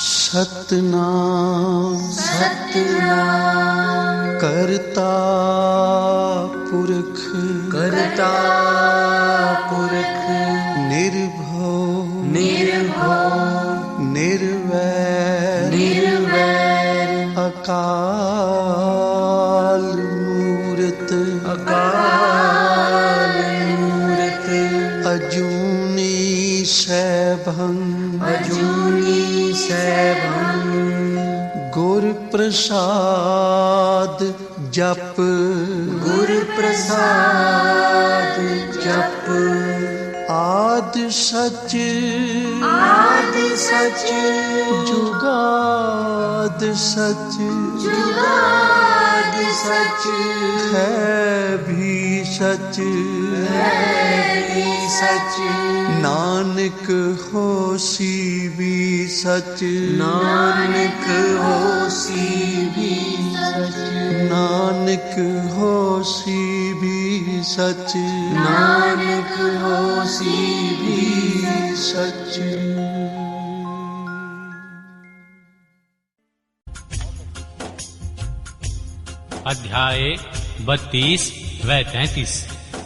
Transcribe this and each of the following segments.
सतनाम करता पुरख निर्भव निर्वैर अकाल मूरत अजूनी सैभं गुर प्रसाद जप आद सच जुगाद सच है भी सच नानक होसी भी सच नानक होसी भी सच। अध्याय 32 व 33।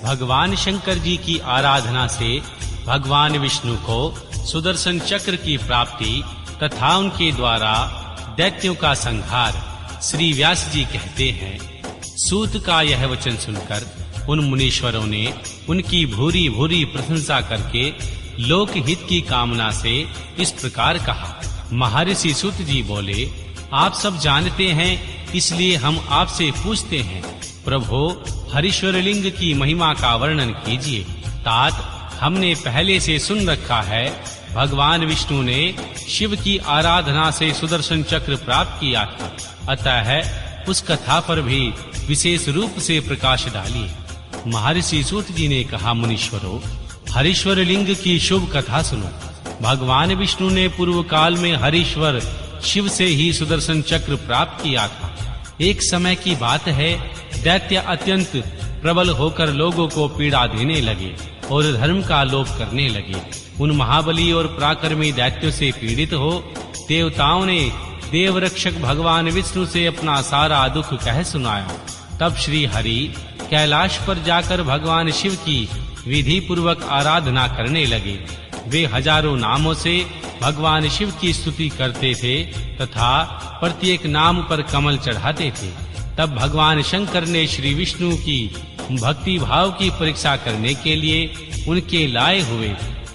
भगवान शंकर जी की आराधना से भगवान विष्णु को सुदर्शन चक्र की प्राप्ति तथा उनके द्वारा दैत्यों का संहार। श्री व्यास जी कहते हैं, सूत का यह वचन सुनकर उन मुनीश्वरों ने उनकी भूरी भूरी प्रशंसा करके लोकहित की कामना से इस प्रकार कहा। महर्षि सूत जी बोले, आप सब जानते हैं, इसलिए हम आपसे पूछते हैं, प्रभो हरीश्वर लिंग की महिमा का वर्णन कीजिए। तात, हमने पहले से सुन रखा है, भगवान विष्णु ने शिव की आराधना से सुदर्शन चक्र प्राप्त किया था, अतः उस कथा पर भी विशेष रूप से प्रकाश डालिए। महर्षि सूत जी ने कहा, मुनीश्वरों, हरीश्वर लिंग की शुभ कथा सुनो। भगवान विष्णु ने पूर्व काल में हरीश्वर शिव से ही सुदर्शन चक्र प्राप्त किया था। एक समय की बात है, दैत्य अत्यंत प्रबल होकर लोगों को पीड़ा देने लगे और धर्म का लोप करने लगे। उन महाबली और पराक्रमी दैत्यों से पीड़ित हो देवताओं ने देवरक्षक भगवान विष्णु से अपना सारा दुख कह सुनाया। तब श्री हरि कैलाश पर जाकर भगवान शिव की विधि पूर्वक आराधना करने लगे। वे हजारों नामों से भगवान शिव की स्तुति करते थे तथा प्रत्येक नाम पर कमल चढ़ाते थे। तब भगवान शंकर ने श्री विष्णु की भक्ति भाव की परीक्षा करने के लिए उनके लाए हुए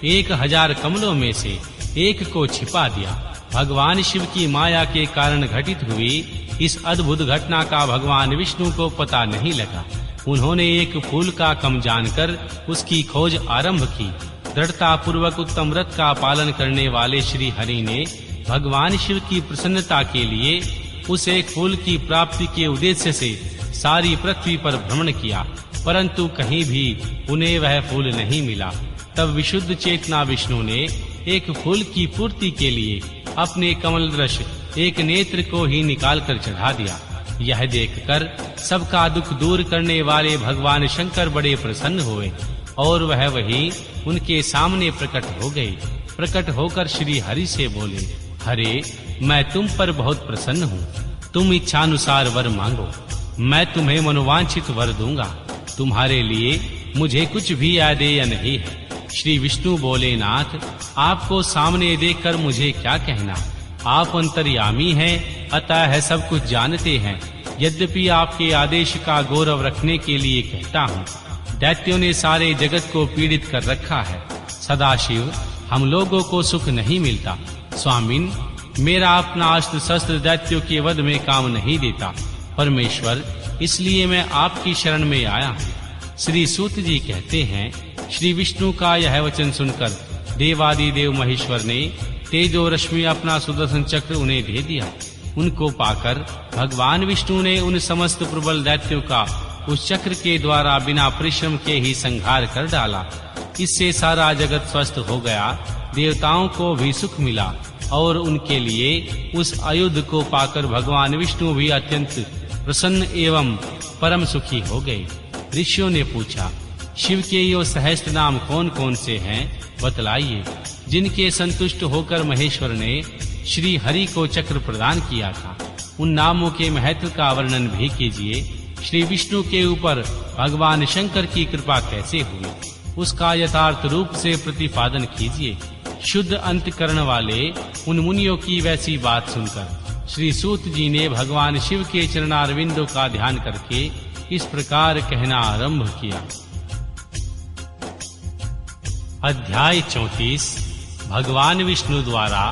1000 कमलों में से एक को छिपा दिया। भगवान शिव की माया के कारण घटित हुई इस अद्भुत घटना का भगवान विष्णु को पता नहीं लगा। उन्होंने एक फूल का कम जानकर उसकी खोज आरंभ की। दृढ़ता पूर्वक उत्तम व्रत का पालन करने वाले श्री हरि ने भगवान शिव की प्रसन्नता के लिए उस एक फूल की प्राप्ति के उद्देश्य से सारी पृथ्वी पर भ्रमण किया, परंतु कहीं भी उन्हें वह फूल नहीं मिला। तब विशुद्ध चेतना विष्णु ने एक फूल की पूर्ति के लिए अपने कमल दृश एक नेत्र को ही निकाल कर चढ़ा दिया। यह देखकर सबका दुख दूर करने वाले भगवान शंकर बड़े प्रसन्न हुए और वह वही उनके सामने प्रकट हो गए। प्रकट होकर श्री हरि से बोले, हरे, मैं तुम पर बहुत प्रसन्न हूँ। तुम इच्छानुसार वर मांगो, मैं तुम्हें मनोवांछित वर दूंगा। तुम्हारे लिए मुझे कुछ भी अदेय नहीं है। श्री विष्णु बोले, नाथ, आपको सामने देखकर मुझे क्या कहना। आप अंतर्यामी हैं, अतः सब कुछ जानते हैं। यद्यपि आपके आदेश का गौरव रखने के लिए कहता हूँ। दैत्यों ने सारे जगत को पीड़ित कर रखा है। सदाशिव, हम लोगों को सुख नहीं मिलता। स्वामिन, मेरा अपना अस्त्र शस्त्र दैत्यों के वध में काम नहीं देता। परमेश्वर, इसलिए मैं आपकी शरण में आया हूँ। श्री सूत जी कहते हैं, श्री विष्णु का यह वचन सुनकर देवादिदेव महेश्वर ने तेजो रश्मि अपना सुदर्शन चक्र उन्हें दे दिया। उनको पाकर भगवान विष्णु ने उन समस्त प्रबल दैत्यों का उस चक्र के द्वारा बिना परिश्रम के ही संहार कर डाला। इससे सारा जगत स्वस्थ हो गया, देवताओं को भी सुख मिला और उनके लिए उस आयुध को पाकर भगवान विष्णु भी अत्यंत प्रसन्न एवं परम सुखी हो गए। ऋषियों ने पूछा, शिव के यो सहस्त्र नाम कौन कौन से हैं, बतलाइए। जिनके संतुष्ट होकर महेश्वर ने श्री हरि को चक्र प्रदान किया था, उन नामों के महत्व का वर्णन भी कीजिए। श्री विष्णु के ऊपर भगवान शंकर की कृपा कैसे हुई, उसका यथार्थ रूप से प्रतिपादन कीजिए। शुद्ध अंतकरण वाले उन मुनियों की वैसी बात सुनकर श्री सूत जी ने भगवान शिव के चरणारविंदों का ध्यान करके इस प्रकार कहना आरंभ किया। अध्याय 34 भगवान विष्णु द्वारा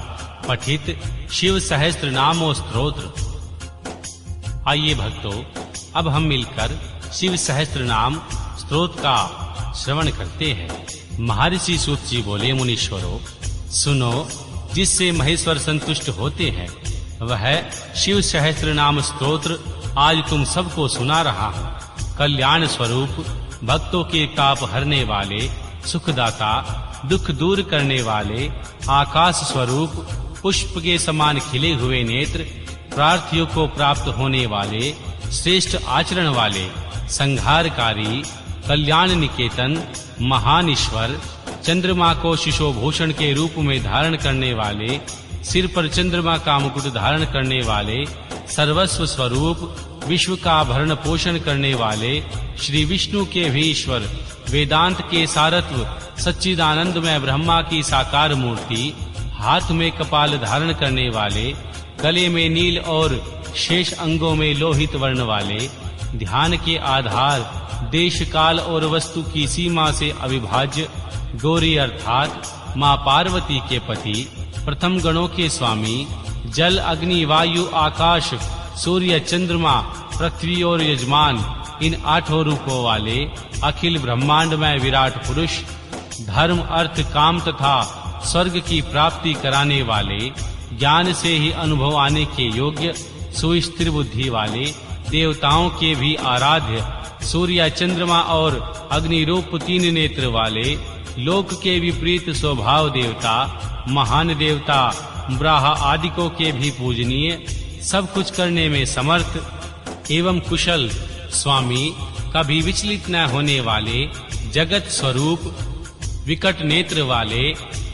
पठित शिव सहस्त्र नामों स्तोत्र। आइए भक्तों, अब हम मिलकर शिव सहस्त्र नाम स्तोत्र का श्रवण करते हैं। महर्षि सूत जी बोले, मुनीश्वरों सुनो, जिससे महेश्वर संतुष्ट होते हैं वह शिव सहस्त्र नाम स्तोत्र आज तुम सबको सुना रहा हूँ। कल्याण स्वरूप, भक्तों के ताप हरने वाले, सुखदाता, दुख दूर करने वाले, आकाश स्वरूप, पुष्प के समान खिले हुए नेत्र, प्रार्थियों को प्राप्त होने वाले, श्रेष्ठ आचरण वाले, संहारकारी, कल्याण निकेतन, महान ईश्वर, चंद्रमा को शिशोभूषण के रूप में धारण करने वाले, सिर पर चंद्रमा का मुकुट धारण करने वाले, सर्वस्व स्वरूप, विश्व का भरण पोषण करने वाले, श्री विष्णु के भी ईश्वर, वेदांत के सारत्व, सच्चिदानंदमय ब्रह्मा की साकार मूर्ति, हाथ में कपाल धारण करने वाले, गले में नील और शेष अंगों में लोहित वर्ण वाले, ध्यान के आधार, देश काल और वस्तु की सीमा से अविभाज्य, गौरी अर्थात माँ पार्वती के पति, प्रथम गणों के स्वामी, जल अग्नि वायु आकाश सूर्य चंद्रमा पृथ्वी और यजमान, इन 8 रूपों वाले, अखिल ब्रह्मांडमय विराट पुरुष, धर्म अर्थ काम तथा स्वर्ग की प्राप्ति कराने वाले, ज्ञान से ही अनुभव आने के योग्य, सुस्थिर बुद्धि वाले, देवताओं के भी आराध्य, सूर्य चंद्रमा और अग्नि रूप 3 नेत्र वाले, लोक के विपरीत स्वभाव देवता, महान देवता, ब्रह्मा आदिकों के भी पूजनीय, सब कुछ करने में समर्थ एवं कुशल स्वामी, कभी विचलित न होने वाले, जगत स्वरूप, विकट नेत्र वाले,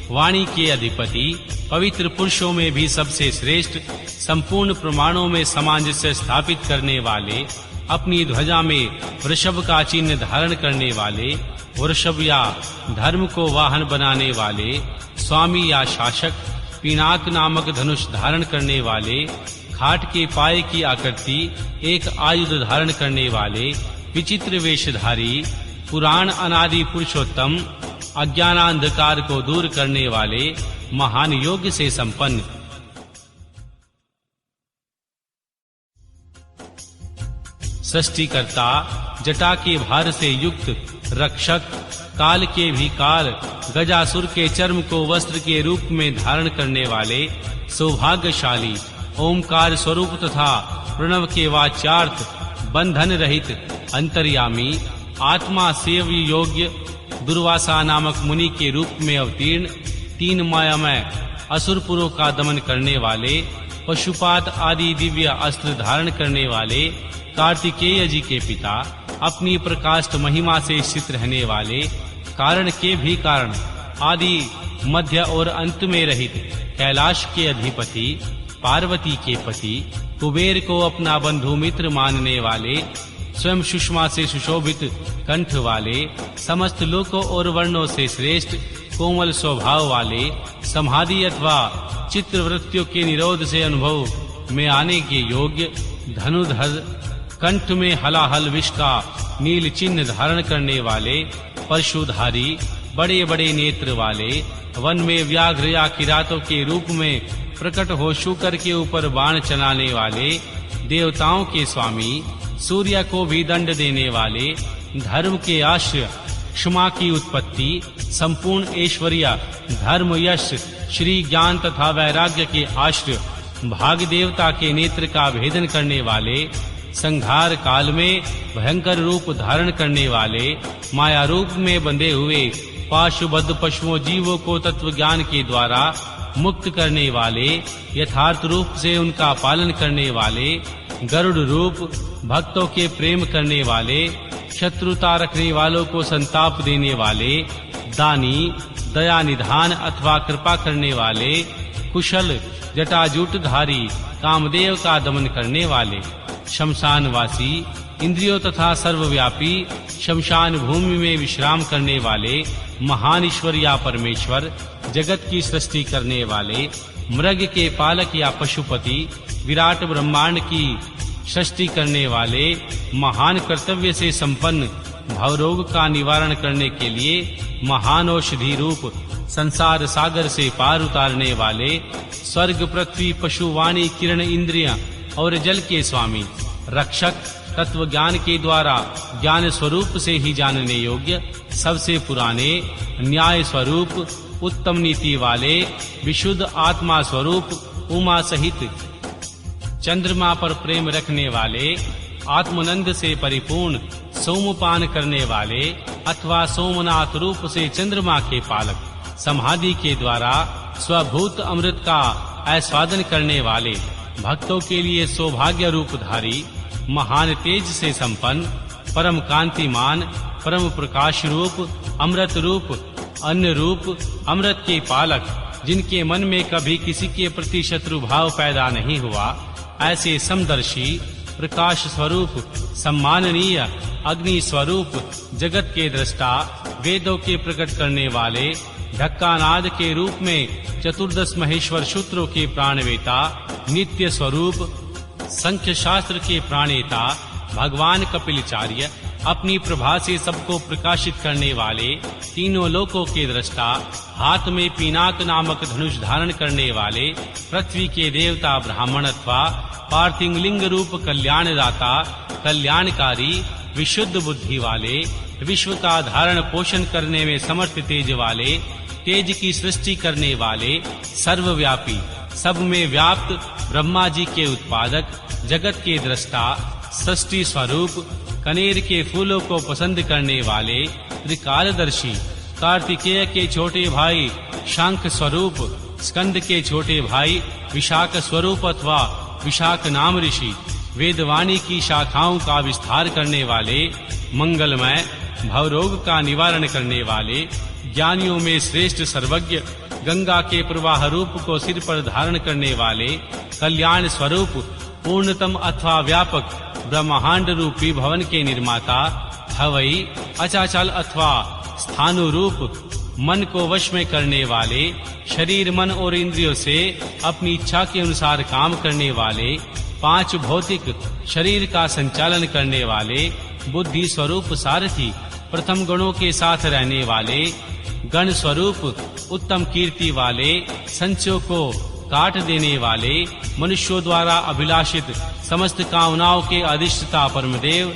वाणी के अधिपति, पवित्र पुरुषों में भी सबसे श्रेष्ठ, संपूर्ण प्रमाणों में सामंजस्य स्थापित करने वाले, अपनी ध्वजा में वृषभ का चिन्ह धारण करने वाले, वृषभ या धर्म को वाहन बनाने वाले, स्वामी या शासक, पिनाक नामक धनुष धारण करने वाले, खाट के पाए की आकृति एक आयुध धारण करने वाले, विचित्र वेशधारी, पुराण अनादि पुरुषोत्तम, अज्ञानांधकार को दूर करने वाले, महान योग से संपन्न, सृष्टिकर्ता, जटा के भार से युक्त, रक्षक, काल के भी काल, गजासुर के चर्म को वस्त्र के रूप में धारण करने वाले, सौभाग्यशाली, ओमकार स्वरूप तथा प्रणव के वाच्यार्थ, बंधन रहित, अंतर्यामी, आत्मा सेव्य योग्य, दुर्वासा नामक मुनि के रूप में अवतीर्ण, 3 मायामय असुरपुरों का दमन करने वाले, पशुपात आदि दिव्य अस्त्र धारण करने वाले, कार्तिकेय जी के पिता, अपनी प्रकाष्ठ महिमा से स्थित रहने वाले, कारण के भी कारण, आदि मध्य और अंत में रहित, कैलाश के अधिपति, पार्वती के पति, कुबेर को अपना बंधु मित्र मानने वाले, स्वयं सुषमा से सुशोभित कंठ वाले, समस्त लोकों और वर्णों से श्रेष्ठ, कोमल स्वभाव वाले, समाधि अथवा चित्र वृत्तियों के निरोध से अनुभव में आने के योग्य, धनुधर, कंठ में हलाहल विष का नील चिन्ह धारण करने वाले, परशुधारी, बड़े बड़े नेत्र वाले, वन में व्याघ्र या किरातों के रूप में प्रकट हो शूकर के ऊपर बाण चलाने वाले, देवताओं के स्वामी, सूर्य को भी दंड देने वाले, धर्म के आश्रय, क्षमा की उत्पत्ति, संपूर्ण ऐश्वर्य, धर्म यश, श्री ज्ञान तथा वैराग्य के आश्रय, भाग देवता के नेत्र का भेदन करने वाले, संहार काल में भयंकर रूप धारण करने वाले, माया रूप में बंधे हुए पाशुबद्ध पशुओं जीवों को तत्व ज्ञान के द्वारा मुक्त करने वाले, यथार्थ रूप से उनका पालन करने वाले, गरुड़ रूप, भक्तों के प्रेम करने वाले, शत्रुता रखने वालों को संताप देने वाले, दानी, दया निधान अथवा कृपा करने वाले, कुशल, जटाजूटधारी, कामदेव का दमन करने वाले, शमशानवासी, इंद्रियों तथा सर्वव्यापी, शमशान भूमि में विश्राम करने वाले, महान ईश्वर या परमेश्वर, जगत की सृष्टि करने वाले, मृग के पालक या पशुपति, विराट ब्रह्मांड की सृष्टि करने वाले, महान कर्तव्य से संपन्न, भवरोग का निवारण करने के लिए महान औषधि रूप, संसार सागर से पार उतारने वाले, स्वर्ग, पृथ्वी, पशु, वाणी, किरण, इंद्रियां और जल के स्वामी, रक्षक, तत्व ज्ञान के द्वारा ज्ञान स्वरूप से ही जानने योग्य, सबसे पुराने, न्याय स्वरूप, उत्तम नीति वाले, विशुद्ध आत्मा स्वरूप, उमा सहित चंद्रमा पर प्रेम रखने वाले, आत्मनंद से परिपूर्ण, सोमपान करने वाले अथवा सोमनाथ रूप से चंद्रमा के पालक, समाधि के द्वारा स्वभूत अमृत का आस्वादन करने वाले, भक्तों के लिए सौभाग्य रूपधारी, महान तेज से संपन्न, परम कांतिमान, परम प्रकाश रूप, अमृत रूप, अन्न रूप, अमृत के पालक, जिनके मन में कभी किसी के प्रति शत्रु भाव पैदा नहीं हुआ, ऐसे समदर्शी, प्रकाश स्वरूप, सम्माननीय, अग्नि स्वरूप, जगत के दृष्टा, वेदों के प्रकट करने वाले, ढक्कानाद के रूप में चतुर्दश महेश्वर सूत्रों के प्राणवेता, नित्य स्वरूप, संख्य शास्त्र के प्राणेता, भगवान कपिलचार्य, अपनी प्रभा से सबको प्रकाशित करने वाले, तीनों लोकों के दृष्टा, हाथ में पिनाक नामक धनुष धारण करने वाले, पृथ्वी के देवता ब्राह्मण अथवा पार्थिव लिंग रूप कल्याणदाता, कल्याणकारी, विशुद्ध बुद्धि वाले, विश्व का धारण पोषण करने में समर्थ तेज वाले, तेज की सृष्टि करने वाले, सर्वव्यापी, सब में व्याप्त, ब्रह्मा जी के उत्पादक, जगत के दृष्टा, सृष्टि स्वरूप, कनेर के फूलों को पसंद करने वाले, त्रिकालदर्शी, कार्तिकेय के छोटे भाई शांख स्वरूप, स्कंद के छोटे भाई विशाख स्वरूप अथवा विशाख नाम ऋषि, वेदवाणी की शाखाओं का विस्तार करने वाले, मंगलमय, भवरोग का निवारण करने वाले, ज्ञानियों में श्रेष्ठ सर्वज्ञ, गंगा के प्रवाह रूप को सिर पर धारण करने वाले, कल्याण स्वरूप, पूर्णतम अथवा व्यापक, ब्रह्मांड रूपी भवन के निर्माता, हवई, अचाचल अथवा स्थानुरूप, मन को वश में करने वाले, शरीर, मन और इंद्रियों से अपनी इच्छा के अनुसार काम करने वाले, पांच भौतिक शरीर का संचालन करने वाले, बुद्धि स्वरूप सारथी, प्रथम गणों के साथ रहने वाले, गण स्वरूप, उत्तम कीर्ति वाले, संचयों को काट देने वाले, मनुष्यों द्वारा अभिलाषित समस्त कामनाओं के अधिष्ठाता परमदेव,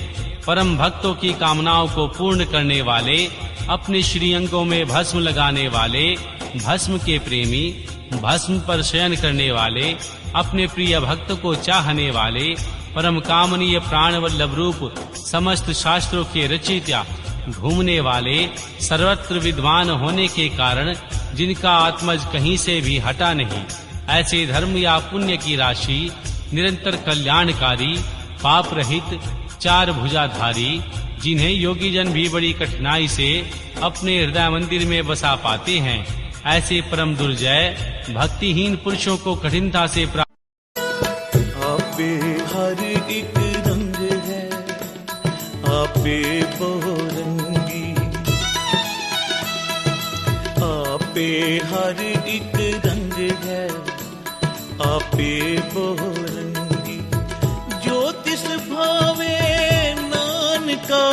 परम भक्तों की कामनाओं को पूर्ण करने वाले, अपने श्रीअंगों में भस्म लगाने वाले, भस्म के प्रेमी, भस्म पर शयन करने वाले, अपने प्रिय भक्त को चाहने वाले, परम कामनीय प्राण वल्लभ रूप, समस्त शास्त्रों के रचयिता, घूमने वाले, सर्वत्र विद्वान होने के कारण जिनका आत्मज कहीं से भी हटा नहीं, ऐसे धर्म या पुण्य की राशि, निरंतर कल्याणकारी, पाप रहित, चार भुजाधारी, जिन्हें योगी जन भी बड़ी कठिनाई से अपने हृदय मंदिर में बसा पाते हैं, ऐसे परम दुर्जय भक्तिहीन पुरुषों को कठिनता से प्राप्त। आपे हर एक रंग है, आपे बहुरंगी, आपे हर एक रंग है, आपे बहुरंगी, ज्योतिष भावे नानका,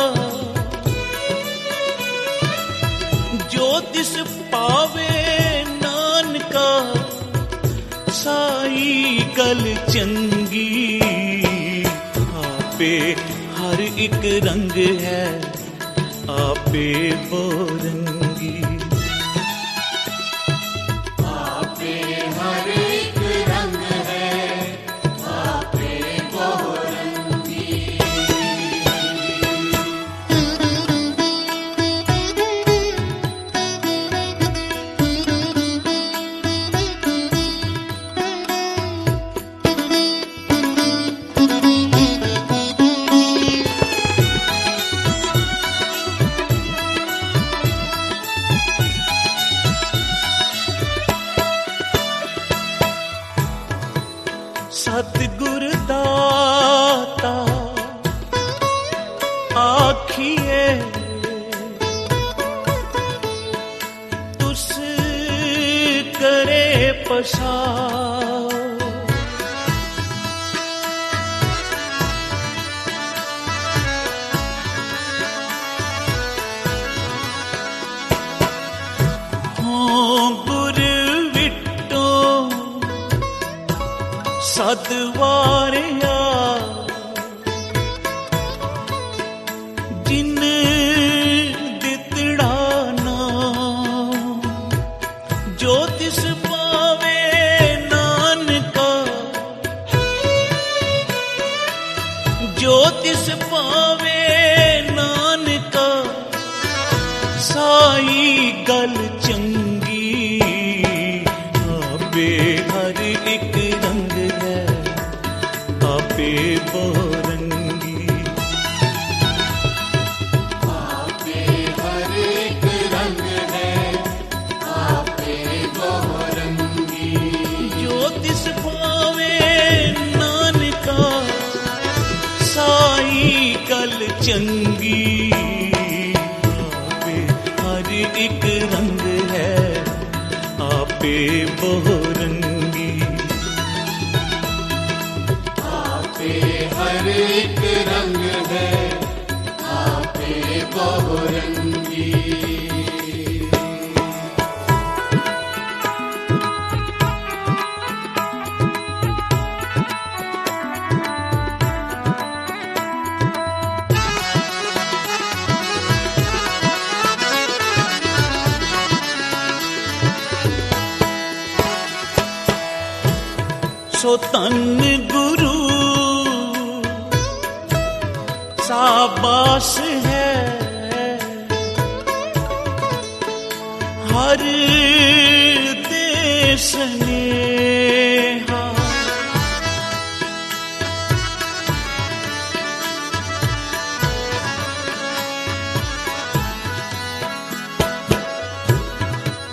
ज्योतिष पावे नानका, साई गल चंगी, आपे हर एक रंग है, आपे बहुरंगी, आपे हर एक रंग है, आपे बहुरंगी। सतगुर दाता आखिए तुस करे पसार। गुर विटो सदवारिया जिन दितड़ा नाम जो तिस पावे नानका, जो तिस पावे नानका साई गल चंगी। आपे हर एक रंग है आपे बहुरंगी। आपे हर एक रंग है आपे बहुरंगी। जो तिस पावे नानका साई गल चंगी। आपे हर एक रंग है आपे बहुरंगी। आपे हर एक रंग है आपे बहुरंगी। सो तन गुरु साबास है हर देश नेहा।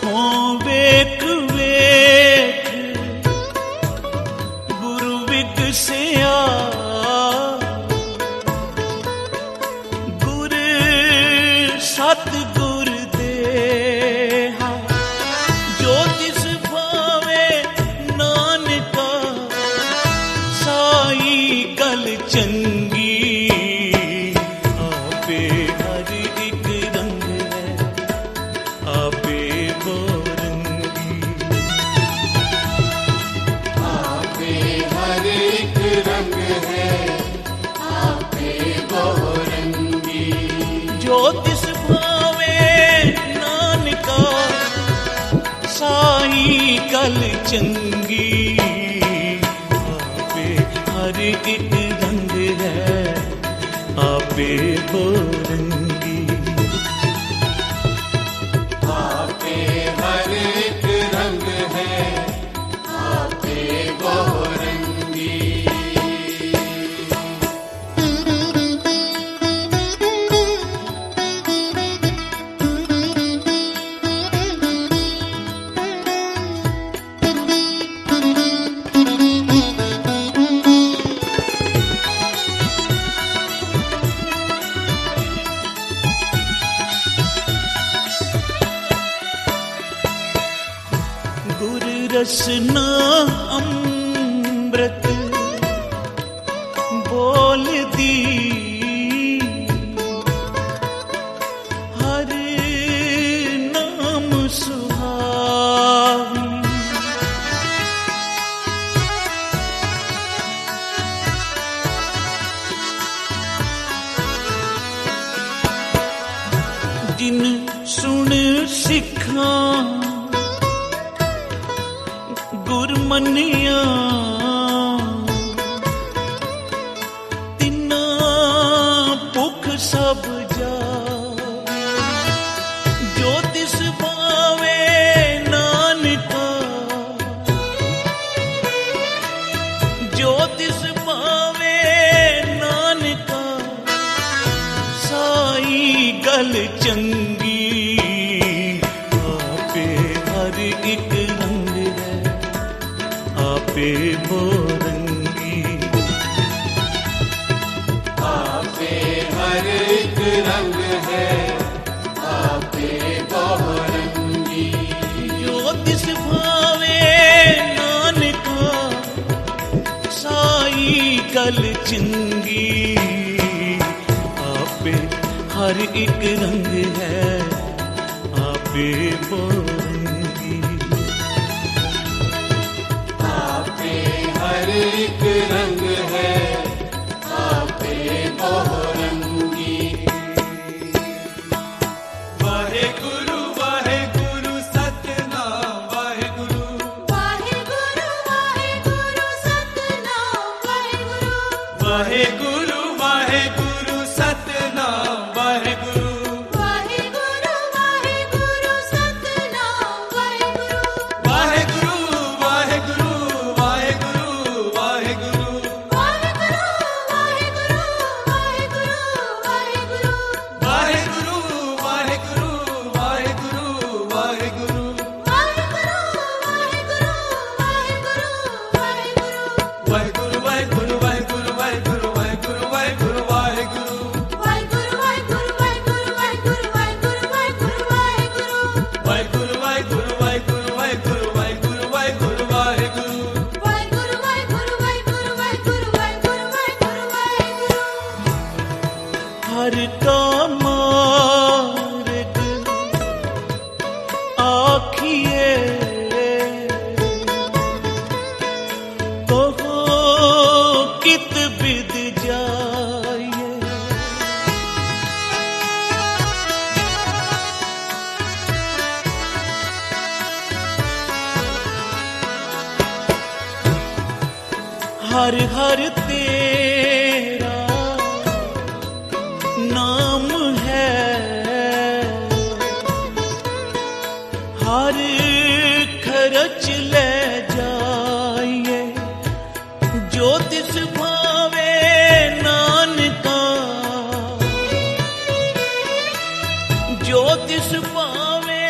हो वेख वेख गुरु विगसिया गुर सतगुर देहा। जो तिस भावे नानका साई गल चंगी। आपे हर एक रंग है आपे बहुरंगी। आपे हर एक रंग है आपे बहुरंगी। जो तिस भावे नानका साई गल चंगी। आपे हर एक रंग है आपे बहुरंगी। आपे हर एक रंग है आपे बहुरंगी। गुर रसना अमृत बोल दी हर नाम सुहावी। जिन सुन सिखा गुर मनिया तिन्ना भुख सब जा। जो तिस भावे नानका जो तिस भावे नानका साई गल चंगी। आपे हर एक रंग है आपे बहुरंगी। गल चंगी, आपे हर एक रंग है, आपे बोरंगी। आपे हर एक रंग है, आपे बहुरंगी। वाहेगुरु वाहेगुरु सतनाम वाहेगुरु, वाहेगुरु वाहेगुरु सतनाम वाहेगुरु, वाहेगुरु वाहेगुरु सतनाम वाहेगुरु, वाहेगुरु वाहेगुरु सतनाम वाहेगुरु, वाहेगुरु वाहेगुरु वाहेगुरु वाहेगुरु, वाहेगुरु वाहेगुरु वाहेगुरु वाहेगुरु, वाहेगुरु वाहेगुरु वाहेगुरु वाहेगुरु, वाहेगुरु वाहेगुरु वाहेगुरु वाहेगुरु, वाहेगुरु वाहेगुरु वाहेगुरु वाहेगुरु वाहेगुरु वाहेगुरु वाहेगुरु, वाहेगुरु वाहेगुरु वाहेगुरु वाहेगुरु वाहेगुरु वाहेगुरु, वाहेगुरु वाहेगुरु वाहेगुरु वाहेगुरु वाहेगुरु वाहेगुरु वाहेगुरु, वाहेगुरु वाहेगुरु वाहेगुरु वाहेगुरु वाहेगुरु वाहेगुरु। हर का मार्ग आखिए तो हो कित बिद जाइए। हर हर तेरा नाम है, हर खरच ले जाइए। जो तिस भावे नानका, जो तिस भावे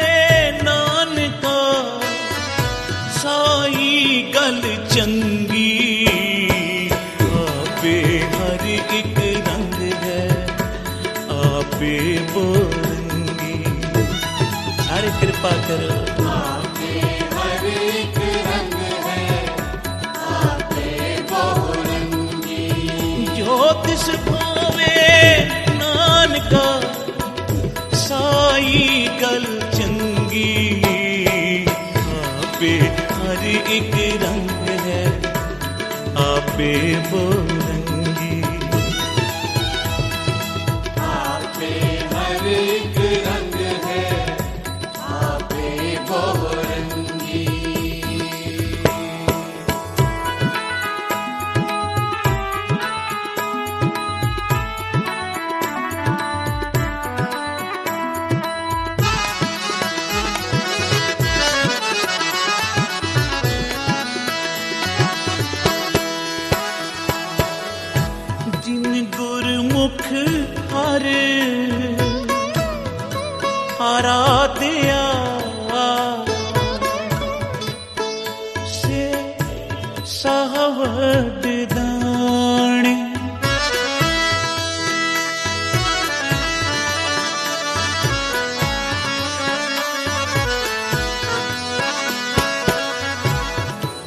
नानका, साई गल चंगी। आपे हर एक रंग है, आपे बोरंगी। सारे कृपा करो। आपे हर एक रंग है, आपे बहुरंगी। जो तिस भावे नानका, साई गल चंगी। आपे हर एक रंग है, आपे बोरंगी। आपे हर एक रंग है, आपे बहुरंगी। जिन गुरमुख हर आराध्या, से सावध दाणे।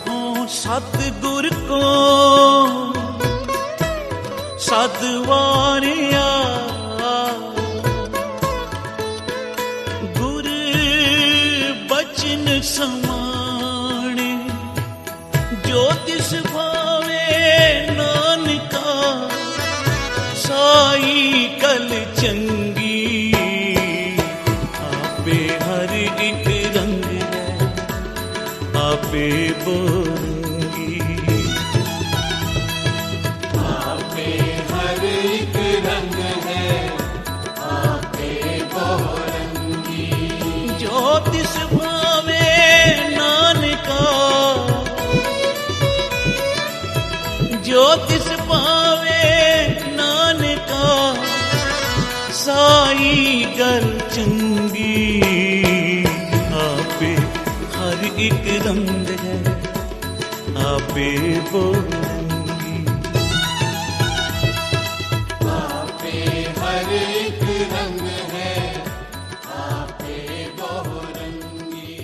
हो सतगुर को सदवारिया, गुर बचन समाणे। जो तिस भावे नानका, साई गल चंगी। आपे हर एक रंग है, आपे बोरंगी। आपे हर एक रंग है, आपे बहुरंगी। जो तिस भावे नानका, जो तिस भावे नानका, साई गल चंगी। आपे हर एक रंग है, आपे बोरंगी। आपे हर एक रंग है, आपे बहुरंगी।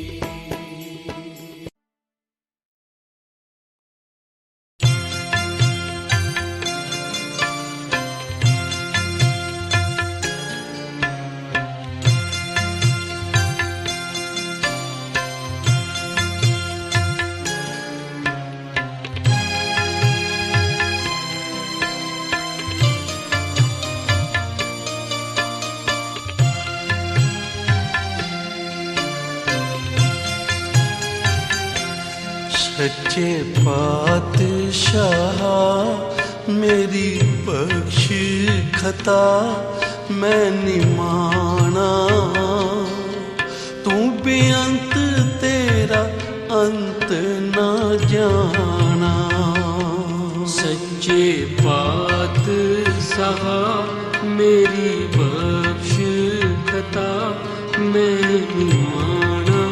सच्चे पातशाह मेरी बख्श खता मैं निमाना, तू बेअंत तेरा अंत न जाना। सच्चे पातशाह मेरी बख्श खता मैं निमाना,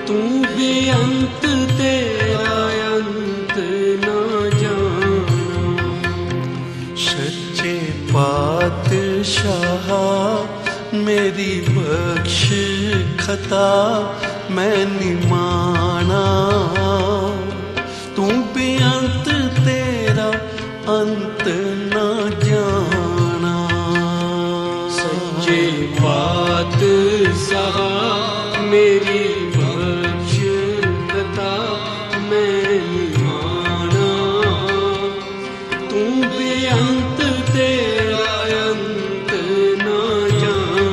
तू बेअंत तेरा अंत न जाना। सच्चे पातशाह मेरी बख्श खता मैं निमाना, तू बेअंत तेरा अंत न जाना। सच्चे पातशाह मेरी बख्श खता मैं निमाना, तू बेअंत तेरा अंत न जाना।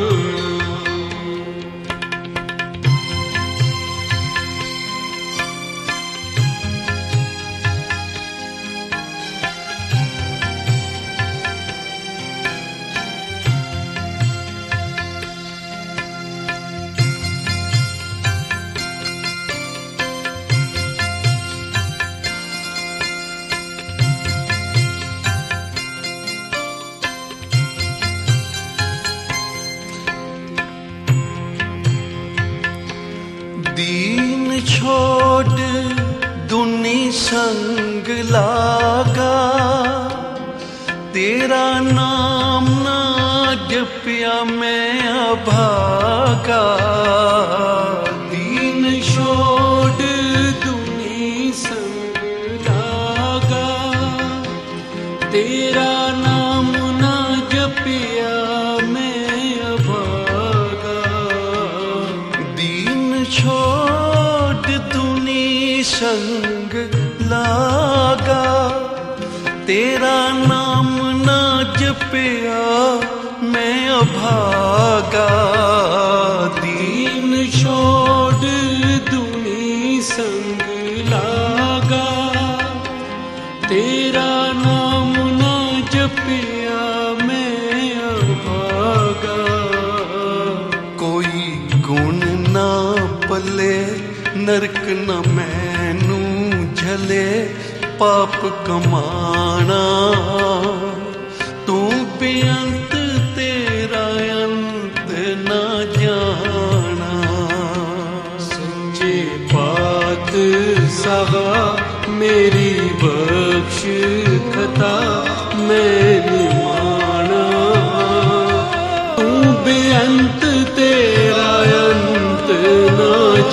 दीन छोड़ दुनी संग लागा, तेरा नाम ना जपिया मैं अभागा। दीन छोड़ दुनी संग लागा, तेरा नाम ना जपिया मैं अभागा। दीन छोड़ दुनी संग लागा, तेरा नाम ना जपिया मैं अभागा। दीन छोड़ दुनी संग लागा, तेरा नाम ना जपिया मैं अभागा। कोई गुण ना पले नरक न मैनू झले पाप कमाना, तू बेअंत तेरा अंत न जाना। सच्चे पातशाह मेरी बख्श खता मैं निमाना, तू बेअंत तेरा अंत न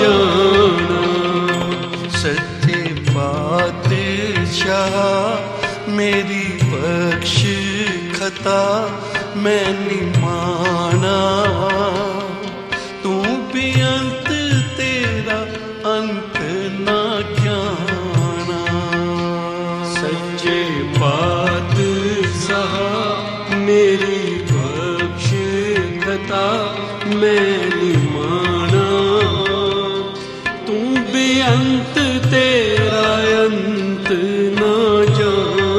जाना। सच्चे पातशाह मेरी बख्श खता मैं निमाना, तू बेअंत तेरा अंत न जाना। सच्चे पातशाह मेरी बख्श खता मैं निमाना, तू बेअंत तेरा अंत न जाना।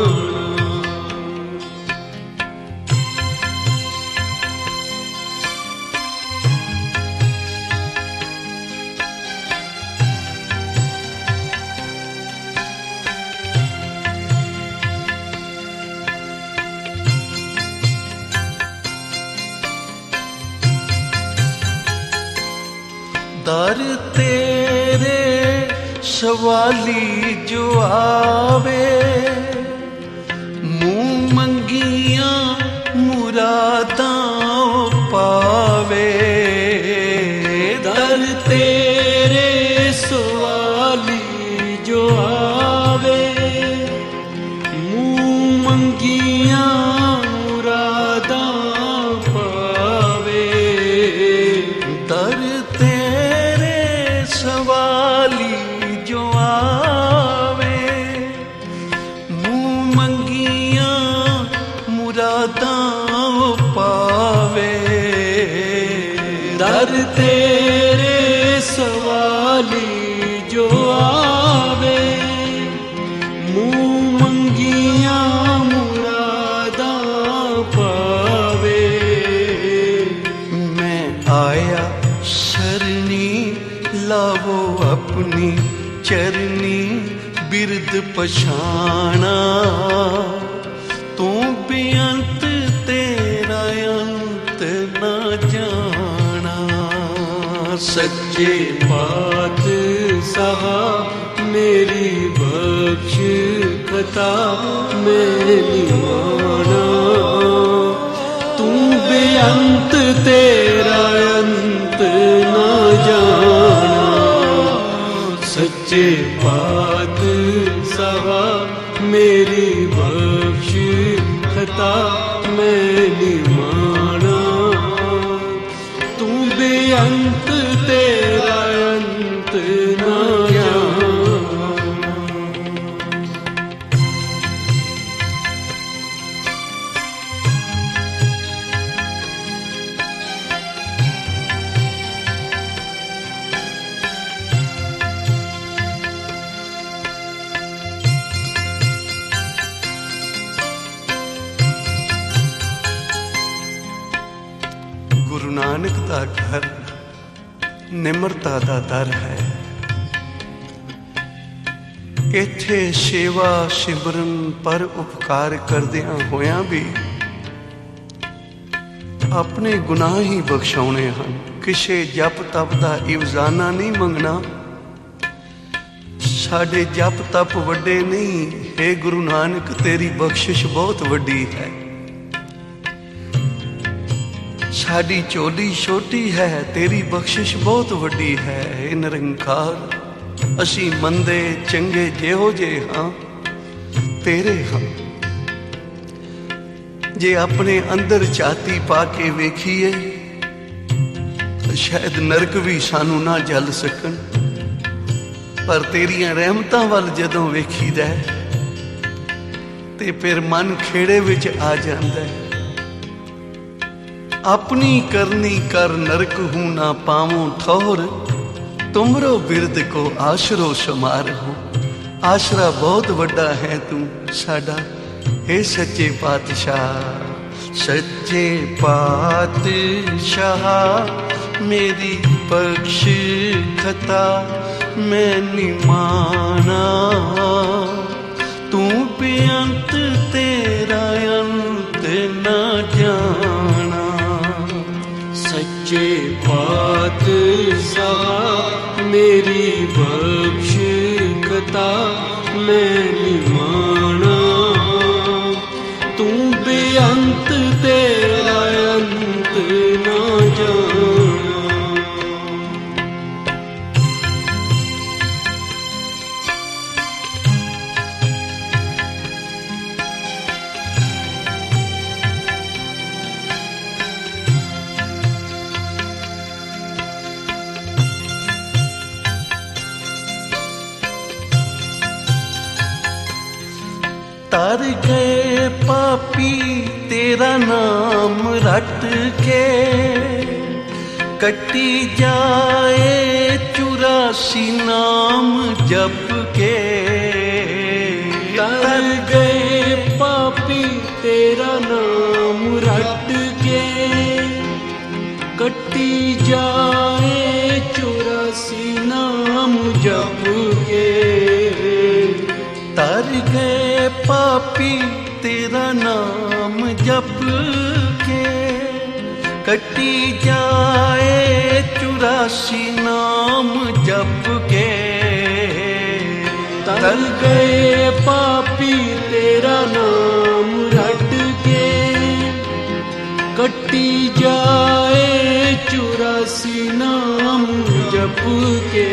दर तेरे सवाली जो आवे, मुँह मंगिया मुरादां पावे। दर तेरे सवाली जो आवे, मुँह मंगिया मुरादां पावे। दर तेरे सवाली जो आवे, मुँह मंगिया मुरादां पावे। दर तेरे सवाली जो आवे, अपनी चरनी बिरद पछाना। तू बेअंत तेरा अंत न जाना। सच्चे पातशाह मेरी बख्श खता मैं निमाना। तू बेअंत तेरा अंत न जाना। सच्चे पातशाह मेरी बख्श खता मैं निमाना। तू बेअंत तेरा अंत न जाना। गुरु नानक दा घर निमरता दा दर है। इत्थे सेवा सिमरन पर उपकार करदियां होयां भी अपने गुनाह ही बख्शाउणे हन। किसे जप तप दा इवजाना नहीं मंगना। साडे जप तप वड्डे नहीं। हे गुरु नानक तेरी बख्शिश बहुत वड्डी है। साडी चोली छोटी है तेरी बख्शिश बहुत वड्डी है। हे निरंकार असी मंदे चंगे जेहो जे हाँ तेरे हाँ। जे अपने अंदर छाती पा के वेखीए शायद नरक भी सानू ना जल सकन। पर तेरियां रहमतां वल जदों वेखीदा ते फिर मन खेड़े विच आ जांदा है। अपनी करनी कर नरक हूं ना पावों ठौर। तुमरो बिरद को आशरो समार हो। आशरा बहुत वड्डा है तू साडा हे सच्चे पातशाह। सच्चे पातशाह मेरी बख्श खता मैं निमाना। तू बेअंत तेरा अंत न जाना। सच्चे पातशाह मेरी बख्श खता मैं निमाना। तू बेअंत तेरा अंत न जाना। तर गए पापी तेरा नाम रट के। कटी जाए 84 नाम जप के। तर गए पापी तेरा नाम रट के। कटी जाए 84 नाम जप के। तर गए पापी तेरा नाम जप के। कटी जाए 84 नाम जप के। तर गए पापी तेरा नाम रट के। कटी जाए 84 नाम जप के।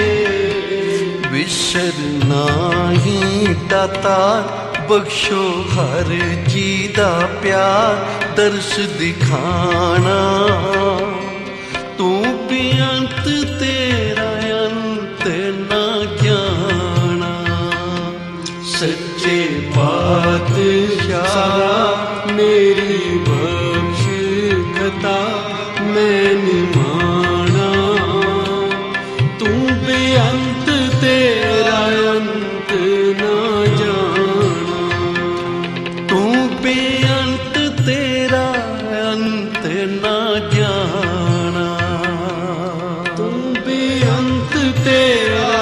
विसर नाही दातार बख्शो हर जी दा प्यार। दर्श दिखाना तू बेअंत तेरा अंत ना जाना। सच्चे पातशाह मेरी बख्श खता मैं निमाना। तू बेअंत तेरा अंत न जाना। तू बेअंत तेरा अंत ना जाना। तू बेअंत तेरा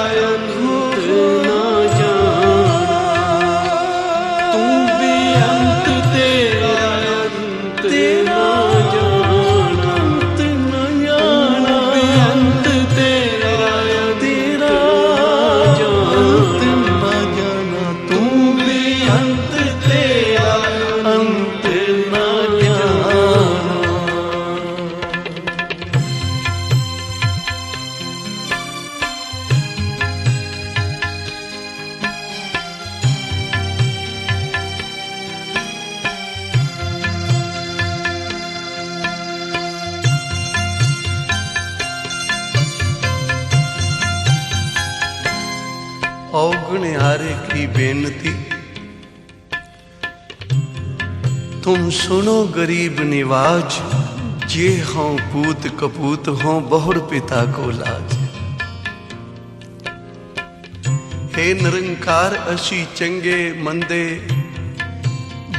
प्यारे की बेनती, तुम सुनो गरीब निवाज, जे हों पूत कपूत हों बहुर पिता को लाज। हे निरंकार असी चंगे मंदे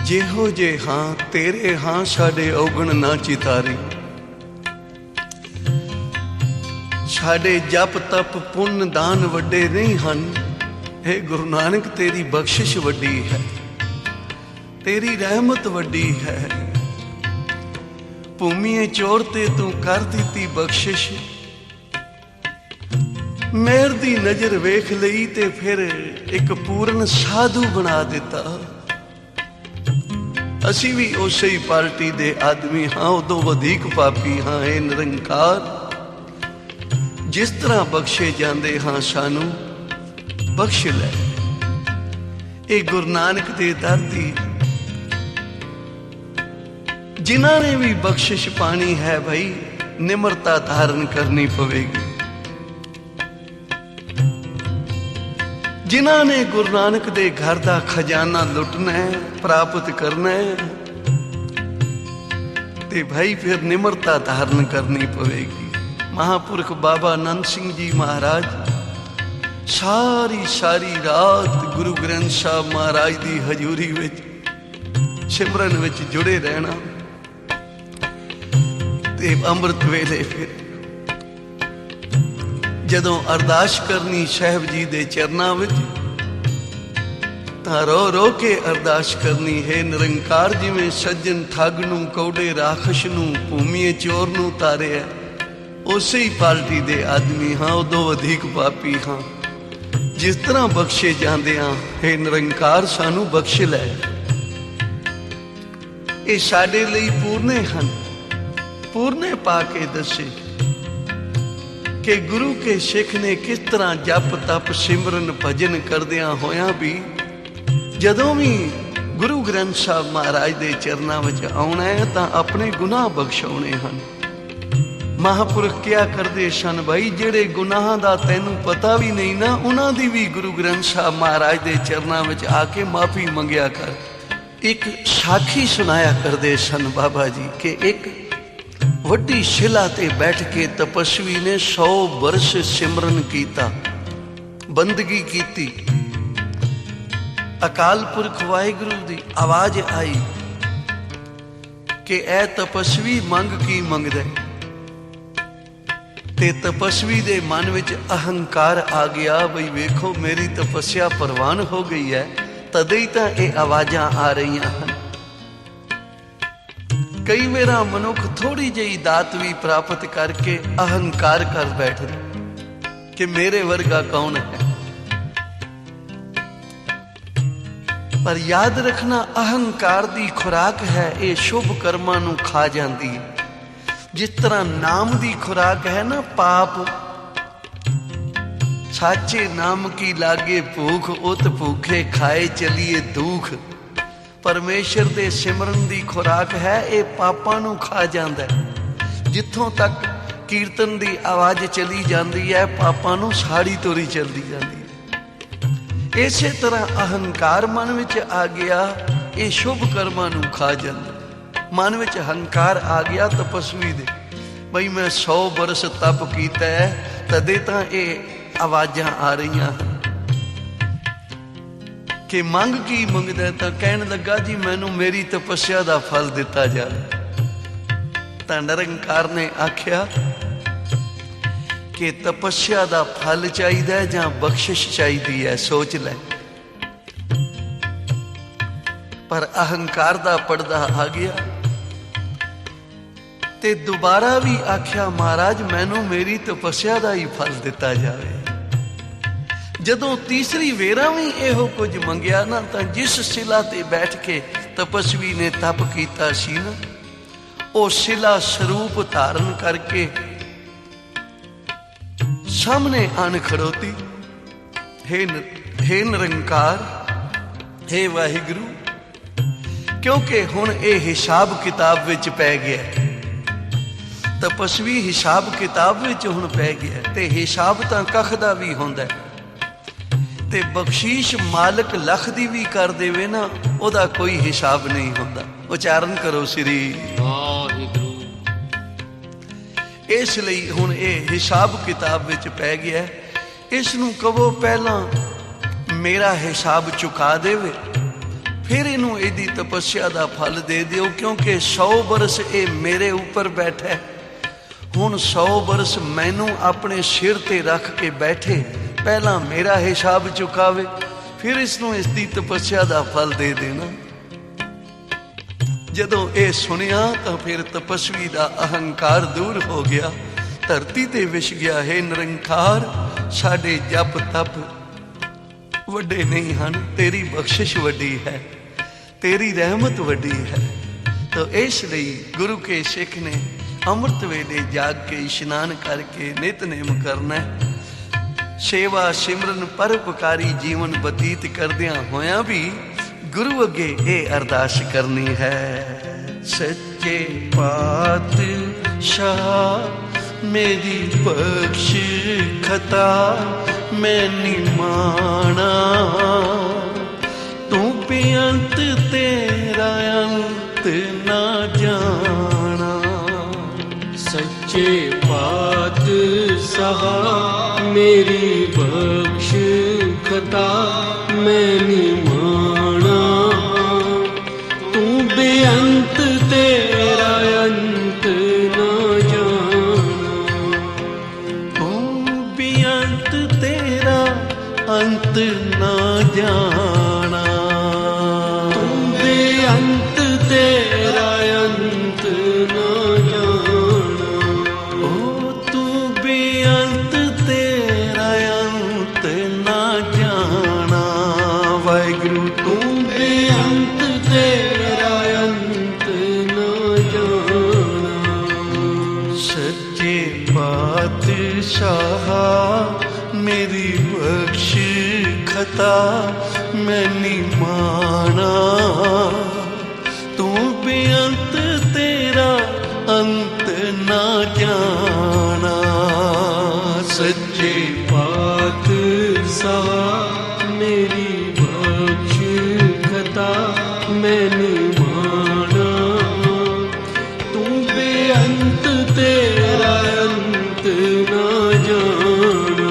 जेहो जे हाँ तेरे हाँ साडे औगण ना चितारी। साडे जप तप पुण्य दान वड्डे नहीं हन। हे गुरु नानक तेरी बख्शिश वड्डी है, तेरी रहमत वड्डी है। भूमिए चोर ते तू कर दिती बख्शिश, मेहर दी नजर वेख लई ते फिर एक पूर्ण साधु बना दिता। असी भी उसे ही पार्टी दे आदमी हाँ, उदों वधीक पापी हाँ। हे निरंकार, जिस तरह बख्शे जांदे हाँ सानू बख्श लै। ये गुरु नानक दे दर दी जिन्हां ने भी बख्शिश पानी है भाई, निम्रता धारण करनी पवेगी। जिन्हां ने गुरु नानक दे घर दा खजाना लुटना है, प्राप्त करना है, ते भाई फिर निम्रता धारण करनी पवेगी। महापुरख बाबा नंद सिंह जी महाराज सारी रात गुरु ग्रंथ साहब महाराज दी हजूरी विच सिमरन विच जुड़े रहना ते अमृत वेले फिर जदों अरदास करनी साहब जी दे चरनां विच तां रो रो के अरदास करनी। है निरंकार, जिवें सज्जन ठग नूं कौड़े राखश नूं भूमिए चोर नूं तारिया, उसे ही पार्टी दे आदमी हाँ, उदों वधीक पापी हाँ। जिस तरह बख्शे जांदे हाँ, हे निरंकार सानू बख्श लै। ये साडे लई पूरने हन। पूरने पा के दसे कि गुरु के सिख ने किस तरह जप तप सिमरन भजन करदियां होया भी जदों भी गुरु ग्रंथ साहब महाराज दे चरनां विच आउणा है तां अपने गुनाह बख्शाउणे हन। महापुरख क्या करते सन भाई, जेड़े गुनाहां दा तैनू पता भी नहीं ना, उन्हां दी भी गुरु ग्रंथ साहब महाराज दे चरनां विच आके माफी मंगिया कर। एक साखी सुनाया करते सन बाबा जी के एक वड्डी शिला ते बैठ के तपस्वी ने 100 वर्ष सिमरन कीता, बंदगी कीती। अकाल पुरख वाहिगुरु दी आवाज आई कि ऐ तपस्वी मंग की मंगदे। ते तपस्वी दे मन विच अहंकार आ गया, बई वेखो मेरी तपस्या परवान हो गई है, तदे ही तां ये आवाजां आ रही हैं। कई मेरा मनुख थोड़ी जी दात भी प्राप्त करके अहंकार कर बैठ कि मेरे वर्गा कौन है। पर याद रखना, अहंकार दी खुराक है, ये शुभ कर्मां नूं खा जाती है। जिस तरह नाम दी खुराक है ना पाप, साचे नाम की लागे भूख, उत भूखे खाए चलिए दुख। परमेश्वर दे सिमरन दी खुराक है, ये पापां नूं खा जांदा है। जिथों तक कीर्तन दी आवाज चली जाती है, पापां नूं साड़ी तोरी चलती जाती है। इसे तरह अहंकार मन विच आ गया, ये शुभ कर्मां नूं खा जांदा। मन विच अहंकार आ गया तपस्वी दे, बई मैं 100 बरस तप कीता है, तदे तां ये आवाजां आ रही हैं कि मंग की मंगदा। तां कहण लगा जी मैनू मेरी तपस्या दा फल दिता जाए। तां निरंकार ने आख्या कि तपस्या दा फल चाहिदा है जां बख्शिश चाहिदी है, सोच लै। पर अहंकार दा पर्दा आ गया ते दोबारा भी आख्या महाराज मैनू मेरी तपस्या दा ही फल दिता जाए। जदों तीसरी वेरा भी इहो कुछ मंगिया ना, तां जिस शिला ते बैठ के तपस्वी ने तप कीता सी ना, ओ शिला स्वरूप धारण करके सामने आन खड़ोती। हे निरंकार, हे वाहिगुरु, क्योंकि हुण ये हिसाब किताब विच पै गया। तपस्वी हिसाब किताब विच हुण पै गया ते हिसाब तां कख दा भी हुंदा है। ਤੇ ਬਖਸ਼ੀਸ਼ ਮਾਲਕ ਲੱਖ ਦੀ ਵੀ ਕਰ ਦੇਵੇ ਨਾ, ਉਹਦਾ ਕੋਈ ਹਿਸਾਬ ਨਹੀਂ ਹੁੰਦਾ। ਉਚਾਰਨ ਕਰੋ ਸ੍ਰੀ ਵਾਹਿਗੁਰੂ। ਇਸ ਲਈ ਹੁਣ ਇਹ ਹਿਸਾਬ ਕਿਤਾਬ ਵਿੱਚ ਪੈ ਗਿਆ। ਇਸ ਨੂੰ ਕਹੋ ਪਹਿਲਾਂ ਮੇਰਾ ਹਿਸਾਬ ਚੁਕਾ ਦੇਵੇ, ਫਿਰ ਇਹਨੂੰ ਇਹਦੀ ਤਪੱਸਿਆ ਦਾ ਫਲ ਦੇ ਦਿਓ, ਕਿਉਂਕਿ 100 ਬਰਸ ਇਹ ਮੇਰੇ ਉੱਪਰ ਬੈਠਾ ਹੈ। ਹੁਣ 100 ਬਰਸ ਮੈਨੂੰ ਆਪਣੇ ਸਿਰ ਤੇ ਰੱਖ ਕੇ ਬੈਠੇ, ਪਹਿਲਾਂ ਮੇਰਾ ਹਿਸਾਬ ਚੁਕਾਵੇ, ਫਿਰ ਇਸ ਨੂੰ ਇਸ ਦੀ ਤਪੱਸਿਆ ਦਾ ਫਲ ਦੇ ਦੇਣਾ। ਜਦੋਂ ਇਹ ਸੁਣਿਆ ਤਾਂ ਫਿਰ ਤਪਸਵੀ ਦਾ ਅਹੰਕਾਰ ਦੂਰ ਹੋ ਗਿਆ, ਧਰਤੀ ਤੇ ਵਿਛ ਗਿਆ, ਹੈ ਨਿਰੰਕਾਰ ਸਾਡੇ ਜਪ ਤਪ ਵੱਡੇ ਨਹੀਂ ਹਨ, ਤੇਰੀ ਬਖਸ਼ਿਸ਼ ਵੱਡੀ ਹੈ, ਤੇਰੀ ਰਹਿਮਤ ਵੱਡੀ ਹੈ। ਤਾਂ ਇਸ ਲਈ ਗੁਰੂ ਕੇ ਸਿੱਖ ਨੇ ਅੰਮ੍ਰਿਤ ਵੇਲੇ ਜਾਗ ਕੇ ਇਸ਼ਨਾਨ ਕਰਕੇ ਨਿਤਨੇਮ ਕਰਨਾ, ਸੇਵਾ ਸਿਮਰਨ ਪਰਉਪਕਾਰੀ ਜੀਵਨ ਬਤੀਤ ਕਰਦਿਆਂ ਹੋਇਆਂ ਵੀ ਗੁਰੂ ਅੱਗੇ ਇਹ ਅਰਦਾਸ ਕਰਨੀ ਹੈ। ਸੱਚੇ ਪਾਤਸ਼ਾਹ ਮੇਰੀ ਬਖਸ਼ ਖਤਾ ਮੈਂ ਨਿਮਾਣਾ, ਤੂੰ ਬੇਅੰਤ ਤੇਰਾ ਅੰਤ ਨਾ ਜਾਣਾ। ਸੱਚੇ ਪਾਤਸ਼ਾਹ ਮੇਰੀ ਬਖਸ਼ ਖਤਾ ਮੈਂ ਨਿਮਾਣਾ, ਤੂੰ ਬੇਅੰਤ ਤੇਰਾ ਅੰਤ ਨਾ ਜਾਣਾ। ਤੂੰ ਬੇਅੰਤ ਤੇਰਾ ਅੰਤ ਨਾ ਜਾਣਾ, ਤੂੰ ਬੇਅੰਤ ਤੇਰਾ ਅੰਤ ਨਾ ਜਾਣਾ। ਓ ਤੂੰ ਬੇਅੰਤ ਤੇਰਾ ਅੰਤ ਨਾ ਜਾਣਾ। ਵਾਹਿਗੁਰੂ ਤੂੰ ਬੇਅੰਤ ਤੇਰਾ ਅੰਤ ਨਾ ਜਾਣਾ। ਸੱਚੇ ਪਾਤਸ਼ਾਹ ਮੇਰੀ ਬਖਸ਼ ਖਤਾ ਮੈਂ ਨਿਮਾਣਾ, ਤੂੰ ਬੇਅੰਤ ਤੇਰਾ ਅੰਤ ਨਾ ਜਾਣਾ। ਸੱਚੇ ਪਾਤਸ਼ਾਹ ਮੇਰੀ ਬਖਸ਼ ਖਤਾ ਮੈਂ ਨਿਮਾਣਾ, ਤੂੰ ਬੇਅੰਤ ਤੇਰਾ ਅੰਤ ਨਾ ਜਾਣਾ।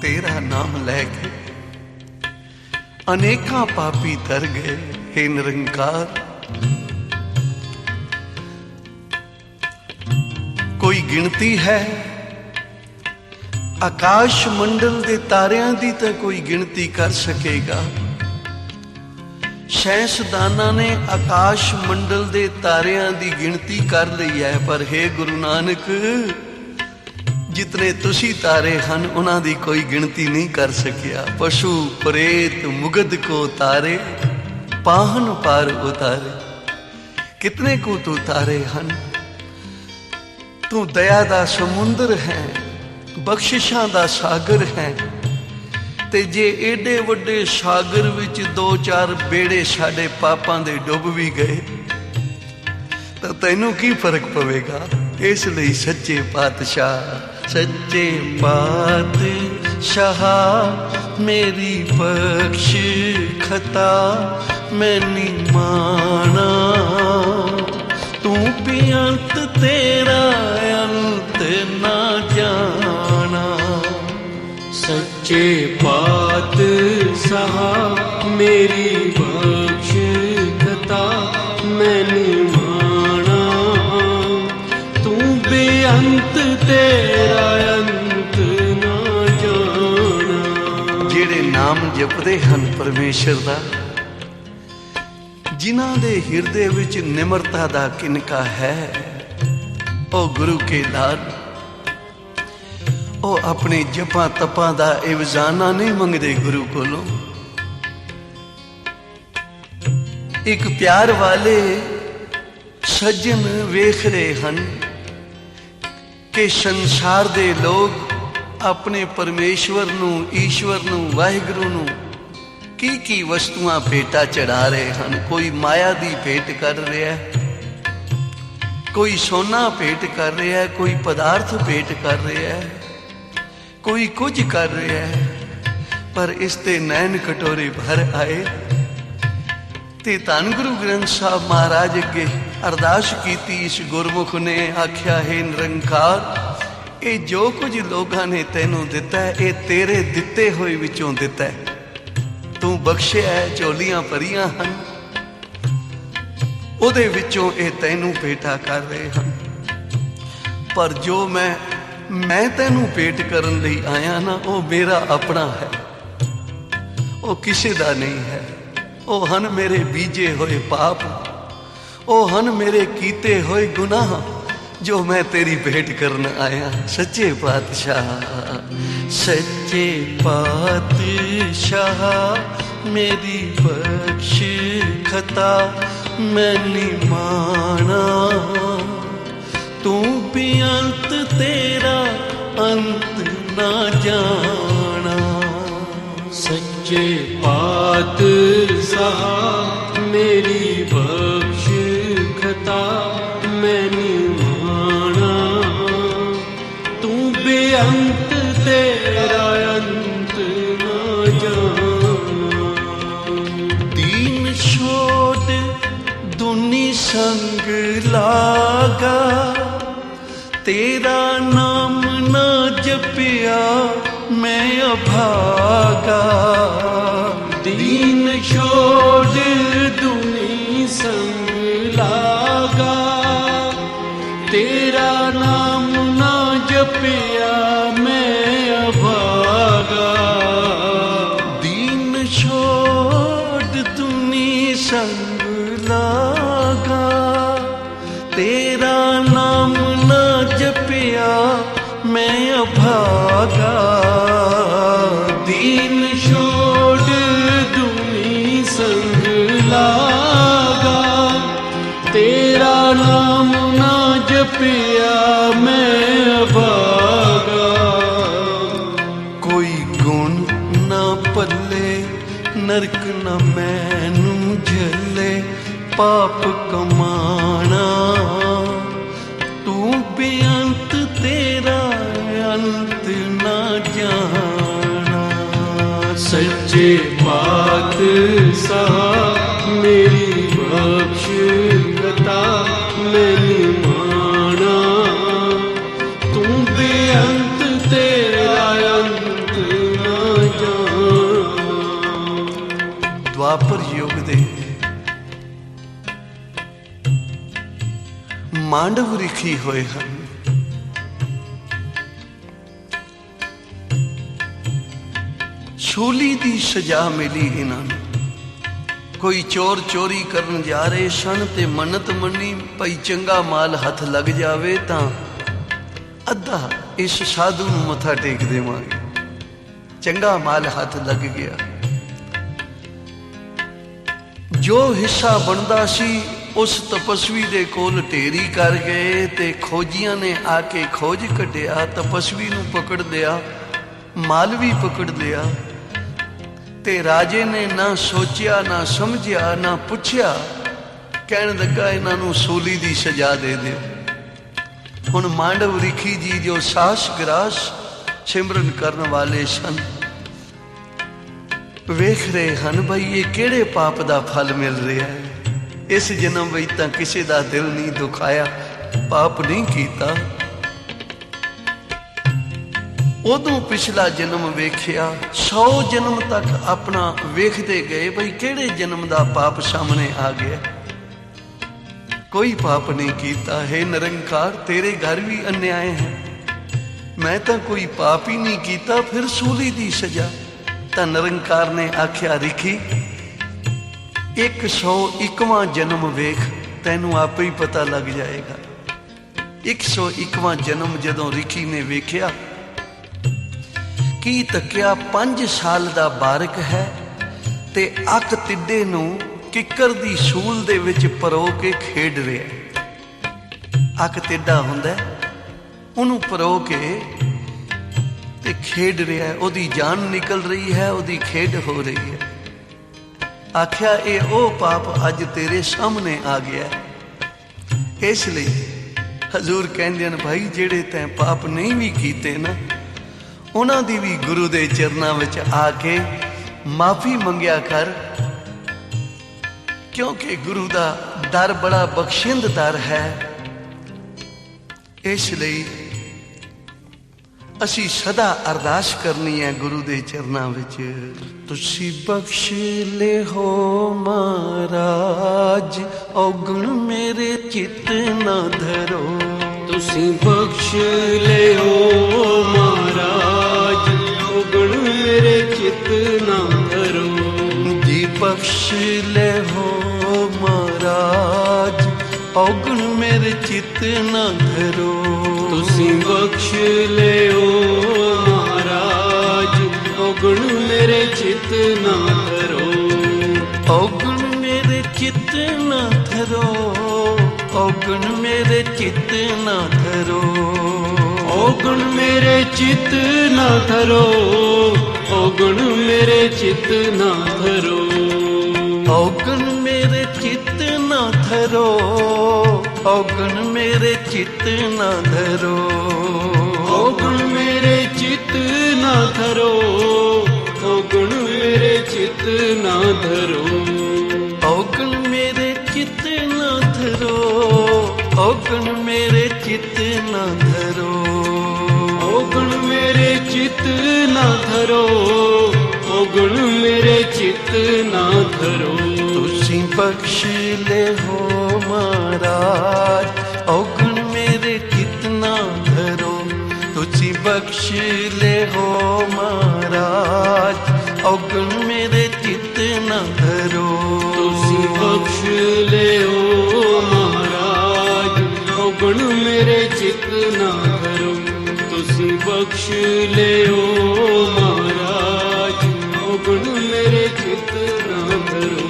ਤੇਰਾ ਨਾਮ ਲੈ ਕੇ ਅਨੇਕਾਂ ਪਾਪੀ ਤਰ ਗਏ, ਹੇ ਨਿਰੰਕਾਰ। ਕੋਈ ਗਿਣਤੀ ਹੈ ਆਕਾਸ਼ ਮੰਡਲ ਦੇ ਤਾਰਿਆਂ ਦੀ, ਤਾਂ ਕੋਈ ਗਿਣਤੀ ਕਰ ਸਕੇਗਾ। ਸਾਇੰਸਦਾਨਾਂ ਨੇ ਆਕਾਸ਼ ਮੰਡਲ ਦੇ ਤਾਰਿਆਂ ਦੀ ਗਿਣਤੀ ਕਰ ਲਈ ਹੈ, ਪਰ ਹੇ ਗੁਰੂ ਨਾਨਕ ਜਿਤਨੇ ਤੁਸੀਂ ਤਾਰੇ ਹਨ ਉਹਨਾਂ ਦੀ ਕੋਈ ਗਿਣਤੀ ਨਹੀਂ ਕਰ ਸਕਿਆ। ਪਸ਼ੂ ਪ੍ਰੇਤ ਮੁਗਧ ਕੋ ਤਾਰੇ ਪਾਹਨ ਪਾਰ ਉਤਾਰੇ, ਕਿਤਨੇ ਕੋ ਤੂੰ ਤਾਰੇ ਹਨ। ਤੂੰ ਦਇਆ ਦਾ ਸਮੁੰਦਰ ਹੈ, ਬਖਸ਼ਿਸ਼ਾਂ ਦਾ ਸਾਗਰ ਹੈ, ਤੇ ਜੇ ਏਡੇ ਵੱਡੇ ਸਾਗਰ ਵਿੱਚ 2-4 ਬੇੜੇ ਸਾਡੇ ਪਾਪਾਂ ਦੇ ਡੁੱਬ ਵੀ ਗਏ ਤਾਂ ਤੈਨੂੰ ਕੀ ਫਰਕ ਪਵੇਗਾ। ਇਸ ਲਈ ਸੱਚੇ ਪਾਤਸ਼ਾਹ, ਸੱਚੇ ਪਾਤਸ਼ਾਹ ਮੇਰੀ ਬਖਸ਼ ਖਤਾ ਮੈਂ ਨਿਮਾਣਾ, ਤੂੰ ਬੇਅੰਤ ਤੇਰਾ ਅੰਤ ਨਾ ਜਾਣਾ। ਸੱਚੇ ਪਾਤਸ਼ਾਹ ਮੇਰੀ ਬਖਸ਼ ਖਤਾ ਮੈਂ ਨਿਮਾਣਾ, ਤੂੰ ਬੇਅੰਤ ਤੇਰਾ ਅੰਤ ਨਾ ਜਾਣਾ। ਜਿਹੜੇ ਨਾਮ ਜਪਦੇ ਹਨ ਪਰਮੇਸ਼ਰ ਦਾ, ਜਿਨ੍ਹਾਂ ਦੇ ਹਿਰਦੇ ਵਿੱਚ ਨਿਮਰਤਾ ਦਾ ਕਿਨਕਾ ਹੈ, ਉਹ ਗੁਰੂ ਕੇ ਦਾਨ, ਉਹ ਆਪਣੇ ਜਪਾਂ ਤਪਾਂ ਦਾ ਇਵਜ਼ਾਨਾ ਨਹੀਂ ਮੰਗਦੇ ਗੁਰੂ ਕੋਲੋਂ। ਇੱਕ ਪਿਆਰ ਵਾਲੇ ਸੱਜਣ ਵੇਖ ਰਹੇ ਹਨ ਕਿ ਸੰਸਾਰ ਦੇ ਲੋਕ ਆਪਣੇ ਪਰਮੇਸ਼ਵਰ ਨੂੰ, ਈਸ਼ਵਰ ਨੂੰ, ਵਾਹਿਗੁਰੂ ਨੂੰ ਕੀ ਵਸਤੂਆਂ ਭੇਟਾ ਚੜਾ ਰਹੇ ਹਨ। ਕੋਈ ਮਾਇਆ ਦੀ ਭੇਟ ਕਰ ਰਿਹਾ ਹੈ, ਕੋਈ ਸੋਨਾ ਭੇਟ ਕਰ ਰਿਹਾ ਹੈ, ਕੋਈ ਪਦਾਰਥ ਭੇਟ ਕਰ ਰਿਹਾ ਹੈ, ਕੋਈ ਕੁਝ ਕਰ ਰਿਹਾ ਹੈ। ਪਰ ਇਸ ਤੇ ਨੈਣ ਕਟੋਰੇ ਭਰ ਆਏ ਤੇ ਧੰਨ ਗੁਰੂ ਗ੍ਰੰਥ ਸਾਹਿਬ ਮਹਾਰਾਜ ਅੱਗੇ ਅਰਦਾਸ ਕੀਤੀ। ਇਸ ਗੁਰਮੁਖ ਨੇ ਆਖਿਆ, ਹੈ ਨਿਰੰਕਾਰ, ਇਹ ਜੋ ਕੁਝ ਲੋਕਾਂ ਨੇ ਤੈਨੂੰ ਦਿੱਤਾ ਹੈ, ਇਹ ਤੇਰੇ ਦਿੱਤੇ ਹੋਏ ਵਿੱਚੋਂ ਦਿੱਤਾ ਹੈ। ਤੂੰ ਬਖਸ਼ਿਆ ਹੈ, ਝੋਲੀਆਂ ਭਰੀਆਂ ਹਨ, ਉਹਦੇ ਵਿੱਚੋਂ ਇਹ ਤੈਨੂੰ ਭੇਟਾ ਕਰ ਰਹੇ ਹਨ। ਪਰ ਜੋ ਮੈਂ ਤੈਨੂੰ ਭੇਟ ਕਰਨ ਲਈ ਆਇਆ ਨਾ, ਉਹ ਮੇਰਾ ਆਪਣਾ ਹੈ, ਉਹ ਕਿਸੇ ਦਾ ਨਹੀਂ ਹੈ। ਉਹ ਹਨ ਮੇਰੇ ਬੀਜੇ ਹੋਏ ਪਾਪ, ਉਹ ਹਨ ਮੇਰੇ ਕੀਤੇ ਹੋਏ ਗੁਨਾਹ, ਜੋ ਮੈਂ ਤੇਰੀ ਭੇਟ ਕਰਨ ਆਇਆ। ਸੱਚੇ ਪਾਤਸ਼ਾਹ, ਸੱਚੇ ਪਾਤਸ਼ਾਹ, ਮੇਰੀ ਬਖਸ਼ ਖਤਾ ਮੈਂ ਨਿਮਾਣਾ। ਤੂੰ ਬੇਅੰਤ ਤੇਰਾ ਅੰਤ ਨਾ ਜਾਣਾ। सच्चे पातशाह, मेरी बख्श खता मैं निमाना। तू बेअंत तेरा अंत न जाना। दीन छोड़ दुनी संग लागा, तेरा नाम ना जपिया मैं अभागा। दीन छोड़ दुनी संग लागा, तेरा नाम ना जपिया मैं अभागा। दीन छोड़ दुनी संग लागा, तेरा नाम ना जपिया मैं अभागा। दीन छोड़ दुनी संग लागा, तेरा नाम ना जपिया मैं अभागा। कोई गुण ना पल्ले, नरक न मैनू झले, पाप कमाना। तू बेअंत तेरा अंत ना जाना। सच्चे पातशाह, मेरी बख्श खता मैं निमाना। तू बेअंत तेरा अंत न जाना। द्वापर युग दे मांडव रिखी होए ਹਨ। ਛੂਲੀ ਦੀ ਸਜ਼ਾ ਮਿਲੀ ਇਹਨਾਂ ਨੂੰ। ਕੋਈ ਚੋਰ ਚੋਰੀ ਕਰਨ ਜਾ ਰਹੇ ਸਨ ਤੇ ਮੰਨਤ ਮੰਨੀ, ਭਈ ਚੰਗਾ ਮਾਲ ਹੱਥ ਲੱਗ ਜਾਵੇ ਤਾਂ ਅੱਧਾ ਇਸ ਸਾਧੂ ਨੂੰ ਮੱਥਾ ਟੇਕ ਦੇਵਾਂਗੇ। ਚੰਗਾ ਮਾਲ ਹੱਥ ਲੱਗ ਗਿਆ। ਜੋ ਹਿੱਸਾ ਬਣਦਾ ਸੀ ਉਸ ਤਪਸਵੀ ਦੇ ਕੋਲ ਢੇਰੀ ਕਰ ਗਏ ਤੇ ਖੋਜੀਆਂ ਨੇ ਆ ਕੇ ਖੋਜ ਕੱਢਿਆ, ਤਪਸਵੀ ਨੂੰ ਪਕੜ ਲਿਆ, ਮਾਲ ਵੀ ਪਕੜ ਲਿਆ। ਤੇ ਰਾਜੇ ਨੇ ਨਾ ਸੋਚਿਆ, ਨਾ ਸਮਝਿਆ, ਨਾ ਪੁੱਛਿਆ, ਕਹਿਣ ਲੱਗਾ ਇਹਨਾਂ ਨੂੰ ਸੂਲੀ ਦੀ ਸਜ਼ਾ ਦੇ ਦਿਓ। ਹੁਣ ਮਾਂਡਵ ਰਿਖੀ ਜੀ ਜੋ ਸਾਸ ਗਰਾਸ ਸਿਮਰਨ ਕਰਨ ਵਾਲੇ ਸਨ, ਵੇਖ ਰਹੇ ਹਨ ਬਈ ਇਹ ਕਿਹੜੇ ਪਾਪ ਦਾ ਫਲ ਮਿਲ ਰਿਹਾ ਹੈ। ਇਸ ਜਨਮ ਵਿੱਚ ਤਾਂ ਕਿਸੇ ਦਾ ਦਿਲ ਨਹੀਂ ਦੁਖਾਇਆ, ਪਾਪ ਨਹੀਂ ਕੀਤਾ। ਉਦੋਂ ਪਿਛਲਾ ਜਨਮ ਵੇਖਿਆ, 100 ਜਨਮ ਤੱਕ ਆਪਣਾ ਵੇਖਦੇ ਗਏ ਬਈ ਕਿਹੜੇ ਜਨਮ ਦਾ ਪਾਪ ਸਾਹਮਣੇ ਆ ਗਿਆ। ਕੋਈ ਪਾਪ ਨਹੀਂ ਕੀਤਾ। ਹੈ ਨਿਰੰਕਾਰ, ਤੇਰੇ ਘਰ ਵੀ ਅਨਿਆਏ ਹੈ। ਮੈਂ ਤਾਂ ਕੋਈ ਪਾਪ ਹੀ ਨਹੀਂ ਕੀਤਾ, ਫਿਰ ਸੂਲੀ ਦੀ ਸਜ਼ਾ। ਤਾਂ ਨਿਰੰਕਾਰ ਨੇ ਆਖਿਆ, ਰਿਖੀ 101ਵਾਂ ਜਨਮ ਵੇਖ, ਤੈਨੂੰ ਆਪੇ ਹੀ ਪਤਾ ਲੱਗ ਜਾਏਗਾ। 101ਵਾਂ ਜਨਮ ਜਦੋਂ ਰਿਖੀ ਨੇ ਵੇਖਿਆ, ਕੀ ਤੱਕਿਆ 5 ਸਾਲ ਦਾ ਬਾਰਕ ਹੈ ਤੇ ਅੱਖ ਤਿੱਡੇ ਨੂੰ ਕਿੱਕਰ ਦੀ ਸੂਲ ਦੇ ਵਿੱਚ ਪਰੋ ਕੇ ਖੇਡ ਰਿਹਾ। ਅੱਖ ਤਿੱਡਾ ਹੁੰਦਾ, ਉਹਨੂੰ ਪਰੋ ਕੇ ਤੇ ਖੇਡ ਰਿਹਾ ਹੈ, ਉਹਦੀ ਜਾਨ ਨਿਕਲ ਰਹੀ ਹੈ, ਉਹਦੀ ਖੇਡ ਹੋ ਰਹੀ ਹੈ। ਆਖਿਆ ਇਹ ਉਹ ਪਾਪ ਅੱਜ ਤੇਰੇ ਸਾਹਮਣੇ ਆ ਗਿਆ ਹੈ। ਇਸ ਲਈ ਹਜ਼ੂਰ ਕਹਿੰਦੇ ਨੇ ਭਾਈ ਜਿਹੜੇ ਤੈਂ ਪਾਪ ਨਹੀਂ ਵੀ ਕੀਤੇ ਨਾ, ਉਹਨਾਂ ਦੀ ਵੀ ਗੁਰੂ ਦੇ ਚਰਨਾਂ ਵਿੱਚ ਆ ਕੇ ਮਾਫੀ ਮੰਗਿਆ ਕਰ, ਕਿਉਂਕਿ ਗੁਰੂ ਦਾ ਦਰ ਬੜਾ ਬਖਸ਼ਿੰਦ ਦਰ ਹੈ। ਇਸ ਲਈ ਅਸੀਂ ਸਦਾ ਅਰਦਾਸ ਕਰਨੀ ਹੈ ਗੁਰੂ ਦੇ ਚਰਨਾਂ ਵਿੱਚ, ਤੁਸੀਂ ਬਖਸ਼ ਲਿਓ ਮਹਾਰਾਜ, ਔਗਣ ਮੇਰੇ ਚਿੱਤ ਨਾ ਧਰੋ। ਤੁਸੀਂ ਬਖਸ਼ ਲਿਓ ਮਹਾਰਾਜ, ਔਗਣ ਮੇਰੇ ਚਿੱਤ ਨਾ ਧਰੋ। ਜੀ ਬਖਸ਼ ਲਿਓ ਮਹਾਰਾਜ, ਔਗਣ ਮੇਰੇ ਚਿੱਤ ਨਾ ਧਰੋ। ਤੁਸੀਂ ਬਖਸ਼ ਲਿਓ ਮਹਾਰਾਜ, ਔਗਣ ਮੇਰੇ ਚਿੱਤ ਨਾ ਧਰੋ। ਔਗਣ ਮੇਰੇ ਚਿੱਤ ਨਾ ਧਰੋ, ਔਗਣ ਮੇਰੇ ਚਿੱਤ ਨਾ ਧਰੋ। ਔਗਣ ਮੇਰੇ ਚਿੱਤ ਨਾ ਧਰੋ, ਔਗਣ ਮੇਰੇ ਚਿੱਤ ਨਾ ਧਰੋ। ਔਗਣ ਮੇਰੇ ਚਿੱਤ ਨਾ ਧਰੋ, ਔਗਣ ਮੇਰੇ ਚਿੱਤ ਨਾ ਧਰੋ। ਔਗਣ ਮੇਰੇ ਚਿੱਤ ਨਾ ਧਰੋ, ਔਗਣ ਮੇਰੇ ਚਿੱਤ ਨਾ ਧਰੋ। ਔਗਣ ਮੇਰੇ ਚਿੱਤ ਨਾ ਧਰੋ, ਔਗਣ ਮੇਰੇ ਚਿੱਤ ਨਾ ਧਰੋ। ਔਗਣ ਮੇਰੇ ਚਿੱਤ ਨਾ ਧਰੋ, ਔਗਣ ਮੇਰੇ ਚਿੱਤ ਨਾ ਧਰੋ। ਤੁਸੀਂ ਬਖਸ਼ ਲਿਓ ਮਹਾਰਾਜ, ਔਗਣ ਮੇਰੇ ਚਿੱਤ ਨਾ ਧਰੋ। ਤੁਸੀਂ ਬਖਸ਼ ਲਿਓ ਮਹਾਰਾਜ, ਔਗਣ ਮੇਰੇ ਚਿੱਤ ਨਾ ਧਰੋ। ਤੁਸੀਂ ਬਖਸ਼ ਲਿਓ ਮਹਾਰਾਜ, ਔਗਣ ਮੇਰੇ ਚਿੱਤ ਨਾ ਧਰੋ। ਤੁਸੀਂ ਬਖਸ਼ ਲਿਓ ਮਹਾਰਾਜ, ਔਗਣ ਮੇਰੇ ਚਿੱਤ ਨਾ ਧਰੋ।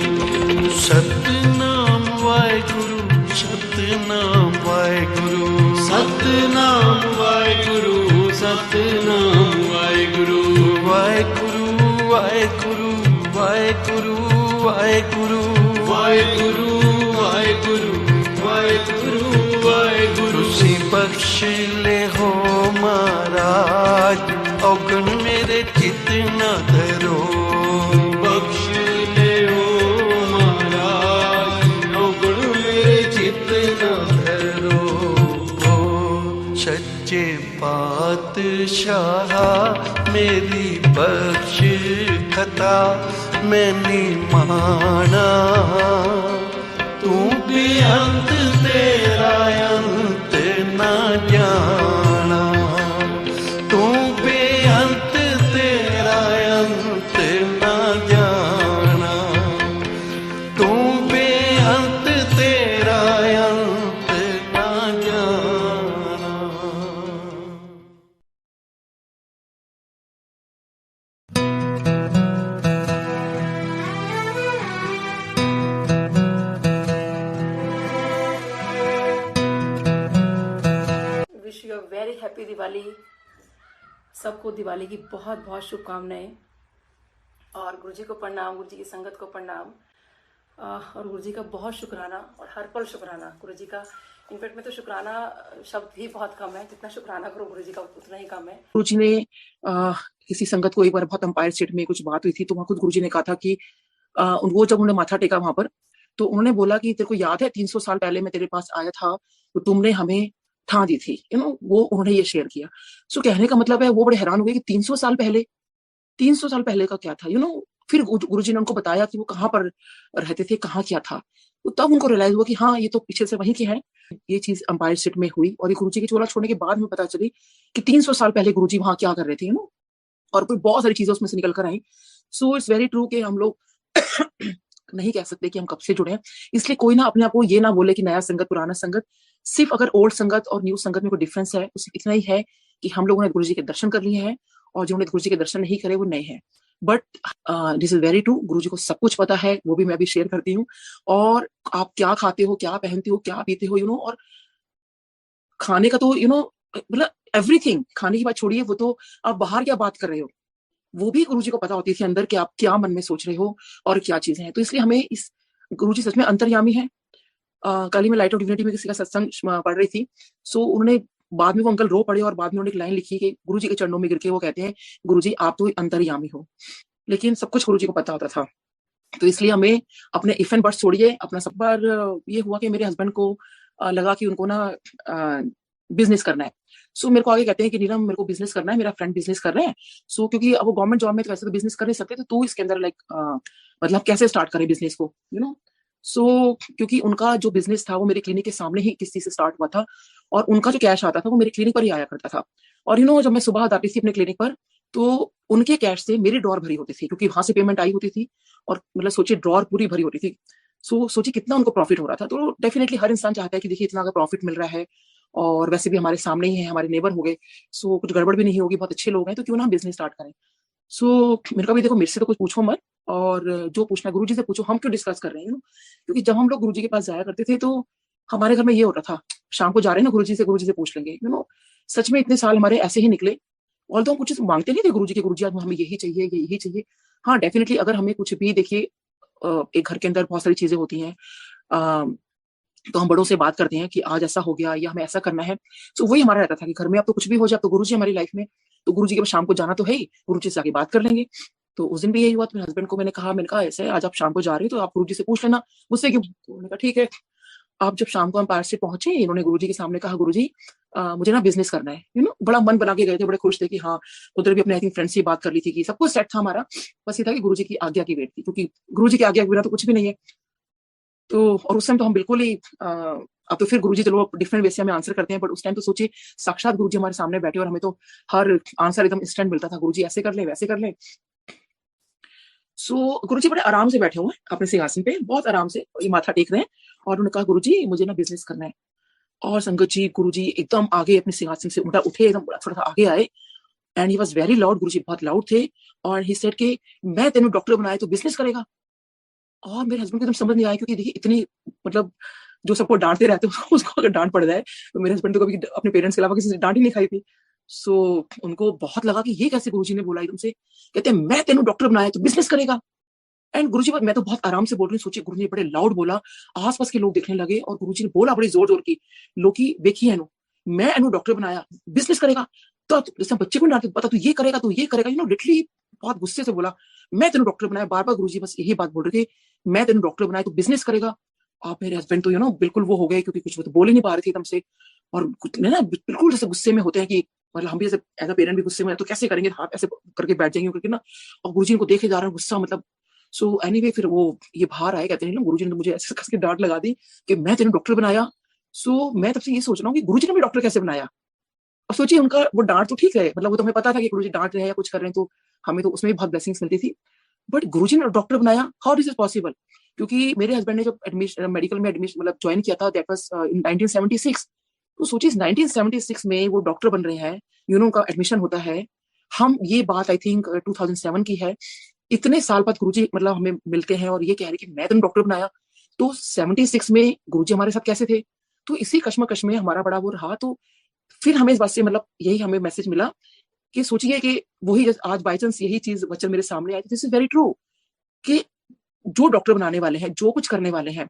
ਸਤਿਨਾਮ ਵਾਹਿਗੁਰੂ, ਸਤਿਨਾਮ ਵਾਹਿਗੁਰੂ, ਸਤਿਨਾਮ ਵਾਹਿਗੁਰੂ, ਸਤਿਨਾਮ ਵਾਹਿਗੁਰੂ। ਵਾਹਿਗੁਰੂ ਵਾਹਿਗੁਰੂ ਵਾਹਿਗੁਰੂ ਵਾਹਿਗੁਰੂ ਵਾਹਿਗੁਰੂ ਵਾਹਿਗੁਰੂ ਵਾਹਿਗੁਰੂ ਵਾਹਿਗੁਰੂ। ਤੁਸੀਂ ਬਖਸ਼ ਲਿਓ ਮਹਾਰਾਜ, ਔਗਣ ਮੇਰੇ ਚਿੱਤ ਨਾ ਧਰੋ। ਬਖਸ਼ ਲਿਓ ਮਹਾਰਾਜ, ਔਗਣ ਮੇਰੇ ਚਿੱਤ ਨਾ ਧਰੋ। ਸੱਚੇ ਪਾਤਸ਼ਾਹ ਮੇਰੀ ਬਖਸ਼ ਖਤਾ ਮੈਂ ਨੀ ਮਾਣਾ, ਤੂੰ ਬੇਅੰਤ ਤੇਰਾ ਅੰਤ ਨਾ ਜਾਣਾ। ਤੂੰ ਬੇਅੰਤ ਤੇਰਾ ਅੰਤ ਨਾ ਜਾਣਾ। ਤੂੰ ਬੇਅੰਤ ਤੇਰਾ ਅੰਤ ਨਾ ਜਾਣਾ। Wish you a very happy Diwali. सबको दिवाली की बहुत बहुत शुभकामनाएं और गुरु जी को प्रणाम, गुरु जी की संगत को प्रणाम और गुरु जी का बहुत शुक्राना और हर पल शुक्राना गुरु जी का। इनफैक्ट में तो शुक्राना शब्द ही बहुत कम है, जितना शुक्राना करो गुरु जी का उतना ही कम है। गुरु जी ने किसी संगत को एक बार बहुत अंपायर स्टेट में कुछ बात हुई थी, तो वहां खुद गुरु जी ने कहा था कि वो जब उन्होंने माथा टेका वहां पर, तो उन्होंने बोला कि तेरे को याद है 300 साल पहले मैं तेरे पास आया था तो तुमने हमें ठा दी थी, वो उन्होंने ये शेयर किया। सो कहने का मतलब है वो बड़े हैरान हुए कि 300 साल पहले का क्या था, फिर गुरु जी ने उनको बताया कि वो कहाँ पर रहते थे, कहाँ क्या था। तो तब उनको रियलाइज हुआ कि हाँ ये तो पीछे से वहीं के हैं। ये चीज अंपायर स्टेट में हुई और ये गुरु जी की चोला छोड़ने के बाद में पता चली कि 300 साल पहले गुरु जी वहां क्या कर रहे थे, और कोई बहुत सारी चीजें उसमें से निकल कर आई। सो इट्स वेरी ट्रू कि हम लोग नहीं कह सकते कि हम कब से जुड़े हैं, इसलिए कोई ना अपने आप को ये ना बोले कि नया संगत पुराना संगत। सिर्फ अगर ओल्ड संगत और न्यू संगत में कोई डिफरेंस है, उस इतना ही है कि हम लोगों ने गुरु जी के दर्शन कर लिए हैं और जिन्होंने गुरु जी के दर्शन नहीं करे वो नए हैं। But this is very true, गुरु जी को सब कुछ पता है, वो भी मैं भी शेयर करती हूँ। और आप क्या खाते हो, क्या पहनते हो, क्या पीते हो, और खाने का तो मतलब एवरीथिंग, खाने की बात छोड़िए, वो तो आप बाहर क्या बात कर रहे हो, वो भी गुरुजी को पता होती थी अंदर कि आप क्या मन में सोच रहे हो और क्या चीजें हैं। तो इसलिए हमें इस गुरुजी सच में अंतर्यामी है। कल ही मैं लाइट ऑफ डिविनिटी में किसी का सत्संग पढ़ रही थी। सो उन्होंने बाद में वो अंकल रो पड़े और बाद में उन्होंने एक लाइन लिखी कि गुरुजी के चरणों में गिर के वो कहते हैं, गुरुजी आप तो अंतर्यामी हो। लेकिन सब कुछ गुरुजी को पता होता था। तो इसलिए हमें अपने इफ एंड बट्स छोड़िए। अपना सब बार ये हुआ कि मेरे हस्बैंड को लगा कि उनको ना बिजनेस करना है। सो मेरे को आगे कहते हैं कि नीलम मेरे को बिजनेस करना है, मेरा फ्रेंड बिजनेस कर रहे हैं। सो क्योंकि अब वो गवर्नमेंट जॉब में तो वैसे तो बिजनेस कर नहीं सकते, तो तू इसके अंदर लाइक मतलब कैसे स्टार्ट करे बिजनेस को, यू नो। सो क्योंकि उनका जो बिजनेस था वो मेरे क्लिनिक के सामने ही किसी से स्टार्ट हुआ था, और उनका जो कैश आता था वो मेरे क्लिनिक पर ही आया करता था। और जब मैं सुबह आती थी अपने क्लिनिक पर, तो उनके कैश से मेरी ड्रॉर भरी होती थी, क्योंकि वहां से पेमेंट आई होती थी। और मतलब सोचिए ड्रॉर पूरी भरी होती थी। सो सोचिए कितना उनको प्रॉफिट हो रहा था। तो डेफिनेटली हर इंसान चाहता है कि देखिए इतना अगर प्रॉफिट मिल रहा है, और वैसे भी हमारे सामने ही है, हमारे नेबर हो गए, सो कुछ गड़बड़ भी नहीं होगी, बहुत अच्छे लोग हैं, तो क्यों ना हम बिजनेस स्टार्ट करें। सो मेरे को भी देखो, मेरे से तो कुछ पूछो मत, और जो पूछना है गुरुजी से पूछो, हम क्यों डिस्कस कर रहे हैं, क्योंकि जब हम लोग गुरुजी के पास जाया करते थे तो हमारे घर में ये होता था, शाम को जा रहे हैं ना गुरुजी से पूछ लेंगे, सच में इतने साल हमारे ऐसे ही निकले। और तो हम कुछ मांगते नहीं थे गुरुजी के, गुरुजी आज हमें यही चाहिए, यही चाहिए। हाँ डेफिनेटली अगर हमें कुछ भी, देखिए एक घर के अंदर बहुत सारी चीजें होती हैं, तो हम बड़ों से बात करते हैं कि आज ऐसा हो गया या हमें ऐसा करना है। तो वही हमारा रहता था कि घर में अब तो कुछ भी हो जाए, तो गुरुजी हमारी लाइफ में, तो गुरुजी के पास शाम को जाना तो है ही, गुरुजी से आके बात कर लेंगे। तो उस दिन भी यही हुआ। तो मेरे हस्बैंड को मैंने कहा ऐसे आज आप शाम को जा रहे हो तो आप गुरुजी से पूछ लेना, मुझसे क्यों। तो उन्होंने कहा ठीक है। आप जब शाम को हम पार्क से पहुंचे, इन्होंने गुरुजी के सामने कहा, गुरुजी मुझे ना बिजनेस करना है, बड़ा मन बना के गए थे, बड़े खुश थे कि हाँ। उधर भी अपने आई थिंक फ्रेंड से बात कर ली थी कि सब कुछ सेट था हमारा, बस ये था कि गुरुजी की आज्ञा की वेट थी, क्योंकि गुरुजी की आज्ञा के बिना तो कुछ भी नहीं है। तो और उस टाइम तो हम बिल्कुल ही अब तो फिर गुरुजी चलो डिफरेंट वे से हमें आंसर करते हैं, बट उस टाइम तो सोचिए साक्षात गुरुजी हमारे सामने बैठे और हमें तो हर आंसर एकदम इंस्टेंट मिलता था, गुरुजी ऐसे कर ले, वैसे कर ले। सो गुरुजी बड़े आराम से बैठे हुए हैं अपने सिंहासन पे, बहुत आराम से ये माथा टेक रहे हैं, और उन्होंने कहा गुरुजी मुझे ना बिजनेस करना है। और संगत जी गुरुजी एकदम आगे अपने सिंहासन से उठे, एकदम थोड़ा सा आगे आए, and he was very loud, Guruji बहुत लाउड थे, और ही सेड कि मैं तेनू डॉक्टर बनाया तो बिजनेस करेगा। और मेरे हस्बैंड को एकदम समझ नहीं आया, क्योंकि देखिए इतनी मतलब जो सबको डांटते रहते हैं उसको अगर डांट पड़ जाए, तो मेरे हस्बैंड तो कभी अपने पेरेंट्स के अलावा किसी से डांट ही नहीं खाई थी। सो उनको बहुत लगा कि ये कैसे गुरुजी ने बोला एकदम से, कहते हैं मैं तेनू डॉक्टर बनाया तो बिजनेस करेगा। एंड गुरुजी, मैं तो बहुत आराम से बोल रही हूँ, सोचिए गुरुजी ने बड़े लाउड बोला, आसपास के लोग देखने लगे, और गुरुजी ने बोला बड़ी जोर जोर की, लोकी देखिए एनु, मैं एनु डॉक्टर बनाया, बिजनेस करेगा। तो जैसे बच्चे को डांटते, पता तू ये करेगा, तू ये करेगा, लिटरली बहुत गुस्से से बोला, मैं तेनू डॉक्टर बनाया। बार बार गुरुजी बस यही बात बोल रहे थे, मैं तेनू डॉक्टर बनाया तो बिजनेस करेगा। आप मेरे हस्बैंड तो बिल्कुल वो हो गए, क्योंकि कुछ वो तो बोल ही नहीं पा रहे थे एकदम से, और ना बिल्कुल जैसे गुस्से में होते हैं कि मतलब हम भी जैसे एज अ पेरेंट भी गुस्से में, तो कैसे करेंगे, हाथ ऐसे करके बैठ जाएंगे करके ना, और गुरुजी को देखे जा रहे हैं गुस्सा, मतलब। सो एनीवे फिर वो ये बाहर आए, कहते हैं ना गुरुजी ने मुझे ऐसे कस के डांट लगा दी कि मैं तेरे डॉक्टर बनाया। सो मैं तब से ये सोच रहा हूँ कि गुरुजी ने भी डॉक्टर कैसे बनाया। और सोचिए उनका वो डांट तो ठीक है, मतलब वो तो हमें पता था कि गुरुजी डांट रहे हैं या कुछ कर रहे हैं, तो हमें तो उसमें भी बहुत ब्लेसिंग्स मिलती थी, बट गुरुजी ने डॉक्टर बनाया, हाउ दिस इज पॉसिबल। क्योंकि मेरे हस्बैंड ने जब एडमिशन मेडिकल में एडमिशन मतलब ज्वाइन किया था, दैट वाज इन 1976। तो सोचिए 1976 में वो डॉक्टर बन रहे हैं, उनका एडमिशन होता है। हम ये बात आई थिंक 2007 की है, इतने साल बाद गुरुजी मतलब हमें मिलते हैं और ये कह रहे कि मैं तुम डॉक्टर बनाया। तो 76 में गुरुजी हमारे साथ कैसे थे, तो इसी कश्मकश में हमारा बड़ा वो रहा। तो फिर हमें इस बात से मतलब यही हमें मैसेज मिला कि सोचिए कि वही आज बाई चांस यही चीज वचन मेरे सामने आई, दिस इज वेरी ट्रू, कि जो डॉक्टर बनाने वाले हैं, जो कुछ करने वाले हैं,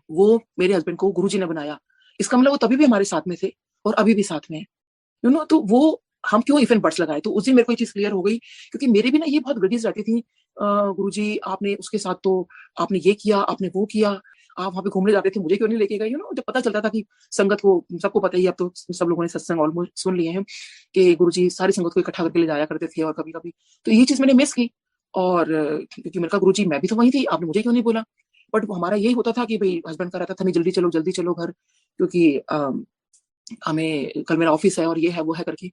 वो मेरे हस्बैंड को गुरुजी ने बनाया। इसका मतलब वो तभी भी हमारे साथ में थे और अभी भी साथ में है, तो वो हम क्यों इफ एंड बट्स लगाए। तो उस दिन मेरे को ये चीज क्लियर हो गई, क्योंकि मेरे भी ना ये बहुत ग्रजेस रहती थी, गुरुजी आपने उसके साथ तो आपने ये किया, आपने वो किया, आप वहां पे घूमने जाते थे, मुझे क्यों नहीं लेके गए। जब पता चलता था कि संगत को, सबको पता ही, अब तो सब लोगों ने सत्संग ऑलमोस्ट सुन लिए हैं कि गुरुजी सारी संगत को इकट्ठा करके ले जाया करते थे, और कभी कभी तो ये चीज मैंने मिस की। और क्योंकि मैंने कहा गुरुजी मैं भी तो वही थी, आपने मुझे क्यों नहीं बोला। बट हमारा यही होता था कि भाई हस्बैंड का रहता था नहीं, जल्दी चलो घर, क्योंकि हमें कल मेरा ऑफिस है और ये है वो है करके।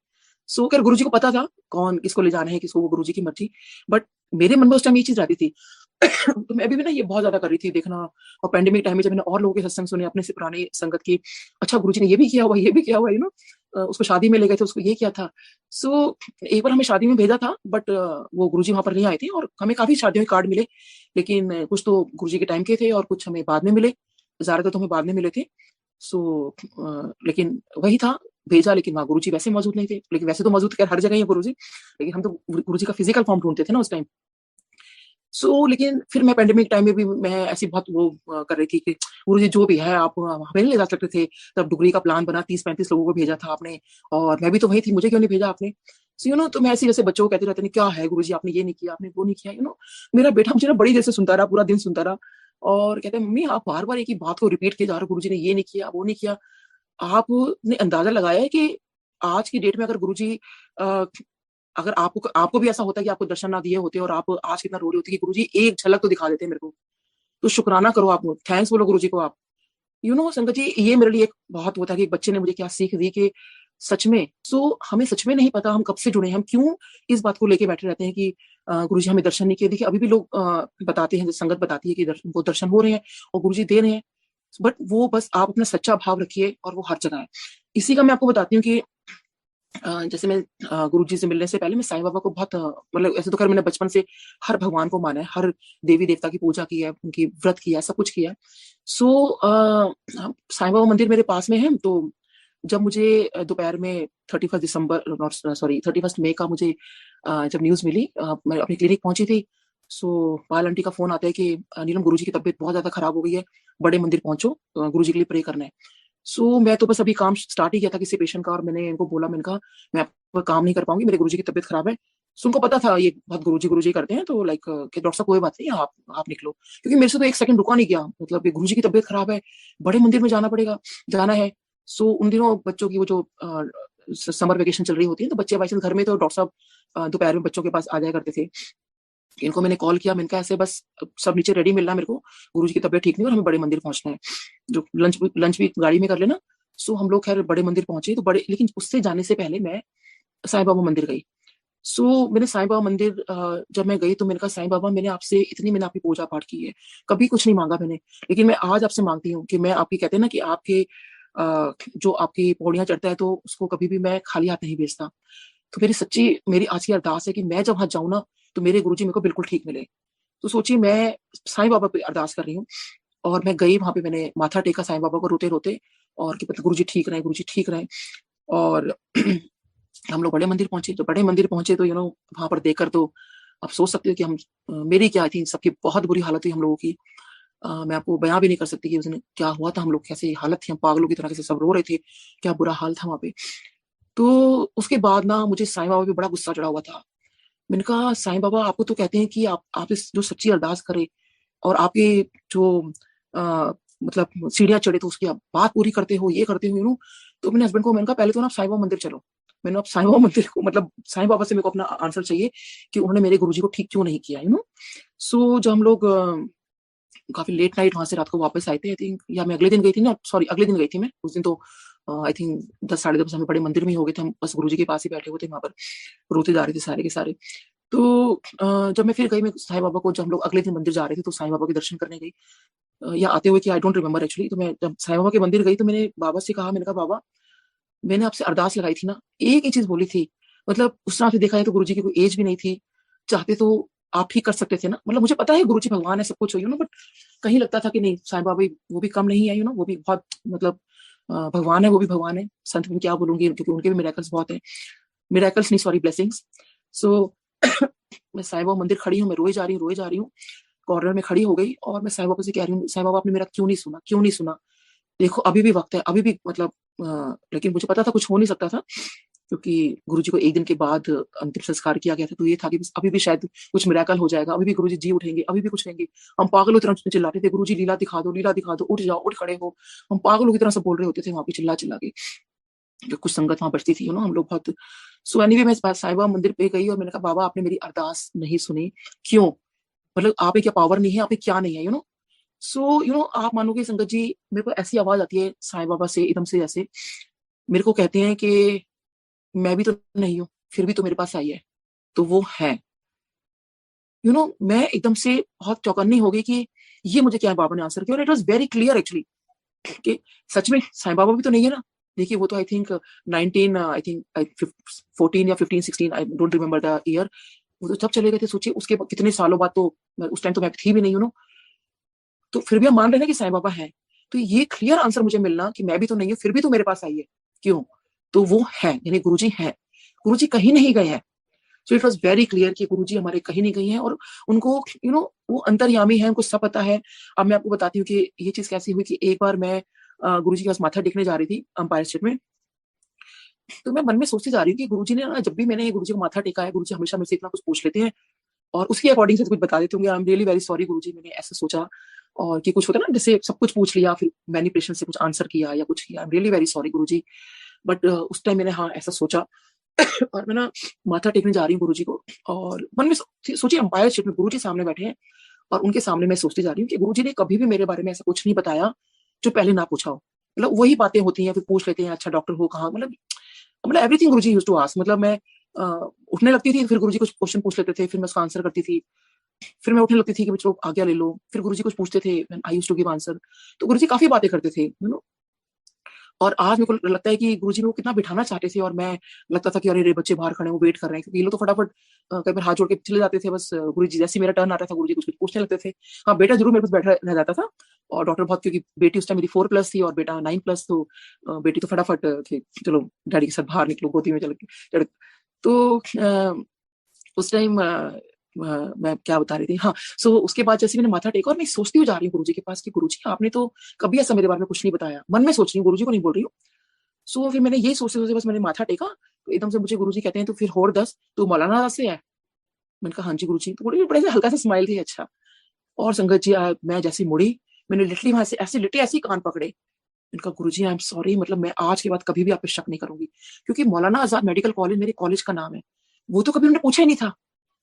सो खैर गुरुजी को पता था कौन किसको ले जाना है, किसको, वो गुरुजी की मर्जी। बट मेरे मन में उस टाइम ये चीज रहती थी तो मैं भी ना ये बहुत ज्यादा कर रही थी देखना। और पैंडेमिक टाइम में जब मैंने और लोगों के सत्संग सुने अपने से पुराने संगत की, अच्छा गुरुजी ने ये भी किया हुआ, ये भी किया हुआ, उसको शादी में ले गए थे, उसको ये किया था। सो एक बार हमें शादी में भेजा था, बट वो गुरुजी वहां पर नहीं आए थे, और हमें काफी शादियों के कार्ड मिले, लेकिन कुछ तो गुरुजी के टाइम के थे और कुछ हमें बाद में मिले, ज्यादातर तो हमें बाद में मिले थे। सो लेकिन वही था, भेजा, लेकिन वहाँ गुरुजी वैसे मौजूद नहीं थे। लेकिन वैसे तो मौजूद खैर हर जगह ही है गुरुजी, लेकिन हम तो गुरुजी का फिजिकल फॉर्म ढूंढते थे ना उस टाइम। लेकिन फिर मैं पेंडेमिक टाइम में भी मैं ऐसी बहुत वो कर रही थी कि गुरुजी जो भी है आप हमें नहीं ले जा सकते थे। तब डुगरी का प्लान बना, 30-35 लोगों को भेजा था आपने, और मैं भी तो वही थी, मुझे क्यों नहीं भेजा आपने? तो मैं ऐसे जैसे बच्चों को कहते रहते हैं क्या है गुरुजी, आपने ये नहीं किया, आपने वो नहीं किया। मेरा बेटा मुझे ना बड़ी देर से सुनता रहा, पूरा दिन सुनता रहा, और कहते हैं मम्मी आप बार बार एक ही बात को रिपीट किए जा रहे हो, गुरुजी ने ये नहीं किया, वो नहीं किया। आपने अंदाजा लगाया है कि आज की डेट में अगर गुरुजी अगर आपको आपको भी ऐसा होता है कि आपको दर्शन ना दिए होते और आप आज कितना रो रहे होते कि गुरुजी एक झलक तो दिखा देते मेरे को, तो शुक्राना करो, आप थैंक्स बोलो गुरुजी को आप। संगत जी, ये मेरे लिए एक बहुत वो था कि एक बच्चे ने मुझे क्या सीख दी कि सच में हमें सच में नहीं पता हम कब से जुड़े हैं, हम क्यों इस बात को लेके बैठे रहते हैं कि गुरुजी हमें दर्शन नहीं किए। देखिए अभी भी लोग बताते हैं, संगत बताती है कि वो दर्शन हो रहे हैं और गुरुजी दे रहे हैं, बट वो बस आप अपना सच्चा भाव रखिए और वो हर जगह है। इसी का मैं आपको बताती हूँ कि जैसे मैं गुरुजी से मिलने से पहले मैं साईं बाबा को बहुत मतलब ऐसे तो खैर मैंने बचपन से हर भगवान को माना है, हर देवी देवता की पूजा की है, उनकी व्रत किया है, सब कुछ किया है। साईं बाबा मंदिर मेरे पास में है, तो जब मुझे दोपहर में 31 मई का मुझे जब न्यूज मिली, मैं अपनी क्लिनिक पहुंची थी, पाल आंटी का फोन आता है कि नीलम गुरुजी की तबीयत बहुत ज्यादा खराब हो गई है, बड़े मंदिर पहुंचो, गुरुजी के लिए प्रे करना है। मैं तो बस अभी काम स्टार्ट ही किया था किसी पेशेंट का, और मैंने इनको बोला, मैंने कहा मैं आपका काम नहीं कर पाऊंगी, मेरे गुरुजी की तबीयत खराब है। उनको पता था ये बहुत गुरुजी करते हैं, तो लाइक कि डॉक्टर साहब कोई बात नहीं, आप निकलो, क्योंकि मेरे से तो एक सेकंड रुका नहीं गया, मतलब गुरुजी की तबीयत खराब है, बड़े मंदिर में जाना है। उन दिनों बच्चों की वो जो समर वेकेशन चल रही होती है, तो बच्चे बाई घर में, तो डॉक्टर साहब दोपहर में बच्चों के पास आ जाया करते थे। इनको मैंने कॉल किया, मैंने कहा ऐसे बस सब नीचे रेडी मिलना मेरे को, गुरुजी की तबीयत ठीक नहीं और हमें बड़े मंदिर पहुंचना है, जो लंच भी गाड़ी में कर लेना। हम लोग खैर बड़े मंदिर पहुंचे, तो लेकिन उससे जाने से पहले मैं साईं बाबा मंदिर गई। मैंने साईं बाबा मंदिर जब मैं गई, तो मैंने कहा साईं बाबा मैंने आपकी पूजा पाठ की है, कभी कुछ नहीं मांगा मैंने, लेकिन मैं आज आपसे मांगती हूँ कि मैं आपकी, कहते हैं ना कि आपके जो आपकी पौड़ियां चढ़ता है, तो उसको कभी भी मैं खाली हाथ नहीं भेजता। तो मेरी आज की अरदास है कि मैं जब वहां जाऊं ना, तो मेरे गुरुजी मेरे को बिल्कुल ठीक मिले। तो सोचिए मैं साईं बाबा पे अरदास कर रही हूँ, और मैं गई वहां पे, मैंने माथा टेका साईं बाबा को रोते रोते, और कि मतलब गुरुजी ठीक रहे। और हम लोग बड़े मंदिर पहुंचे, तो वहां पर देखकर तो आप सोच सकते हो कि हम मेरी क्या थी, सबकी बहुत बुरी हालत हुई हम लोगों की। मैं आपको बयां भी नहीं कर सकती कि उसने क्या हुआ था, हम लोग कैसे हालत थी, हम पागलों की तरह कैसे सब रो रहे थे, क्या बुरा हाल था वहां पे। तो उसके बाद ना मुझे साईं बाबा पे बड़ा गुस्सा चढ़ा हुआ था। मैंने कहा साईं बाबा, आपको तो कहते हैं कि आप इस जो सच्ची अरदास करे और आपके जो मतलब सीढ़ियां चढ़े तो उसकी आप बात पूरी करते हो, ये करते हो। तो मैंने हस्बैंड को मैंने कहा पहले तो ना साईं बाबा मंदिर चलो, मैंने अब साईं बाबा मंदिर को, मतलब साईं बाबा से मेरे को अपना आंसर चाहिए कि उन्होंने मेरे गुरुजी को ठीक क्यों नहीं किया। जब हम लोग काफी लेट नाइट वहां से रात को वापस आए थे, आई थिंक, या मैं अगले दिन गई थी ना, सॉरी अगले दिन गई थी मैं, उस दिन तो आई थिंक 10-10:30 हमें बड़े मंदिर में ही हो गए थे, हम बस गुरुजी के पास ही बैठे हुए थे, वहां पर रोते जा रहे थे सारे के सारे। तो जब मैं फिर गई, मैं साईं बाबा को, जब हम लोग अगले दिन मंदिर जा रहे थे, तो साईं बाबा के दर्शन करने गई, या आते हुए कि आई डोंट रिमेम्बर एक्चुअली। तो मैं जब साईं बाबा के मंदिर गई, तो मैंने बाबा से कहा, मैंने कहा बाबा मैंने आपसे अरदास लगाई थी ना, एक ही चीज बोली थी, मतलब उस तरह से देखा है तो गुरुजी की कोई एज भी नहीं थी, चाहते तो आप ही कर सकते थे ना, मतलब मुझे पता है गुरुजी भगवान है, सब कुछ हो, बट कहीं लगता था कि नहीं, साईं बाबा वो भी कम नहीं है, वो भी बहुत मतलब भगवान है, वो भी भगवान है। संत में क्या बोलूंगी, क्योंकि उनके भी मिरेकल्स बहुत है, मिरेकल्स नहीं सॉरी ब्लेसिंग्स। मैं साईं बाबा मंदिर खड़ी हूँ, मैं रोए जा रही हूँ, कॉर्नर में खड़ी हो गई, और मैं साईं बाबा से कह रही हूँ, साईं बाबा आपने मेरा क्यों नहीं सुना, देखो अभी भी वक्त है, अभी भी मतलब लेकिन मुझे पता था कुछ हो नहीं सकता था, क्योंकि गुरुजी को एक दिन के बाद अंतिम संस्कार किया गया था, तो ये था कि अभी भी शायद कुछ मिरेकल हो जाएगा, अभी भी गुरुजी जी उठेंगे, अभी भी कुछ होंगे। हम पागलों की तरह चिल्लाते थे, गुरुजी लीला दिखा दो, उठ जाओ, उठ खड़े हो, हम पागलों की तरह सब बोल रहे होते थे वहां पे चिल्ला के, जो कुछ संगत वहां बचती थी, हम लोग बहुत। एनीवे मैं साईं बाबा मंदिर पे गई, और मैंने कहा बाबा आपने मेरी अरदास नहीं सुनी, क्यों, मतलब आप क्या पावर नहीं है, आप क्या नहीं है, आप मानोगे संगत जी, मेरे को ऐसी आवाज आती है साईं बाबा से एकदम से, जैसे मेरे को कहते हैं कि मैं भी तो नहीं हूं, फिर भी तो मेरे पास आई है, तो वो है। मैं एकदम से बहुत चौकन्नी हो गई कि ये मुझे क्या बाबा ने आंसर किया, और it was very clear actually कि सच में साईं बाबा भी तो नहीं है ना। देखिए वो तो आई थिंक 14 या 15-16, I don't remember the year, वो तो जब चले गए थे, सोचिए उसके कितने सालों बाद, तो उस टाइम तो मैं थी भी नहीं, तो फिर भी हम मान रहे हैं कि साईं बाबा है। तो ये क्लियर आंसर मुझे मिलना कि मैं भी तो नहीं हूँ, फिर भी तो मेरे पास आई है, क्यों। तो वो है, यानी गुरुजी हैं, गुरुजी कहीं नहीं गए हैं। So it was very clear कि गुरुजी हमारे कहीं नहीं गए हैं, और उनको वो अंतर्यामी है, उनको सब पता है। अब मैं आपको बताती हूँ कि ये चीज कैसी हुई कि एक बार मैं गुरुजी के पास माथा टेकने जा रही थी अंपायर स्टेट में। तो मैं मन में सोचती जा रही हूँ कि गुरुजी ने ना, जब भी मैंने गुरुजी को माथा टेका है, गुरुजी हमेशा मेरे से इतना कुछ पूछ लेते हैं और उसके अकॉर्डिंग से तो कुछ बता देते होंगे। I am really very sorry Guruji, मैंने ऐसा सोचा, और कि कुछ होता है ना, जैसे सब कुछ पूछ लिया फिर मैनिपुलेशन से कुछ आंसर किया या कुछ किया। आई am really very sorry Guruji, but उस टाइम मैंने हाँ ऐसा सोचा। और मैं ना माथा टेकने जा रही हूँ गुरुजी को, और मन में सोचिए अंपायर स्टेट में गुरुजी सामने बैठे हैं, और उनके सामने मैं सोचती जा रही हूँ कि गुरुजी ने कभी भी मेरे बारे में ऐसा कुछ नहीं बताया जो पहले ना पूछा हो। मतलब वही बातें होती हैं, फिर पूछ लेते हैं अच्छा डॉक्टर हो कहाँ, मतलब everything Guruji used to ask. मतलब मैं उठने लगती थी, फिर गुरुजी कुछ क्वेश्चन पूछ लेते थे, फिर मैं उसका आंसर करती थी। फिर मैं उठने लगती थी कि चलो आज्ञा ले लो, फिर गुरुजी कुछ पूछते थे, I used to give answer. तो गुरुजी काफी बातें करते थे, और आज मेरे को लगता है कि गुरुजी को कितना बिठाना चाहते थे, और मैं लगता था कि अरे रे बच्चे बाहर खड़े हैं, वो वेट कर रहे हैं, क्योंकि ये लोग तो फटाफट कई बार हाथ जोड़ के चले जाते थे। बस गुरुजी जैसे ही मेरा टर्न आता था, गुरुजी कुछ कुछ पूछने लगते थे। हाँ बेटा जरूर मेरे पास बैठा रह जाता था, और डॉक्टर बहुत, क्योंकि बेटी उस टाइम मेरी 4+ थी और बेटा 9+, तो बेटी तो फटाफट थी, चलो डैडी के साथ बाहर निकलो, गोदी में चल। तो उस टाइम मैं क्या बता रही थी, हाँ। सो उसके बाद जैसे मैंने माथा टेका और मैं सोचती हुई जा रही हूँ गुरुजी के पास कि गुरुजी आपने तो कभी ऐसा मेरे बारे में कुछ नहीं बताया। मन में सोच रही हूँ, गुरुजी को नहीं बोल रही हूँ। सो फिर मैंने यही सोचते सोचते बस मैंने माथा टेका, तो एकदम से मुझे गुरुजी कहते हैं तो फिर होर दस तू मौलाना दास से है। मैंने कहा हाँ जी गुरुजी। तो गुरुजी बड़े से हल्का सा स्माइल थी, अच्छा। और संगत जी मैं जैसी मुड़ी, मैंने लिटरली वहां से ऐसे लिटे ऐसे ही कान पकड़े। मैंने कहा गुरुजी आई एम सॉरी, मतलब मैं आज के बाद कभी भी आप पे शक नहीं करूंगी, क्योंकि मौलाना आजाद मेडिकल कॉलेज मेरे कॉलेज का नाम है, वो तो कभी उन्होंने पूछा ही नहीं था।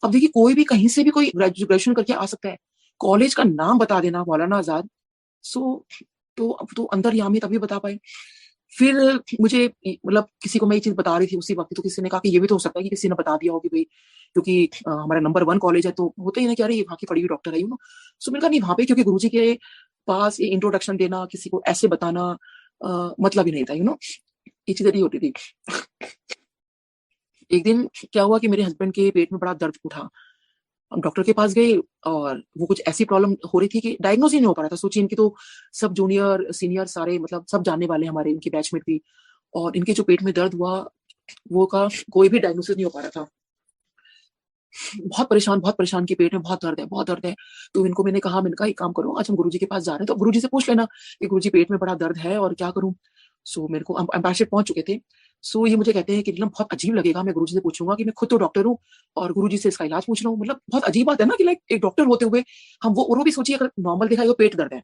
अब देखिए कोई भी कहीं से भी कोई ग्रेजुएशन करके आ सकता है, कॉलेज का नाम बता देना मौलाना आजाद। सो तो अब तो अंतर्यामी तभी बता पाए। फिर मुझे मतलब किसी को मैं ये चीज बता रही थी उसी वक्त, तो किसी ने कहा कि ये भी तो हो सकता है कि किसी ने बता दिया हो कि भाई, क्योंकि हमारा नंबर 1 कॉलेज है, तो होता ही ना कि अरे वहाँ की पढ़ी हुई डॉक्टर है सो मैंने कहा नहीं, वहां पे क्योंकि गुरुजी के पास ये इंट्रोडक्शन देना, किसी को ऐसे बताना मतलब ही नहीं था ये चीज नहीं होती थी। एक दिन क्या हुआ कि मेरे हस्बैंड के पेट में बड़ा दर्द उठा, हम डॉक्टर के पास गए, और वो कुछ ऐसी प्रॉब्लम हो रही थी कि डायग्नोज ही नहीं हो पा रहा था। सोचिए इनकी तो सब जूनियर सीनियर सारे, मतलब सब जानने वाले हमारे, इनके बैचमेट भी, और इनके जो पेट में दर्द हुआ वो का कोई भी डायग्नोसिस नहीं हो पा रहा था। बहुत परेशान कि पेट में बहुत दर्द है, बहुत दर्द है। तो इनको मैंने कहा एक काम करो, आज हम गुरुजी के पास जा रहे हैं, तो गुरुजी से पूछ लेना कि गुरुजी पेट में बड़ा दर्द है और क्या करूं। सो मेरे को एम्बेसडर पहुंच चुके थे। सो ये मुझे कहते हैं कि मतलब बहुत अजीब लगेगा, मैं गुरुजी से पूछूंगा कि मैं खुद तो डॉक्टर हूँ और गुरुजी से इसका इलाज पूछ रहा हूँ। मतलब बहुत अजीब बात है ना कि लाइक एक डॉक्टर होते हुए हम वो भी सोचिए, अगर नॉर्मल दिखाई वो पेट दर्द है,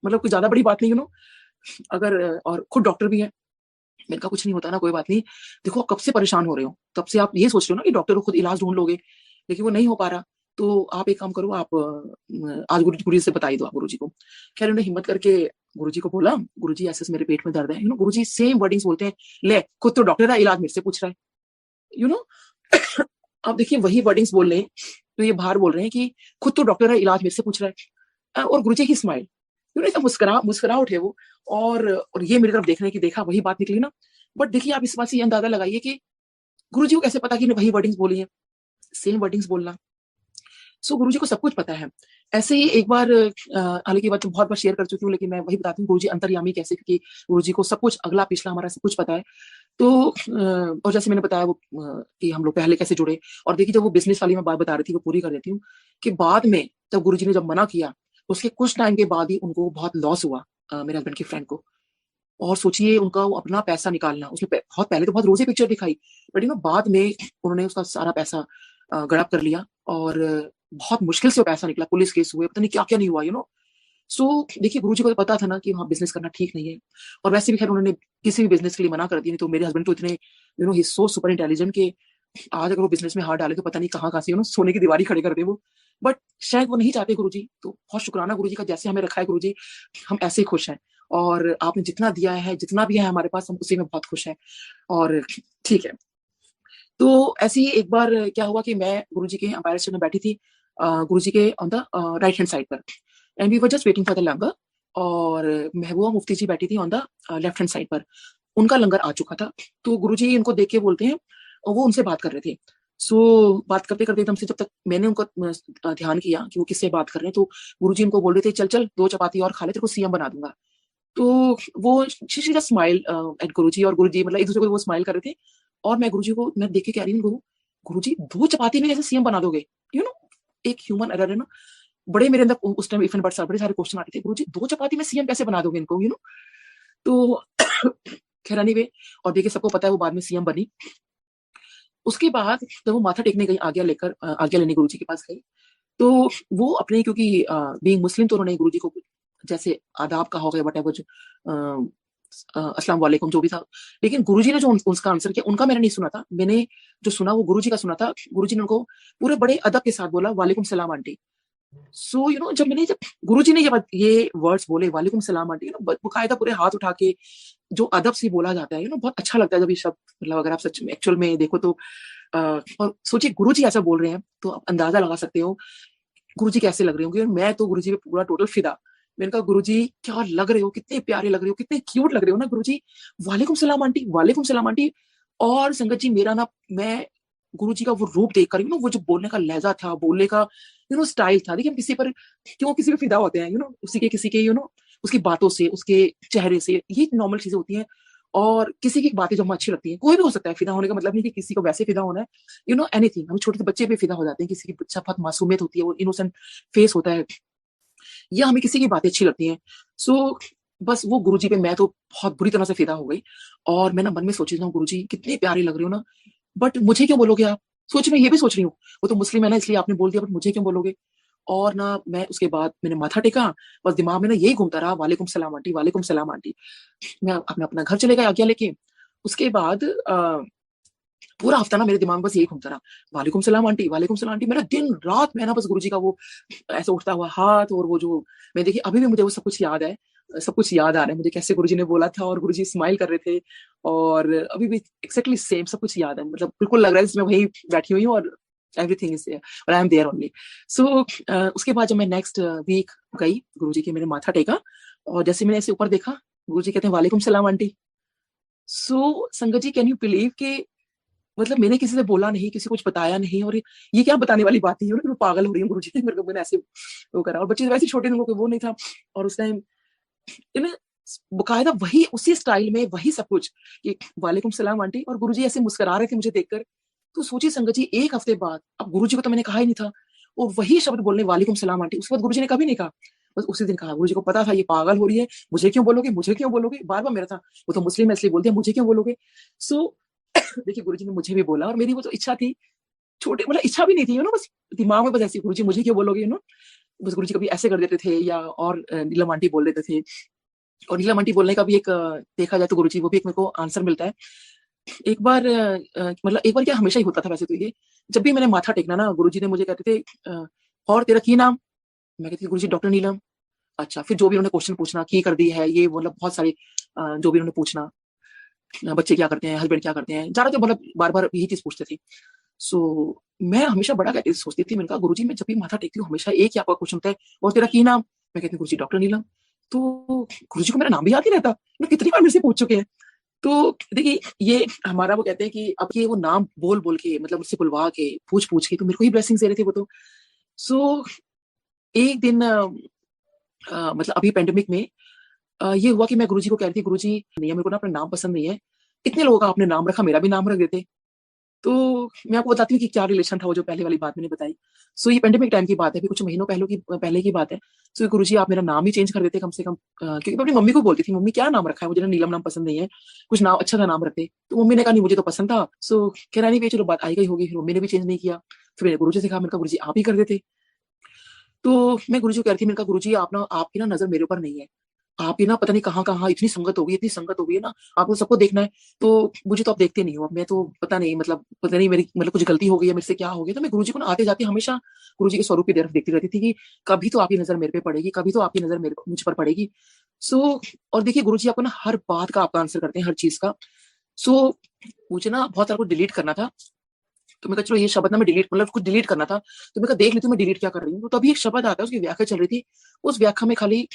मतलब कोई ज्यादा बड़ी बात नहीं अगर और खुद डॉक्टर भी है। मैंने कहा कुछ नहीं होता ना, कोई बात नहीं। देखो कब से परेशान हो रहे हो, तब से आप ये सोच रहे हो ना कि डॉक्टर को खुद इलाज ढूंढ लोगे, लेकिन वो नहीं हो पा रहा। तो आप एक काम करो, आप आज गुरुजी से बता ही दो आप गुरुजी को। खैर उन्होंने हिम्मत करके गुरुजी को बोला, गुरुजी ऐसे मेरे पेट में दर्द है। गुरुजी सेम वर्डिंग्स बोलते हैं, ले खुद तो डॉक्टर है, इलाज मेरे से पूछ रहा है। आप देखिए वही वर्डिंग्स बोल रहे हैं, तो ये बाहर बोल रहे हैं कि खुद तो डॉक्टर है, इलाज मेरे से पूछ रहा है। और गुरुजी की स्माइल, मुस्कुरा उठे वो, और ये मेरी तरफ देखने की देखा, वही बात निकली ना। बट देखिए आप इस बात से ये अंदाजा लगाइए कि गुरुजी को कैसे पता कि वही वर्डिंग्स बोली है, सेम वर्डिंग्स बोलना। सो गुरुजी को सब कुछ पता है। ऐसे ही एक बार, हालांकि बात तो बहुत बार शेयर कर चुकी हूँ, लेकिन मैं वही बताती हूँ गुरुजी अंतर्यामी कैसे, क्योंकि गुरुजी को सब कुछ अगला पिछला हमारा सब कुछ पता है। तो और जैसे मैंने बताया वो कि हम लोग पहले कैसे जुड़े, और देखिए जब वो बिजनेस वाली मैं बात बता रही थी वो पूरी कर देती हूँ कि बाद में जब गुरुजी ने जब मना किया, उसके कुछ टाइम के बाद ही उनको बहुत लॉस हुआ, मेरे हस्बैंड के फ्रेंड को। और सोचिए उनका वो अपना पैसा निकालना, उसने बहुत पहले तो बहुत रोजे पिक्चर दिखाई, बट बाद में उन्होंने उसका सारा पैसा गड़प कर लिया, और बहुत मुश्किल से वो पैसा निकला, पुलिस केस हुए, पता नहीं क्या क्या नहीं हुआ। सो देखिए गुरुजी को तो पता था ना कि वहाँ बिजनेस करना ठीक नहीं है, और वैसे भी खैर उन्होंने किसी भी बिजनेस के लिए मना कर दिया। नहीं तो मेरे हस्बैंड तो इतने ही सो सुपर इंटेलिजेंट के आज अगर वो बिजनेस में हाथ डाले तो पता नहीं कहाँ से सोने की दीवारी खड़े कर दे वो। बट शायद वो नहीं चाहते गुरुजी। तो बहुत शुक्राना गुरुजी का, जैसे हमें रखा है गुरुजी, हम ऐसे ही खुश हैं। और आपने जितना दिया है, जितना भी है हमारे पास, हम उसी में बहुत खुश हैं, और ठीक है। तो ऐसे ही एक बार क्या हुआ कि मैं गुरुजी के अंपायर स्टेट में बैठी थी, गुरुजी के on the right hand side पर, and we were just waiting for the langar, और महबूबा मुफ्ती जी बैठी थी on the left hand side पर। उनका लंगर आ चुका था, तो गुरुजी इनको देख के बोलते हैं, और वो उनसे बात कर रहे थे। सो बात करते करते एकदम से जब तक मैंने उनको ध्यान किया कि वो किससे बात कर रहे हैं, तो गुरुजी इनको बोल रहे थे, चल चल 2 चपाती और खा ले, तेरे को सीएम बना दूंगा। तो वो शी जस्ट स्माइल एट गुरुजी, और गुरुजी मतलब एक दूसरे को वो स्माइल कर रहे थे, और मैं गुरुजी को मैं देख के कह रही हूँ, गुरुजी 2 चपाती में कैसे सीएम बना दोगे? यू नो एक ह्यूमन एरर है ना। बड़े मेरे अंदर उस टाइम इफ एंड बट्स बड़े सारे क्वेश्चन आते थे, गुरुजी 2 चपाती में सीएम कैसे बना दोगे इनको, तो खैर एनीवे, और देखिए सबको पता है वो बाद में सीएम बनी। उसके बाद जब वो माथा टेकने गई, आज्ञा लेने गुरुजी के पास गई, तो वो अपने क्योंकि बीइंग मुस्लिम तो उन्होंने गुरुजी को जैसे आदाब कहा होगा वट एवर, जो अस्सलाम वालेकुम जो भी था, लेकिन गुरुजी ने जो उसका आंसर किया उनका मैंने नहीं सुना था। मैंने जो सुना वो गुरुजी का सुना था। गुरुजी ने उनको पूरे बड़े अदब के साथ बोला, वालेकुम सलाम आंटी। सो जब गुरुजी ने ये वर्ड्स बोले, वालेकुम सलाम आंटी, बकायदा पूरे हाथ उठा के जो अदब से बोला जाता है, बहुत अच्छा लगता है जब ये शब्द, मतलब अगर आप सच में एक्चुअल में देखो तो और सोचिए गुरुजी ऐसा बोल रहे हैं तो आप अंदाजा लगा सकते हो गुरुजी कैसे लग रहे होंगे। मैं तो गुरुजी पे पूरा टोटल फिदा। मैंने कहा गुरुजी क्या लग रहे हो, कितने प्यारे लग रहे हो, कितने क्यूट लग रहे हो ना गुरुजी, वालेकुम सलाम आंटी, वालेकुम सलाम आंटी। और संगत जी मेरा ना, मैं गुरुजी का वो रूप देख कर वो जो बोलने का लहजा था, बोलने का स्टाइल था। देखिए हम किसी पर क्यों किसी पे फिदा होते हैं, उसी के किसी के उसकी बातों से, उसके चेहरे से, ये नॉर्मल चीजें होती हैं। और किसी की बातें जो हमें अच्छी लगती हैं, कोई भी हो सकता है, फिदा होने का मतलब नहीं कि किसी को वैसे फिदा होना है, एनीथिंग। हम छोटे से बच्चे पे फिदा हो जाते हैं, किसी की बच्चा बहुत मासूमियत होती है, वो इनोसेंट फेस होता है, या हमें किसी की बातें अच्छी लगती हैं। सो बस वो गुरुजी पे मैं तो बहुत बुरी तरह से फिदा हो गई। और मैं ना मन में सोची हूँ, गुरुजी कितने प्यारे लग रहे हो ना, बट मुझे क्यों बोलोगे आप? सोच मैं ये भी सोच रही हूँ, वो तो मुस्लिम है ना इसलिए आपने बोल दिया, बट मुझे क्यों बोलोगे? और ना मैं उसके बाद मैंने माथा टेका, बस दिमाग में ना यही घूमता रहा, वालेकुम सलाम आंटी, वालेकुम सलाम आंटी। मैं अपना घर चले गया आज्ञा लेके। उसके बाद पूरा हफ्ता ना मेरे दिमाग में बस यही घूमता रहा, वालेकुम सलाम आंटी, वालेकुम सलाम आंटी। मेरा दिन रात मैं ना बस गुरुजी का वो ऐसे उठता हुआ हाथ, और वो जो मैं देखिए अभी भी मुझे वो सब कुछ याद है, सब कुछ याद आ रहा है मुझे, कैसे गुरुजी ने बोला था और गुरुजी स्माइल कर रहे थे, और अभी भी एक्जैक्टली सेम सब कुछ याद है। मतलब बिल्कुल लग रहा है जैसे मैं वहीं बैठी हुई हूँ और एवरीथिंग इज देयर और आई एम देयर ओनली। सो उसके बाद जब मैं नेक्स्ट वीक गई गुरुजी के, मैंने माथा टेका, और जैसे मैंने ऐसे ऊपर देखा, गुरुजी कहते हैं वालेकुम सलाम आंटी। सो संगत जी कैन यू बिलीव के मतलब मैंने किसी से बोला नहीं, किसी को कुछ बताया नहीं, और ये क्या बताने वाली बात है, मैं पागल हो रही हूँ, गुरुजी ने मेरे को मैंने ऐसे वो करा। और बच्चे वैसे छोटे थे, उनको वो नहीं था। और उस टाइम बकायदा वही उसी स्टाइल में वही सब कुछ कि वालेकुम सलाम आंटी, और गुरुजी ऐसे मुस्कुरा रहे थे मुझे देखकर। तो सोचिए संगत जी, एक हफ्ते बाद, अब गुरुजी को तो मैंने कहा ही नहीं था, और वही शब्द बोलने, वालेकुम सलाम आंटी, उसके बाद गुरुजी ने कभी नहीं कहा, बस उसी दिन कहा। गुरुजी को पता था ये पागल हो रही है, मुझे क्यों बोलोगे, मुझे क्यों बोलोगे, बार बार मेरा था, वो तो मुस्लिम है इसलिए बोलते हैं, मुझे क्यों बोलोगे। सो देखिए गुरुजी ने मुझे भी बोला, और मेरी वो तो इच्छा थी, छोटे मतलब इच्छा भी नहीं थी, बस दिमाग में बस ऐसी, गुरुजी मुझे क्यों बोलोगे, बस गुरुजी कभी ऐसे कर देते थे, या और नीलम आंटी बोल देते थे। और नीलम आंटी बोलने का भी एक देखा जाए तो गुरुजी वो भी एक मेरे को आंसर मिलता है। एक बार मतलब एक बार क्या, हमेशा ही होता था वैसे तो ये, जब भी मैंने माथा टेकना ना, गुरुजी ने मुझे कहते थे और तेरा की नाम? मैं कहती थी गुरुजी डॉक्टर नीलम। अच्छा, फिर जो भी उन्होंने क्वेश्चन पूछना, की कर दी है ये, मतलब बहुत सारे जो भी उन्होंने पूछना, बच्चे क्या करते हैं, हस्बैंड क्या करते हैं, ज्यादातर मतलब बार बार यही चीज पूछते थे। सो मैं हमेशा बड़ा कहती सोचती थी, मैंने कहा गुरुजी मैं जब भी माथा टेकती हूँ हमेशा एक ही आपका क्वेश्चन होता है, और तेरा की नाम? मैं कहती हूँ गुरुजी डॉक्टर नीलम। तो गुरुजी को मेरा नाम भी याद ही रहता, कितनी बार मेरे से पूछ चुके हैं। तो देखिए ये हमारा वो कहते हैं कि अब ये वो नाम बोल बोल के, मतलब मुझसे बुलवा के, पूछ पूछ के, तो मेरे को ही ब्लेसिंग दे रहे थे वो तो। सो एक दिन मतलब अभी पेंडेमिक में ये हुआ कि मैं गुरुजी को कह रही थी, गुरुजी नहीं है, मेरे को ना अपना नाम पसंद नहीं है, इतने लोगों का आपने नाम रखा, मेरा भी नाम रख देते। तो मैं आपको बताती हूँ कि क्या रिलेशन था, वो जो पहले वाली बात मैंने बताई। सो ये पेंडेमिक टाइम की बात है, अभी कुछ महीनों पहले की बात है। सो गुरुजी आप मेरा नाम ही चेंज कर देते कम से कम, क्योंकि मैं अपनी मम्मी को बोलती थी, मम्मी क्या नाम रखा है, मुझे ना नीलम नाम पसंद नहीं है, कुछ नाम अच्छा सा नाम रखते। तो मम्मी ने कहा नहीं मुझे तो पसंद था। सो कह रहा नहीं, चलो बात आई गई होगी, फिर मम्मी ने भी चेंज नहीं किया। फिर मैंने गुरुजी से कहा, मैंने कहा गुरुजी आप ही कर देते। तो मैं गुरुजी को कह रही थी, मैंने कहा गुरुजी आप ना, आपकी ना नजर मेरे ऊपर नहीं है, आप ही ना पता नहीं कहाँ कहाँ इतनी संगत हो गई है ना, आपको सबको देखना है, तो मुझे तो आप देखते नहीं हो। अब मैं तो पता नहीं मेरी मतलब कुछ गलती हो गई है, मेरे से क्या हो गया। तो मैं गुरुजी को ना आते जाते हमेशा गुरुजी के स्वरूप की तरफ देखती रहती थी कि कभी तो आपकी नजर मेरे पे पड़ेगी, कभी तो आपकी नजर मुझ पर पड़ेगी। सो और देखिए गुरुजी आपको ना हर बात का आपका आंसर करते हैं, हर चीज का। सो मुझे ना बहुत सारा कुछ डिलीट करना था, तो मैं कहा चलो ये शब्द ना मैं डिलीट, मतलब कुछ डिलीट करना था, तो मैं कहा देख लेती हूँ मैं डिलीट क्या कर रही हूँ। तो तभी एक शब्द आता है, उसकी व्याख्या चल रही थी, उस व्याख्या में खाली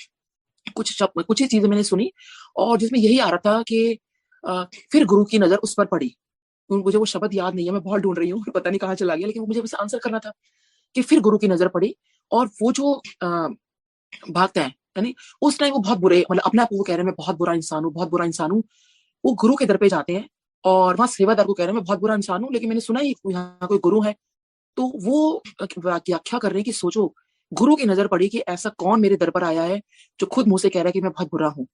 कुछ ही चीजें मैंने सुनी, और जिसमें यही आ रहा था कि फिर गुरु की नजर उस पर पड़ी। मुझे वो शब्द याद नहीं है, मैं बहुत ढूंढ रही हूँ, पता नहीं कहाँ चला गया, लेकिन मुझे बस आंसर करना था कि फिर गुरु की नजर पड़ी, और वो जो भागता है यानी उस टाइम वो बहुत बुरे, मतलब अपने आप को वो कह रहे हैं मैं बहुत बुरा इंसान हूँ, बहुत बुरा इंसान हूँ। वो गुरु के दर पे जाते हैं और वहां सेवादार को कह रहे हैं मैं बहुत बुरा इंसान हूँ, लेकिन मैंने सुना ही यहाँ कोई गुरु है। तो वो व्याख्या कर रहे हैं कि सोचो, गुरु की नजर पड़ी कि ऐसा कौन मेरे दर पर आया है जो खुद मुंह से कह रहा है कि मैं बहुत बुरा हूँ।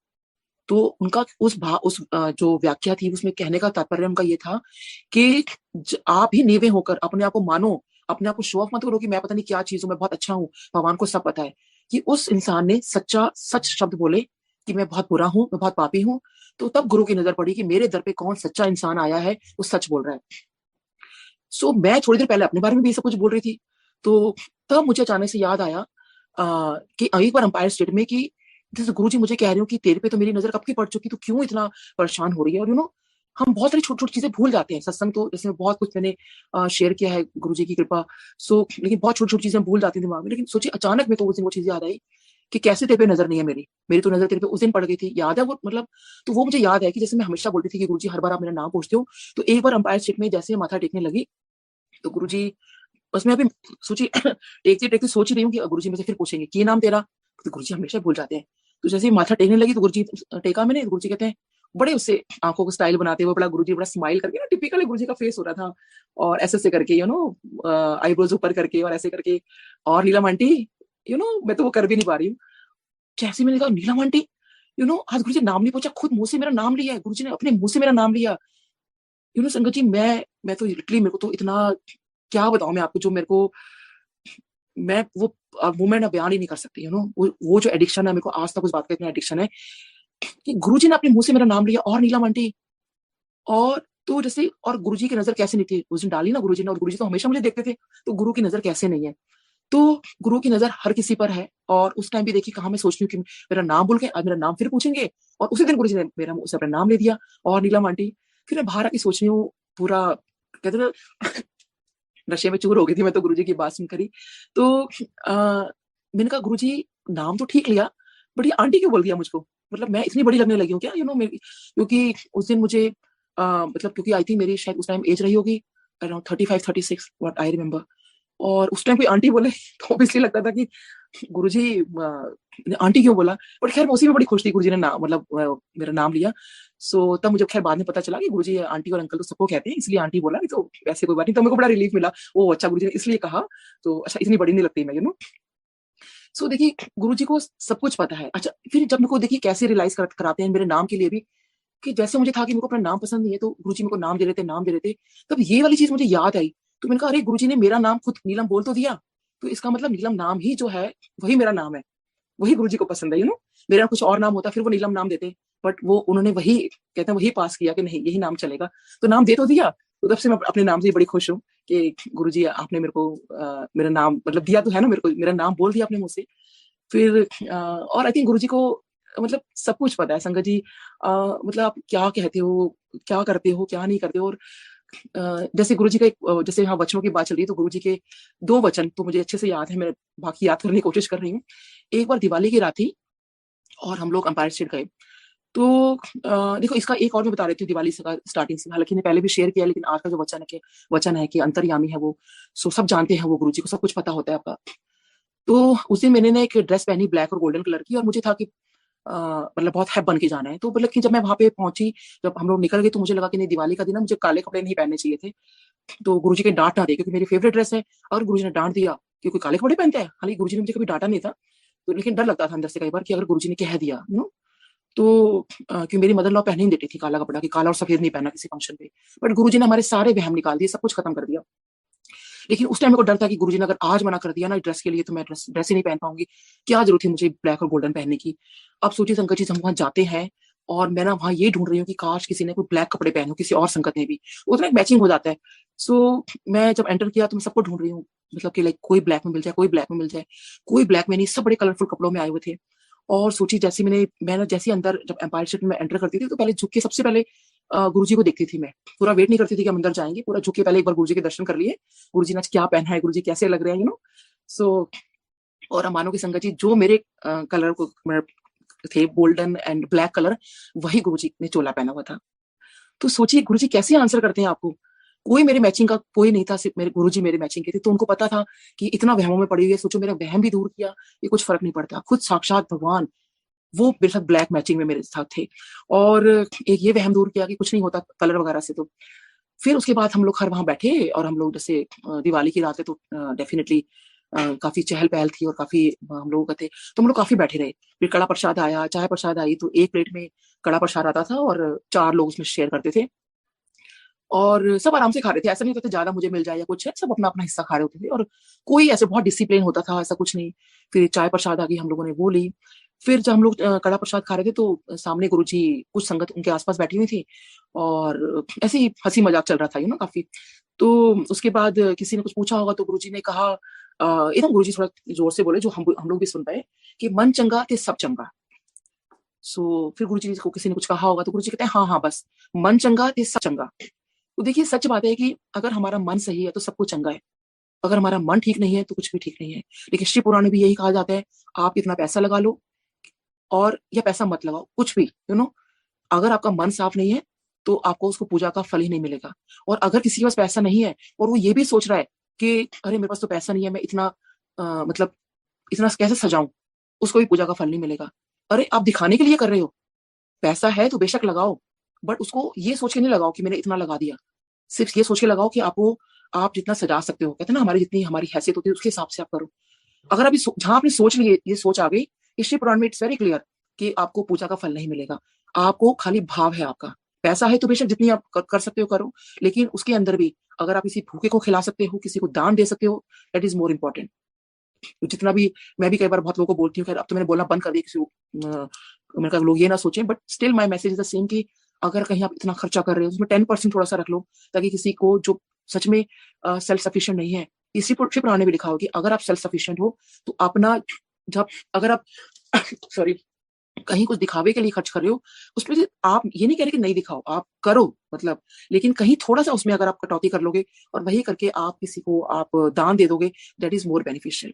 तो उनका जो व्याख्या थी उसमें कहने का तात्पर्य उनका ये था कि आप ही नीवे होकर अपने आप को मानो, अपने आप को शो ऑफ मत करो कि मैं पता नहीं क्या चीज हूँ, मैं बहुत अच्छा हूँ, भगवान को सब पता है। कि उस इंसान ने सच शब्द बोले कि मैं बहुत बुरा हूँ, मैं बहुत पापी हूँ। तो तब गुरु की नजर पड़ी कि मेरे दर पे कौन सच्चा इंसान आया है, वो सच बोल रहा है। सो मैं थोड़ी देर पहले अपने बारे में भी ये सब कुछ बोल रही थी, तो तब मुझे अचानक से याद आया कि एक बार अंपायर स्टेट में कि जैसे गुरुजी मुझे कह रहे हो कि तेरे पे तो मेरी नजर कब की पड़ चुकी, तो क्यों इतना परेशान हो रही है। और हम बहुत सारी छोटी छोटी चीजें भूल जाते हैं। सत्संग तो जैसे बहुत कुछ मैंने शेयर किया है, गुरुजी की कृपा। लेकिन बहुत छोटी छोटी चीजें भूल जाती हैं दिमाग में। लेकिन सोचिए अचानक में तो उस दिन वो चीज याद आई कि कैसे तेरे पे नजर नहीं है मेरी मेरी तो नजर तेरे पे उस दिन पड़ गई थी, याद है वो, मतलब। तो वो मुझे याद है कि जैसे मैं हमेशा बोलती थी कि गुरुजी हर बार आप मेरा नाम पूछते हो। तो एक बार अंपायर स्टेट में जैसे माथा टेकने लगी, तो गुरुजी, बस मैं अभी सोचिए टेकते टेकते सोच ही रही हूँ कि गुरुजी मुझे फिर पूछेंगे कि नाम तेरा, तो गुरुजी हमेशा भूल जाते हैं। तो जैसे ही माथा टेकने लगी तो गुरुजी टेका मैंने, गुरुजी कहते हैं बड़े उससे आंखों को स्टाइल बनाते हुए, बड़ा गुरुजी बड़ा स्माइल करके ना, टिपिकल गुरुजी का फेस हो रहा था। और ऐसे करके आईब्रोज ऊपर करके और ऐसे करके, और नीलम आंटी, मैं तो वो कर भी नहीं पा रही हूँ। जैसे मैंने कहा नीलम आंटी, आज गुरुजी नाम नहीं पूछा, खुद मुंह से मेरा नाम लिया है, गुरुजी ने अपने मुंह से मेरा नाम लिया। संगत जी, मैं तो लिटरली, मेरे को तो इतना क्या बताऊं मैं आपको, जो मेरे को, मैं वो मोमेंट बयान ही नहीं कर सकती। वो जो एडिक्शन है, मेरे को आज तक उस बात का इतना एडिक्शन है कि गुरुजी ने अपने मुंह से मेरा नाम लिया, और नीलम आंटी। और तो जैसे, और गुरुजी की नजर कैसे नहीं थी उस दिन डाली ना गुरुजी ने, और गुरुजी तो हमेशा मुझे देखते थे, तो गुरु की नजर कैसे नहीं है। तो गुरु की नजर हर किसी पर है। और उस टाइम भी देखिए कहा मैं सोच रही हूँ कि मेरा नाम भूल गए, आज मेरा नाम फिर पूछेंगे। और उसी दिन गुरुजी ने मेरा मुंह से अपना नाम ले दिया, और नीलम आंटी। फिर मैं बाहर आके सोच रही हूँ, पूरा कहते ना नशे में चूर हो गई थी मैं तो गुरुजी की बात सुन करी। तो मैंने कहा गुरुजी नाम तो ठीक लिया, बट ये आंटी क्यों बोल दिया मुझको, मतलब मैं इतनी बड़ी लगने लगी हूँ क्या, मेरी, क्योंकि उस दिन मुझे मतलब, क्योंकि आई थिंक मेरी शायद उस टाइम एज रही होगी अराउंड 35-36, व्हाट आई रिमेम्बर। और उस टाइम कोई आंटी बोले तो ऑब्वियसली लगता था कि गुरुजी आंटी क्यों बोला। बट खैर मैं उसी में बड़ी खुश थी, गुरुजी ने नाम, मतलब मेरा नाम लिया। तब मुझे खैर बाद में पता चला कि गुरुजी आंटी और अंकल तो सबको कहते हैं, इसलिए आंटी बोला, नहीं तो वैसे कोई बात नहीं। तो मेरे को बड़ा रिलीफ मिला, वो अच्छा गुरुजी ने इसलिए कहा, तो अच्छा इतनी बड़ी नहीं लगती मैं, देखिए गुरुजी को सब कुछ पता है। अच्छा, फिर जब मेरे को देखिए कैसे रियलाइज कराते हैं मेरे नाम के लिए भी, कि जैसे मुझे था कि मेरे को अपना नाम पसंद नहीं है, तो गुरुजी मेरे को नाम दे रहे थे। तब ये वाली चीज मुझे याद आई, तो मैंने कहा अरे गुरुजी ने मेरा नाम खुद नीलम बोल तो दिया, तो इसका मतलब नीलम नाम ही जो है वही मेरा नाम है, वही गुरुजी को पसंद है। मेरा कुछ और नाम होता फिर वो नीलम नाम देते, बट वो उन्होंने वही, कहते हैं वही पास किया कि नहीं यही नाम चलेगा, तो नाम दे तो दिया। तो तब से मैं अपने नाम से बड़ी खुश हूँ कि गुरुजी आपने मेरे को मेरा नाम मतलब दिया तो है ना, मेरे को मेरा नाम बोल दिया अपने मुंह से। फिर और आई थिंक गुरुजी को मतलब सब कुछ पता है संगत जी। मतलब आप क्या कहते हो, क्या करते हो, क्या नहीं करते हो। और जैसे गुरुजी का एक, जैसे यहाँ वचनों की बात चल रही है, तो गुरुजी के 2 वचन तो मुझे अच्छे से याद है, मैं बाकी याद करने की कोशिश कर रही हूँ। एक बार दिवाली की रात थी और हम लोग अंपायर स्टेट गए। तो देखो इसका एक और मैं बता रही थी दिवाली से स्टार्टिंग से, हालांकि मैंने पहले भी शेयर किया, लेकिन आज का जो वचन है कि अंतर्यामी है वो, सो सब जानते हैं वो, गुरुजी को सब कुछ पता होता है आपका। तो उस दिन मैंने एक ड्रेस पहनी ब्लैक और गोल्डन कलर की, और मुझे था कि मतलब बहुत हैप बन के जाना है। तो मतलब कि जब मैं वहां पे पहुंची, जब हम लोग निकल गए, तो मुझे लगा कि नहीं दिवाली का दिन है, मुझे काले कपड़े नहीं पहनने चाहिए थे। तो गुरुजी के डांट ना दे, क्योंकि मेरी फेवरेट ड्रेस है, और गुरुजी ने डांट दिया कि कोई काले कपड़े पहनता है। हालांकि गुरुजी ने मुझे कभी डांटा नहीं था, तो लेकिन डर लगता था अंदर से कई बार कि अगर गुरुजी ने कह दिया तो कि मेरी मदर लॉ पहने नहीं देती थी काला कपड़ा, कि काला और सफेद नहीं पहना किसी फंक्शन पे। बट गुरुजी ने हमारे सारे वहम निकाल दिए, सब कुछ खत्म कर दिया। लेकिन उस टाइम मेरे को डर था कि गुरुजी ने अगर आज मना कर दिया ना ड्रेस के लिए, तो मैं ड्रेस ही नहीं पहन पाऊंगी, क्या जरूरत थी मुझे ब्लैक और गोल्डन पहनने की। अब सोचिए संकट जी, हम वहां जाते हैं और मैं ना वहां ये ढूंढ रही हूँ कि काश किसी ने कोई ब्लैक कपड़े पहनो, किसी और संकट ने भी, उतना एक मैचिंग हो जाता है। मैं जब एंटर किया तो मैं सबको ढूंढ रही हूँ, मतलब कि लाइक कोई ब्लैक में मिल जाए, कोई ब्लैक में मिल जाए, कोई ब्लैक में नहीं, सब बड़े कलरफुल कपड़ों में आए हुए थे। और सोची जैसे मैं जैसे अंदर जब एम्पायर स्टेट में एंटर करती थी, तो पहले झुक के सबसे पहले गुरुजी को देखती थी मैं, पूरा वेट नहीं करती थी कि हम अंदर जाएंगे, पूरा झुक के पहले एक बार गुरुजी के दर्शन कर लिए, गुरुजी ने आज क्या पहना है, गुरुजी कैसे लग रहे हैं, और मानो की संगत जी, जो मेरे कलर को थे गोल्डन एंड ब्लैक कलर, वही गुरुजी ने चोला पहना हुआ था। तो सोचिए गुरुजी कैसे आंसर करते हैं आपको, कोई मेरे मैचिंग का कोई नहीं था, सिर्फ मेरे गुरुजी मेरे मैचिंग के थे। तो उनको पता था कि इतना वहमों में पड़ी हुई है, सोचो मेरा वहम भी दूर किया, ये कुछ फर्क नहीं पड़ता। खुद साक्षात भगवान वो मेरे साथ ब्लैक मैचिंग में मेरे साथ थे, और एक ये वहम दूर किया कि कुछ नहीं होता कलर वगैरह से। तो फिर उसके बाद हम लोग हर वहां बैठे, और हम लोग जैसे दिवाली की रात है तो डेफिनेटली काफी चहल पहल थी और काफी हम लोगों का थे, तो हम लोग काफी बैठे रहे। फिर कड़ा प्रसाद आया, चाय प्रसाद आई, तो एक प्लेट में कड़ा प्रसाद आता था और 4 लोग उसमें शेयर करते थे, और सब आराम से खा रहे थे। ऐसा नहीं होता था ज्यादा मुझे मिल जाए या कुछ है, सब अपना अपना हिस्सा खा रहे होते थे, और कोई ऐसे बहुत डिसिप्लिन होता था, ऐसा कुछ नहीं। फिर चाय प्रसाद आ गई, हम लोगों ने वो ली। फिर जब हम लोग कड़ा प्रसाद खा रहे थे तो सामने गुरुजी कुछ संगत उनके आसपास बैठी हुई थी, और ऐसे ही हंसी मजाक चल रहा था काफी। तो उसके बाद किसी ने कुछ पूछा होगा, तो गुरुजी ने कहा, एकदम गुरुजी थोड़ा जोर से बोले जो हम लोग भी सुन पाए, कि मन चंगा ते सब चंगा। सो फिर गुरुजी को किसी ने कुछ कहा होगा, तो गुरुजी कहते हैं हाँ हाँ बस, मन चंगा ते सब चंगा। तो देखिए सच बात है कि अगर हमारा मन सही है तो सब कुछ चंगा है, अगर हमारा मन ठीक नहीं है तो कुछ भी ठीक नहीं है। लेकिन शिव पुराण में भी यही कहा जाता है, आप इतना पैसा लगा लो और या पैसा मत लगाओ, कुछ भी अगर आपका मन साफ नहीं है तो आपको उसको पूजा का फल ही नहीं मिलेगा। और अगर किसी के पास पैसा नहीं है और वो ये भी सोच रहा है कि अरे मेरे पास तो पैसा नहीं है, मैं इतना मतलब इतना कैसे सजाऊं, उसको भी पूजा का फल नहीं मिलेगा। अरे आप दिखाने के लिए कर रहे हो, पैसा है तो बेशक लगाओ, बट उसको ये सोच के नहीं लगाओ कि मैंने इतना लगा दिया। सिर्फ ये सोच के लगाओ कि आप जितना सजा सकते हो, कहते हैं ना हमारी जितनी हमारी हैसियत होती है उसके हिसाब से आप करो। अगर अभी जहां आपने सोच ली, ये सोच आ गई, इस पुराण में इट्स वेरी क्लियर कि आपको पूजा का फल नहीं मिलेगा। आपको खाली भाव है आपका, पैसा है तो बेशक जितनी आप कर सकते हो करो, लेकिन उसके अंदर भी अगर आप किसी भूखे को खिला सकते हो, किसी को दान दे सकते हो, दैट इज मोर इम्पोर्टेंट। तो जितना भी मैं भी कई बार बहुत लोगों को बोलती हूँ, खैर अब तो मैंने बोलना बंद कर दिया किसी को, मैंने कहा लोग ये ना सोचें, but still my message is the same कि अगर कहीं आप इतना खर्चा कर रहे हो उसमें 10% थोड़ा सा रख लो, ताकि किसी को जो सच में सेल्फ सफिशिएंट नहीं है, इसी पुराने में लिखा हो कि अगर आप सेल्फ सफिशिएंट हो तो अपना जब अगर आप सॉरी कहीं कुछ दिखावे के लिए खर्च कर रहे हो, उसमें से आप ये नहीं कह रहे कि नहीं दिखाओ, आप करो मतलब, लेकिन कहीं थोड़ा सा उसमें अगर आप कटौती कर लोगे और वही करके आप किसी को आप दान दे दोगे, दैट इज मोर बेनिफिशियल।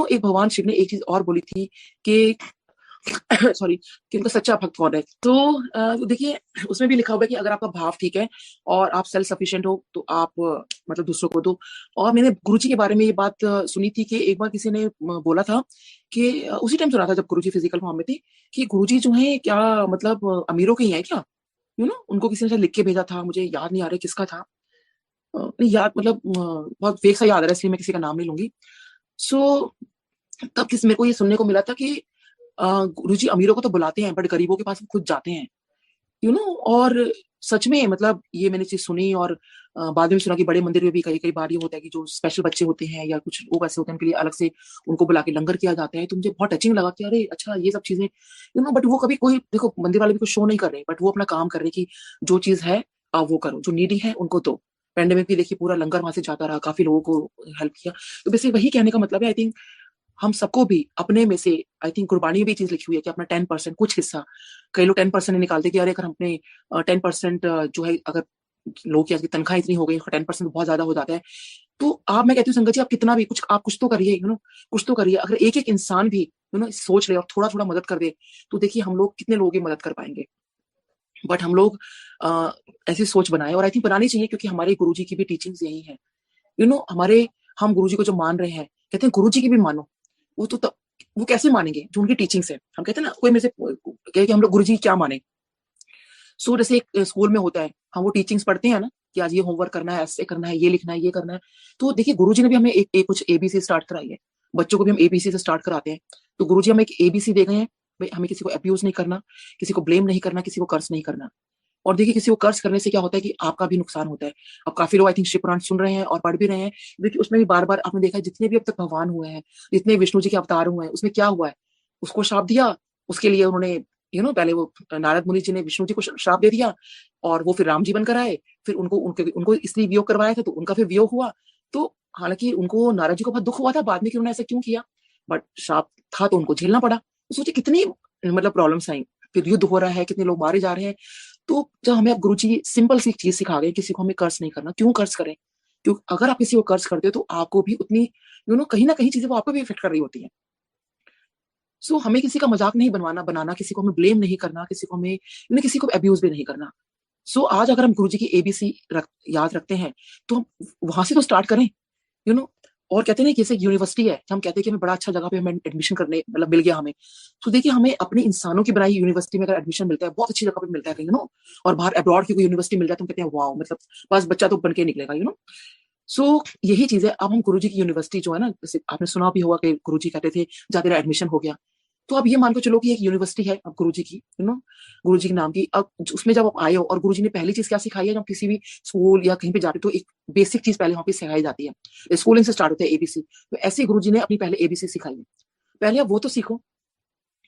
एक भगवान शिव ने एक चीज और बोली थी कि सॉरी कि उनका सच्चा भक्त कौन है। तो देखिए उसमें भी लिखा हुआ है कि अगर आपका भाव ठीक है और आप सेल्फ सफिशिएंट हो तो आप मतलब दूसरों को दो। और मैंने गुरुजी के बारे में ये बात सुनी थी कि एक बार किसी ने बोला था कि उसी टाइम सुना था जब गुरुजी फिजिकल फॉर्म में थे, कि गुरुजी जो है क्या मतलब अमीरों के ही है क्या, उनको किसी ने शायद लिख के भेजा था, मुझे याद नहीं आ रहा किसका था, नहीं याद मतलब बहुत फेक सा याद आ रहा है, इसलिए मैं किसी का नाम नहीं लूंगी। सो तब मेरे को ये सुनने को मिला था कि गुरुजी अमीरों को तो बुलाते हैं बट गरीबों के पास खुद जाते हैं, और सच में मतलब ये मैंने चीज सुनी, और बाद में सुना कि बड़े मंदिर में भी कई कई बार ये होता है कि जो स्पेशल बच्चे होते हैं या कुछ लोग ऐसे होते हैं उनके लिए अलग से उनको बुला के लंगर किया जाता है। तो मुझे बहुत टचिंग लगा कि अरे अच्छा ये सब चीजें बट वो कभी कोई देखो मंदिर वाले भी कुछ शो नहीं कर रहे, बट वो अपना काम कर रहे कि जो चीज है आप वो करो, जो नीडी है उनको दो। पेंडेमिक भी देखिए पूरा लंगर वहां से जाता रहा, काफी लोगों को हेल्प किया। तो बेसिक वही कहने का मतलब है, आई थिंक हम सबको भी अपने में से, आई थिंक गुरबानी में भी चीज लिखी हुई है कि अपना 10% कुछ हिस्सा, कई लोग 10% निकालते कि अरे अगर हम अपने 10% जो है, अगर लोग की तनख्वाह इतनी हो गई 10% बहुत ज्यादा हो जाता है, तो मैं कहती हूँ संगत जी आप कितना भी कुछ तो करिए, कुछ तो करिए। अगर एक एक इंसान भी सोच ले और थोड़ा थोड़ा मदद कर दे, तो देखिए हम लोग कितने लोगों की मदद कर पाएंगे। बट हम लोग ऐसी सोच बनाए, और आई थिंक बनानी चाहिए, क्योंकि हमारे गुरुजी की भी टीचिंग्स यही है। हमारे हम गुरुजी को जो मान रहे हैं, कहते हैं गुरुजी की भी मानो, वो कैसे मानेंगे जो उनकी टीचिंग्स है। हम कहते हैं ना, कोई मेरे से कहे कि हम लोग गुरुजी क्या माने। सो जैसे एक स्कूल में होता है, हम वो टीचिंग्स पढ़ते हैं ना कि आज ये होमवर्क करना है, ऐसे करना है, ये लिखना है, ये करना है। तो देखिए गुरुजी ने भी हमें एक कुछ एबीसी स्टार्ट कराई है, बच्चों को भी हम एबीसी से स्टार्ट कराते हैं। तो गुरुजी हमें एक एबीसी दे गए हैं, भाई हमें किसी को अब्यूज नहीं करना, किसी को ब्लेम नहीं करना, किसी को कर्ज नहीं करना। और देखिए किसी को कर्ज करने से क्या होता है कि आपका भी नुकसान होता है। अब काफी लोग आई थिंक शिव पुराण सुन रहे हैं और पढ़ भी रहे हैं, देखिए उसमें भी बार बार आपने देखा है जितने भी अब तक भगवान हुए हैं, जितने विष्णु जी के अवतार हुए हैं, उसमें क्या हुआ है, उसको श्राप दिया, उसके लिए उन्होंने पहले वो नारद मुनि जी ने विष्णु जी को श्राप दे दिया, और वो फिर राम जी बनकर आए, फिर उनको इसलिए वियोग करवाया था, तो उनका फिर वियोग हुआ। तो हालांकि उनको नारद जी को बहुत दुख हुआ था बाद में कि उन्होंने ऐसा क्यों किया, बट श्राप था तो उनको झेलना पड़ा। तो सोचिए कितनी मतलब प्रॉब्लम्स आई, फिर युद्ध हो रहा है, कितने लोग मारे जा रहे हैं। तो जब हमें अब गुरुजी सिंपल सी चीज सिखा गए, किसी को हमें कर्ज नहीं करना। क्यों कर्ज करें, क्योंकि अगर आप किसी को कर्ज करते हो तो आपको भी उतनी कहीं ना कहीं चीजें वो आपको भी इफेक्ट कर रही होती है। सो हमें किसी का मजाक नहीं बनाना, किसी को हमें ब्लेम नहीं करना, किसी को हमें किसी को अब्यूज भी नहीं करना। सो आज अगर हम गुरुजी की एबीसी याद रखते हैं तो हम वहां से तो स्टार्ट करें, यू नो। और कहते हैं ना कि जैसे यूनिवर्सिटी है, हम कहते हैं कि हमें बड़ा अच्छा जगह पे हमें एडमिशन करने मतलब मिल गया हमें, तो देखिए हमें अपने इंसानों की बनाई यूनिवर्सिटी में अगर एडमिशन मिलता है, बहुत अच्छी जगह पे मिलता है कहीं, और बाहर अब्रॉड की कोई यूनिवर्सिटी मिल जाए तो हम कहते हैं वाओ, मतलब बस बच्चा तो बन के निकलेगा, सो यही चीज है। अब हम गुरुजी की यूनिवर्सिटी जो है ना, जैसे आपने सुना भी होगा कि गुरुजी कहते थे जा तेरा एडमिशन हो गया, तो अब ये मान के चलो कि एक यूनिवर्सिटी है अब गुरुजी की, गुरुजी के नाम की। अब उसमें जब आप आए हो और गुरुजी ने पहली चीज क्या सिखाई है, जब किसी भी स्कूल या कहीं पे जाते हो तो एक बेसिक चीज पहले वहां पे सिखाई जाती है, स्कूलिंग से स्टार्ट होता है एबीसी। तो ऐसे गुरुजी ने अपनी पहले एबीसी सिखाई है, पहले आप वो तो सीखो।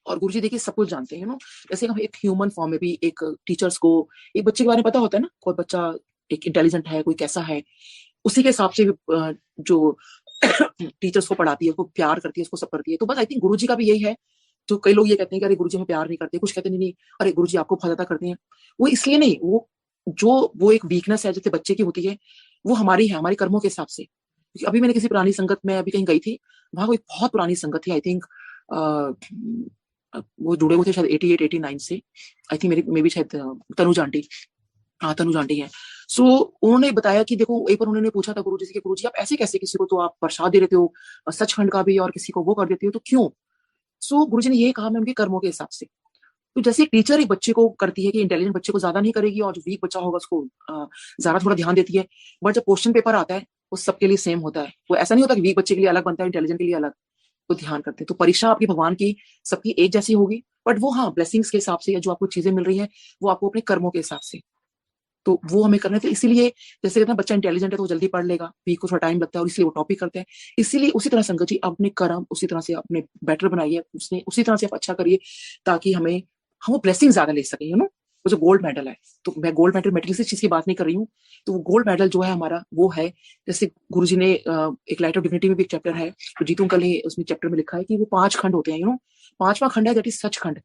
और गुरुजी देखिए सब कुछ जानते हैं, जैसे हम एक ह्यूमन फॉर्म में भी एक टीचर्स को, एक बच्चे के बारे में पता होता है ना, कोई बच्चा एक इंटेलिजेंट है, कोई कैसा है, उसी के हिसाब से जो टीचर्स को पढ़ाती है, उसको प्यार करती है, उसको सब करती है। तो बस आई थिंक गुरुजी का भी यही है। जो कई लोग ये कहते हैं कि अरे गुरुजी हमें प्यार नहीं करते, कुछ कहते नहीं, अरे गुरुजी आपको बहुत ज्यादा करते हैं, वो इसलिए नहीं, वो एक वीकनेस है जैसे बच्चे की होती है, वो हमारी है, हमारे कर्मों के हिसाब से। क्योंकि अभी मैंने किसी पुरानी संगत में अभी कहीं गई थी, वहां कोई बहुत पुरानी संगत थी, आई थिंक वो जुड़े हुए थे शायद 88 89 से, आई थिंक मेरी मे भी शायद तनुज आंटी, हाँ तनुज आंटी है। सो उन्होंने बताया कि देखो, एक बार उन्होंने पूछा था गुरुजी से कि गुरुजी आप ऐसे कैसे, किसी को तो आप प्रसाद दे देते हो सचखंड का भी और किसी को वो कर देते हो, तो क्यों? सो गुरुजी ने ये कहा, मैं उनके कर्मों के हिसाब से। तो जैसे एक टीचर एक बच्चे को करती है कि इंटेलिजेंट बच्चे को ज्यादा नहीं करेगी और जो वीक बच्चा होगा उसको ज्यादा थोड़ा ध्यान देती है, बट जब क्वेश्चन पेपर आता है वो सबके लिए सेम होता है। वो ऐसा नहीं होता कि वीक बच्चे के लिए अलग बनता है, इंटेलिजेंट के लिए अलग, तो ध्यान करते हैं। तो परीक्षा आपकी भगवान की सबकी एक जैसी होगी, बट वो हाँ ब्लेसिंग्स के हिसाब से, या जो आपको चीजें मिल रही है वो आपको अपने कर्मों के हिसाब से, तो वो हमें करना था। इसीलिए जैसे कहते हैं बच्चा इंटेलिजेंट है तो वो जल्दी पढ़ लेगा, वीक को थोड़ा टाइम लगता है और इसलिए वो टॉपिक करते हैं। इसीलिए उसी तरह संगत जी अपने कर्म उसी तरह से अपने बेटर बनाइए, उसी तरह से आप अच्छा करिए, ताकि हम वो ब्लेसिंग ज्यादा ले सकें, वो जो गोल्ड मेडल है, तो मैं गोल्ड मेडल मेटलिस्ट चीज की बात नहीं कर रही हूँ, तो वो गोल्ड मेडल जो है हमारा वो है। जैसे गुरुजी ने एक लाइट ऑफ डिविनिटी में भी एक चैप्टर है, तो जीतू अंकल ने उसमें चैप्टर में लिखा है कि वो 5 खंड होते हैं, पांचवा खंड है दैट इज सच खंड,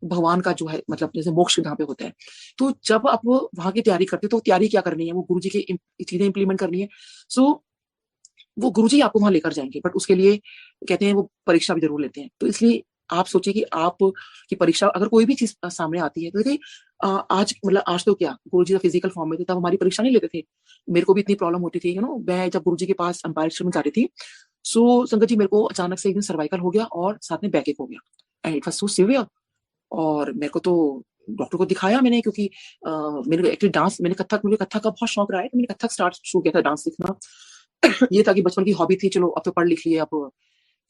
भगवान का जो है, मतलब जैसे मोक्ष जहाँ पे होता है। तो जब आप वहां की तैयारी करते हो तो तैयारी क्या करनी है, वो गुरुजी की चीजें इंप्लीमेंट करनी है। सो वो गुरुजी आपको वहां लेकर जाएंगे, बट उसके लिए कहते हैं वो परीक्षा भी जरूर लेते हैं। तो इसलिए आप सोचिए कि आप की परीक्षा अगर कोई भी चीज सामने आती है तो देखिए, आज तो क्या गुरुजी का फिजिकल फॉर्म में थे तब हमारी परीक्षा नहीं लेते थे। मेरे को भी इतनी प्रॉब्लम होती थी, मैं जब गुरुजी के पास अंपायर में जा रही थी, सो संगत जी मेरे को अचानक से एक दिन सर्वाइकल हो गया और साथ में बैकएक हो गया, and it was so severe. और मेरे को तो डॉक्टर को दिखाया मैंने, क्योंकि मेरे एक्चुअली मुझे कथक का बहुत शौक रहा है, तो मैंने कथक स्टार्ट शुरू किया था डांस सीखना। ये था कि बचपन की हॉबी थी, चलो अब तो पढ़ लिख लिए, अब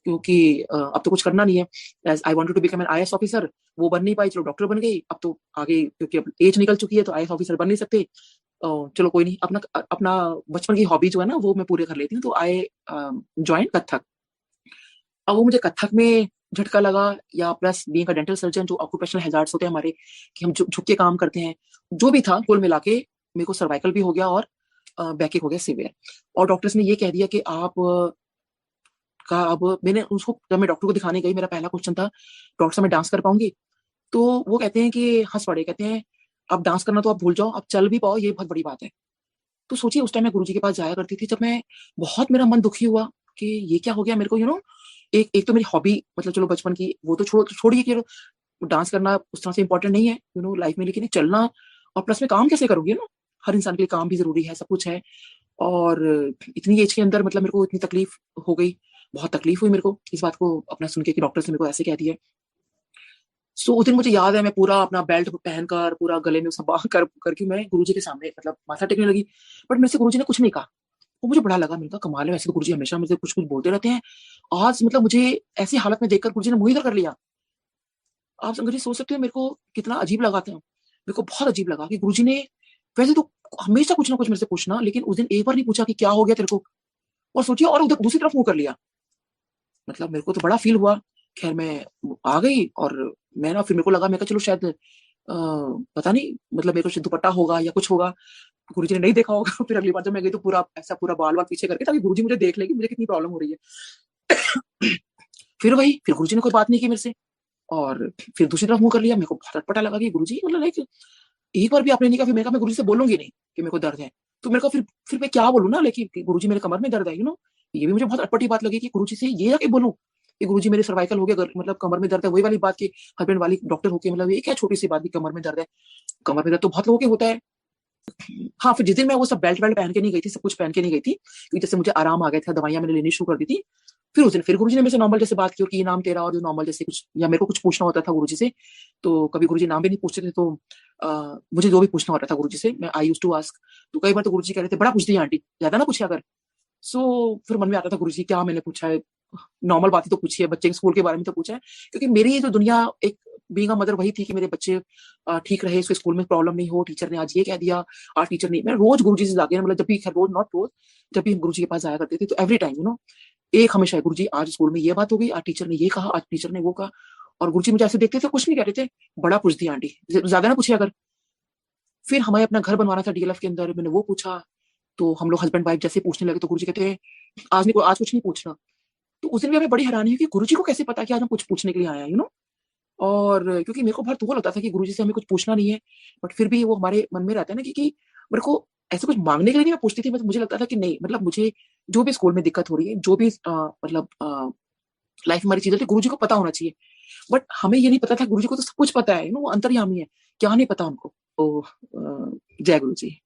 क्योंकि अब तो कुछ करना नहीं है, I wanted to become an IAS officer, वो बन नहीं पाई, चलो डॉक्टर बन गई। अब तो आगे क्योंकि अब एज निकल चुकी है तो आईएएस ऑफिसर बन नहीं सकते, चलो कोई नहीं, अपना अपना बचपन की हॉबी जो है ना वो मैं पूरी कर लेती हूँ। तो आई ज्वाइन कथक। अब वो मुझे कथक में झटका लगा, या plus being a dental surgeon, जो ऑक्यूपेशनल हैजार्ड्स होते हैं हमारे, कि हम झुक के काम करते हैं, जो भी था कुल मिला के मेरे को सर्वाइकल भी हो गया और बैकएक हो गया सीवियर। और डॉक्टर्स ने ये कह दिया कि आप अब मैंने उसको, जब मैं डॉक्टर को दिखाने गई, मेरा पहला क्वेश्चन था डॉक्टर साहब मैं डांस कर पाऊंगी? तो वो कहते हैं कि हंस पड़े, कहते हैं अब डांस करना तो आप भूल जाओ, अब चल भी पाओ ये बहुत बड़ी बात है। तो सोचिए उस टाइम मैं गुरुजी के पास जाया करती थी, जब मैं बहुत मेरा मन दुखी हुआ कि ये क्या हो गया मेरे को, एक तो मेरी हॉबी, मतलब चलो बचपन की वो तो छोड़िए कि डांस करना उस तरह से इंपॉर्टेंट नहीं है लाइफ में, लेकिन चलना और प्लस में काम कैसे करूंगी, हर इंसान के लिए काम भी जरूरी है, सब कुछ है। और इतनी एज के अंदर मतलब मेरे को इतनी तकलीफ हो गई, बहुत तकलीफ हुई मेरे को इस बात को अपना सुन के कि डॉक्टर ने मेरे को ऐसे कह दिया। सो उस दिन मुझे याद है, मैं पूरा अपना बेल्ट पहनकर पूरा गले में सब बांध करके मैं गुरुजी के सामने मतलब माथा टेकने लगी, बट मेरे से गुरुजी ने कुछ नहीं कहा। वो मुझे बड़ा लगा, मैंने कहा कमाल है, वैसे तो गुरुजी हमेशा मुझे कुछ कुछ बोलते रहते हैं, आज मतलब मुझे ऐसी हालत में देखकर गुरुजी ने मुंह इधर कर लिया। आप संगत जी सोच सकते हो मेरे को कितना अजीब लगा था, मेरे को बहुत अजीब लगा कि गुरुजी ने, वैसे तो हमेशा कुछ ना कुछ मेरे से पूछना, लेकिन उस दिन एक बार नहीं पूछा कि क्या हो गया तेरे को, और सोचिए और उधर दूसरी तरफ मुंह कर लिया। मतलब मेरे को तो बड़ा फील हुआ। खैर मैं आ गई और मैं ना, फिर मेरे को लगा, मैं कहा चलो शायद पता नहीं, मतलब मेरे को दुपट्टा होगा या कुछ होगा, गुरुजी ने नहीं देखा होगा। फिर अगली बार जब मैं गई तो पूरा ऐसा पूरा बाल पीछे करके, ताकि गुरुजी मुझे देख लेगी मुझे कितनी प्रॉब्लम हो रही है। फिर गुरुजी ने कोई बात नहीं की मेरे से, और फिर दूसरी तरफ मुंह कर लिया। मेरे को बहुत अटपटा लगा कि गुरुजी मतलब लाइक एक बार भी आपने नहीं कहा। फिर मैंने कहा मैं गुरुजी से बोलूंगी नहीं कि मेरे को दर्द है, तो मेरे को फिर मैं क्या बोलूँ ना, लेकिन गुरुजी मेरे कमर में दर्द है, ये भी मुझे बहुत अटपटी बात लगी कि गुरुजी से ये जाके बोलूं कि गुरुजी मेरे सर्वाइकल हो गया, मतलब कमर में दर्द है। वही वाली बात की हस्बैंड वाली डॉक्टर होके, मतलब ये क्या छोटी सी बात की कमर में दर्द है, कमर में दर्द तो बहुत लोगों के होता है, हाँ, फिर जिस दिन मैं वो सब बेल्ट वेल्ट पहन के नहीं गई थी, सब कुछ पहन के नहीं गई थी, क्योंकि जैसे मुझे आराम आ गया था, दवाइयाँ मैंने लेनी शुरू कर दी थी। फिर उस दिन फिर गुरुजी ने मेरे से नॉर्मल जैसे बात की, और कि ये नाम तेरा, और जो नॉर्मल जैसे कुछ, या मेरे को कुछ पूछना होता था गुरुजी से, तो कभी गुरुजी नाम भी नहीं पूछते थे, तो मुझे जो भी पूछना होता था गुरुजी से, मैं आई यूज्ड टू आस्क। तो कई बार तो गुरुजी कह रहे थे, बड़ा पूछती है आंटी, ज्यादा ना पूछा कर। फिर मन में आता था, गुरुजी क्या मैंने पूछा है, नॉर्मल बातें तो पूछी है, बच्चे के स्कूल के बारे में तो पूछा है, क्योंकि मेरी ये जो दुनिया एक बीइंग अ मदर वही थी कि मेरे बच्चे ठीक रहे, उसके स्कूल में प्रॉब्लम नहीं हो, टीचर ने आज ये कह दिया, आज टीचर नहीं। मैं रोज गुरुजी से जाके, मतलब जब भी, खैर रोज नॉट रोज, जब भी हम गुरुजी के पास जाया करते थे, तो एवरी टाइम एक हमेशा है, गुरुजी आज स्कूल में ये बात हो गई, आज टीचर ने ये कहा, आज टीचर ने वो कहा। और गुरुजी मुझे ऐसे देखते थे, कुछ नहीं कह रहे थे, बड़ा पूछती आंटी, ज्यादा ना पूछे अगर। फिर हमें अपना घर बनवाना था डीएलएफ के अंदर, मैंने वो पूछा, तो हम लोग हस्बैंड वाइफ जैसे पूछने लगे, तो गुरुजी कहते हैं आज कुछ नहीं पूछना। तो उस दिन भी हमें बड़ी हैरानी हुई कि गुरुजी को कैसे पता कि आज हम कुछ पूछने के लिए आए हैं। और क्योंकि मेरे को बहुत दुख लगता था कि गुरुजी से हमें कुछ पूछना नहीं है, बट फिर भी वो हमारे मन में रहता है ना, क्योंकि मेरे को ऐसे कुछ मांगने के लिए नहीं मैं पूछती थी, मुझे लगता था कि नहीं, मतलब मुझे जो भी स्कूल में दिक्कत हो रही है, जो भी मतलब लाइफ में हमारी चीजें थी, गुरुजी को पता होना चाहिए। बट हमें ये नहीं पता था, गुरुजी को तो सब कुछ पता है, वो अंतर्यामी है, क्या नहीं पता उनको। तो जय गुरु जी।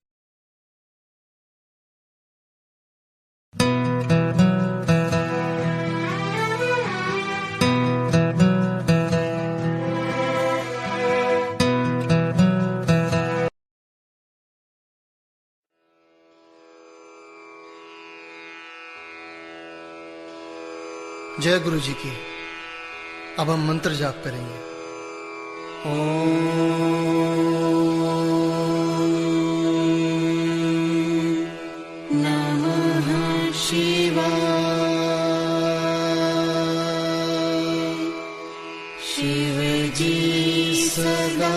जय गुरु जी की। अब हम मंत्र जाप करेंगे। ओम नमः शिवाय। शिव जी सदा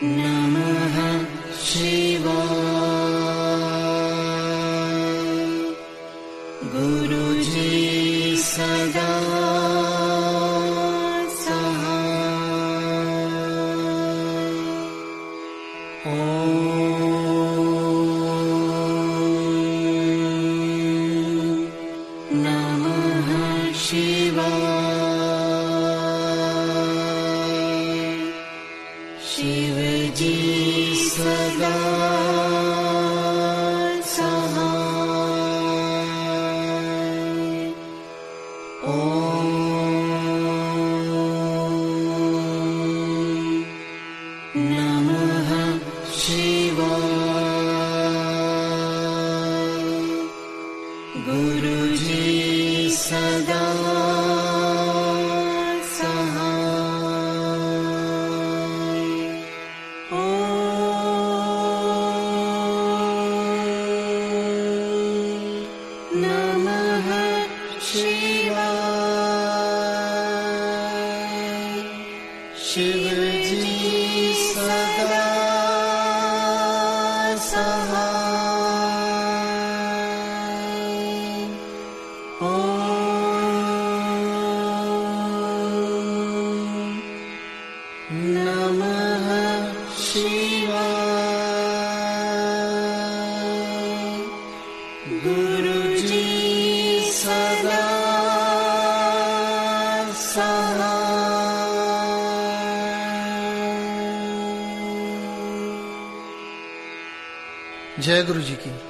नमः शिवाय। गुरुजी सदा सहाय। ॐ नमः शिवाय। शिवजी सदा सहाय। ॐ नमः शिवाय। गुरुजी सदा सहाय। ॐ नमः शिवाय। शिवजी सदा सहाय। ॐ नमः शिवाय। गुरुजी सदा सहाय। जय गुरु जी की।